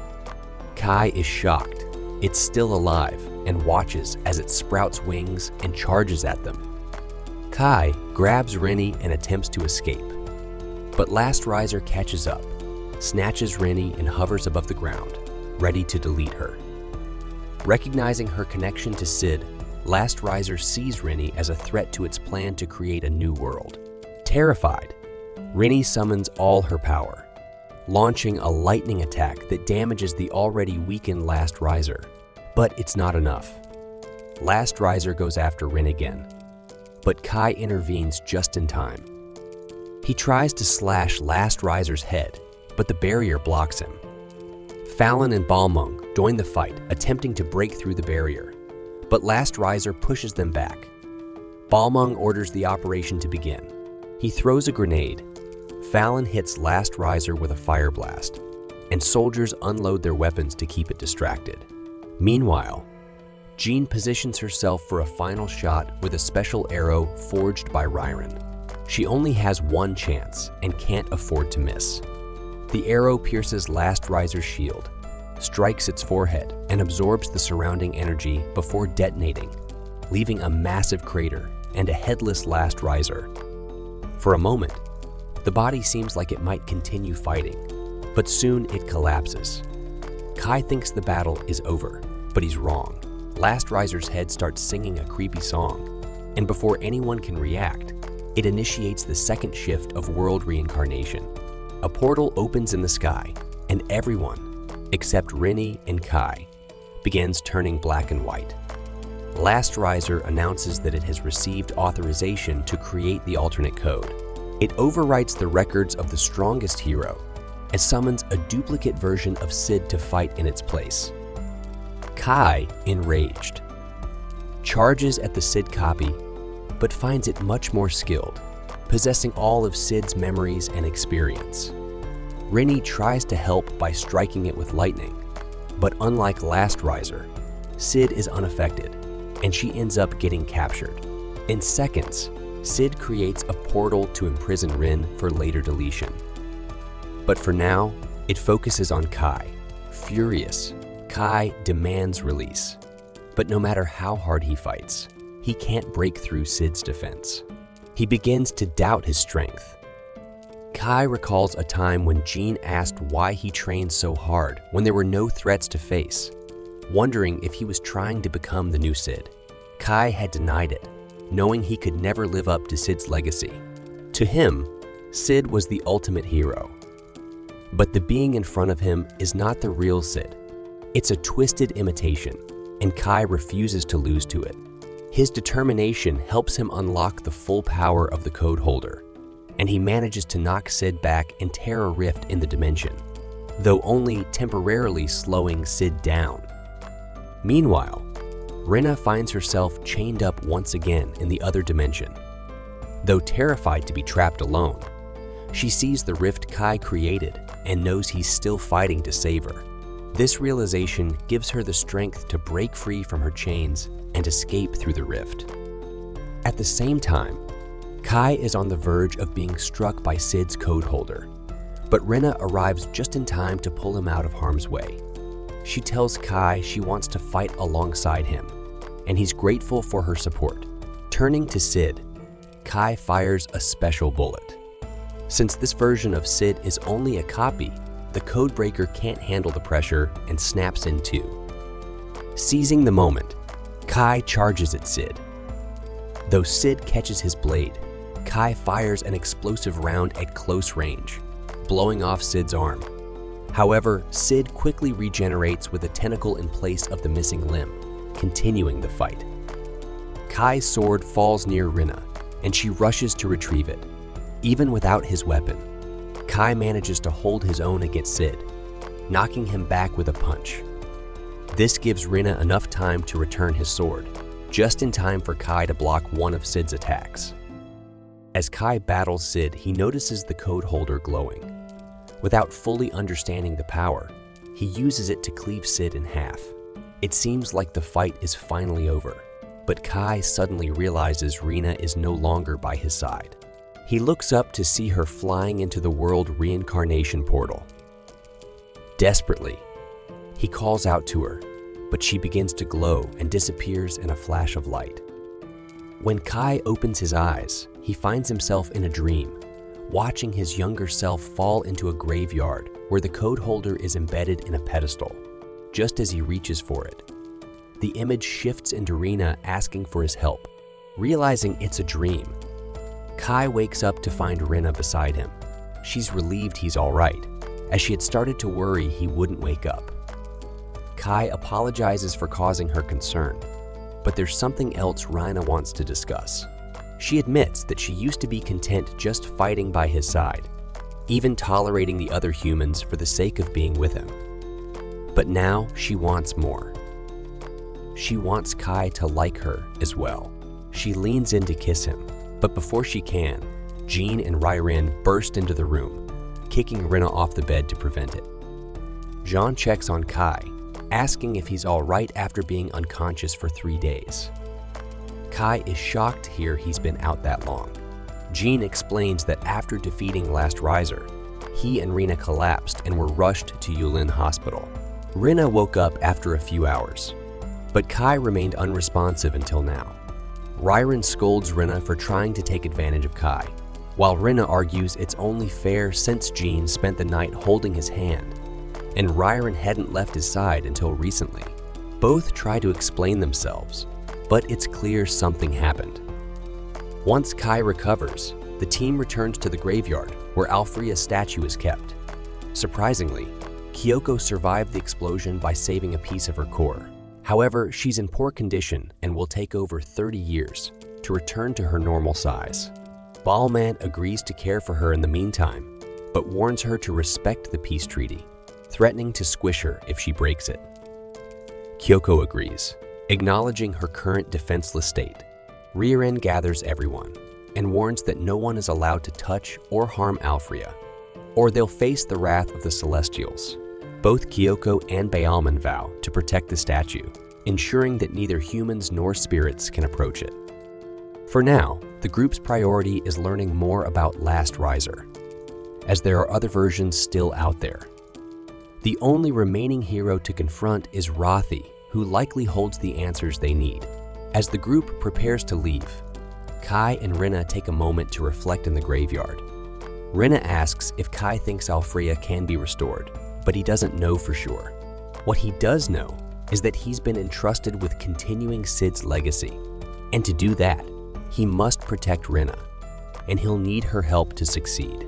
Kai is shocked. It's still alive and watches as it sprouts wings and charges at them. Kai grabs Rinny and attempts to escape, but Last Riser catches up, snatches Rinny and hovers above the ground, ready to delete her. Recognizing her connection to Sid, Last Riser sees Rinny as a threat to its plan to create a new world. Terrified, Rinny summons all her power, launching a lightning attack that damages the already weakened Last Riser. But it's not enough. Last Riser goes after Rin again, but Kai intervenes just in time. He tries to slash Last Riser's head, but the barrier blocks him. Fallon and Balmung join the fight, attempting to break through the barrier, but Last Riser pushes them back. Balmung orders the operation to begin. He throws a grenade. Fallon hits Last Riser with a fire blast, and soldiers unload their weapons to keep it distracted. Meanwhile, Jean positions herself for a final shot with a special arrow forged by Ryron. She only has one chance and can't afford to miss. The arrow pierces Last Riser's shield, strikes its forehead, and absorbs the surrounding energy before detonating, leaving a massive crater and a headless Last Riser. For a moment, the body seems like it might continue fighting, but soon it collapses. Kai thinks the battle is over, but he's wrong. Last Riser's head starts singing a creepy song, and before anyone can react, it initiates the second shift of world reincarnation. A portal opens in the sky, and everyone, except Rinny and Kai, begins turning black and white. Last Riser announces that it has received authorization to create the alternate code. It overwrites the records of the strongest hero and summons a duplicate version of Sid to fight in its place. Kai, enraged, charges at the Sid copy, but finds it much more skilled, possessing all of Sid's memories and experience. Rinny tries to help by striking it with lightning, but unlike Last Riser, Sid is unaffected, and she ends up getting captured. In seconds, Sid creates a portal to imprison Rin for later deletion. But for now, it focuses on Kai. Furious, Kai demands release. But no matter how hard he fights, he can't break through Sid's defense. he begins to doubt his strength. Kai recalls a time when Jean asked why he trained so hard when there were no threats to face, wondering if he was trying to become the new Sid. Kai had denied it, knowing he could never live up to Sid's legacy. To him, Sid was the ultimate hero. But the being in front of him is not the real Sid. It's a twisted imitation, and Kai refuses to lose to it. His determination helps him unlock the full power of the code holder, and he manages to knock Sid back and tear a rift in the dimension, though only temporarily slowing Sid down. Meanwhile, Rinna finds herself chained up once again in the other dimension. Though terrified to be trapped alone, she sees the rift Kai created and knows he's still fighting to save her. This realization gives her the strength to break free from her chains and escape through the rift. At the same time, Kai is on the verge of being struck by Sid's code holder, but Rinna arrives just in time to pull him out of harm's way. She tells Kai she wants to fight alongside him, and he's grateful for her support. Turning to Sid, Kai fires a special bullet. Since this version of Sid is only a copy, the codebreaker can't handle the pressure and snaps in two. Seizing the moment, Kai charges at Sid. Though Sid catches his blade, Kai fires an explosive round at close range, blowing off Sid's arm. However, Sid quickly regenerates with a tentacle in place of the missing limb, continuing the fight. Kai's sword falls near Rinna, and she rushes to retrieve it. Even without his weapon, Kai manages to hold his own against Sid, knocking him back with a punch. This gives Rinna enough time to return his sword, just in time for Kai to block one of Sid's attacks. As Kai battles Sid, he notices the code holder glowing. Without fully understanding the power, he uses it to cleave Sid in half. It seems like the fight is finally over, but Kai suddenly realizes Rinna is no longer by his side. He looks up to see her flying into the world reincarnation portal. Desperately, he calls out to her, but she begins to glow and disappears in a flash of light. When Kai opens his eyes, he finds himself in a dream, watching his younger self fall into a graveyard where the code holder is embedded in a pedestal. Just as he reaches for it, the image shifts into Rinna asking for his help. Realizing it's a dream, Kai wakes up to find Rinna beside him. She's relieved he's all right, as she had started to worry he wouldn't wake up. Kai apologizes for causing her concern, but there's something else Rinna wants to discuss. She admits that she used to be content just fighting by his side, even tolerating the other humans for the sake of being with him. But now she wants more. She wants Kai to like her as well. She leans in to kiss him, but before she can, Jean and Ryrin burst into the room, kicking Rinna off the bed to prevent it. Jean checks on Kai, asking if he's all right after being unconscious for 3 days. Kai is shocked to hear he's been out that long. Jean explains that after defeating Last Riser, he and Rinna collapsed and were rushed to Yulin Hospital. Rinna woke up after a few hours, but Kai remained unresponsive until now. Ryrin scolds Rinna for trying to take advantage of Kai, while Rinna argues it's only fair since Jean spent the night holding his hand, and Ryrin hadn't left his side until recently. Both try to explain themselves, but it's clear something happened. Once Kai recovers, the team returns to the graveyard where Alfrea's statue is kept. Surprisingly, Kyoko survived the explosion by saving a piece of her core. However, she's in poor condition and will take over 30 years to return to her normal size. Ballman agrees to care for her in the meantime, but warns her to respect the peace treaty, threatening to squish her if she breaks it. Kyoko agrees, acknowledging her current defenseless state. Ryuren gathers everyone and warns that no one is allowed to touch or harm Alfrea, or they'll face the wrath of the Celestials. Both Kyoko and Baalman vow to protect the statue, ensuring that neither humans nor spirits can approach it. For now, the group's priority is learning more about Last Riser, as there are other versions still out there. The only remaining hero to confront is Rothi, who likely holds the answers they need. As the group prepares to leave, Kai and Rinna take a moment to reflect in the graveyard. Rinna asks if Kai thinks Alfrea can be restored, but he doesn't know for sure. What he does know is that he's been entrusted with continuing Sid's legacy, and to do that, he must protect Rinna, and he'll need her help to succeed.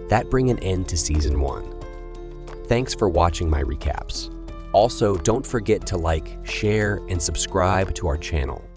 That brings an end to Season 1. Thanks for watching my recaps. Also, don't forget to like, share, and subscribe to our channel.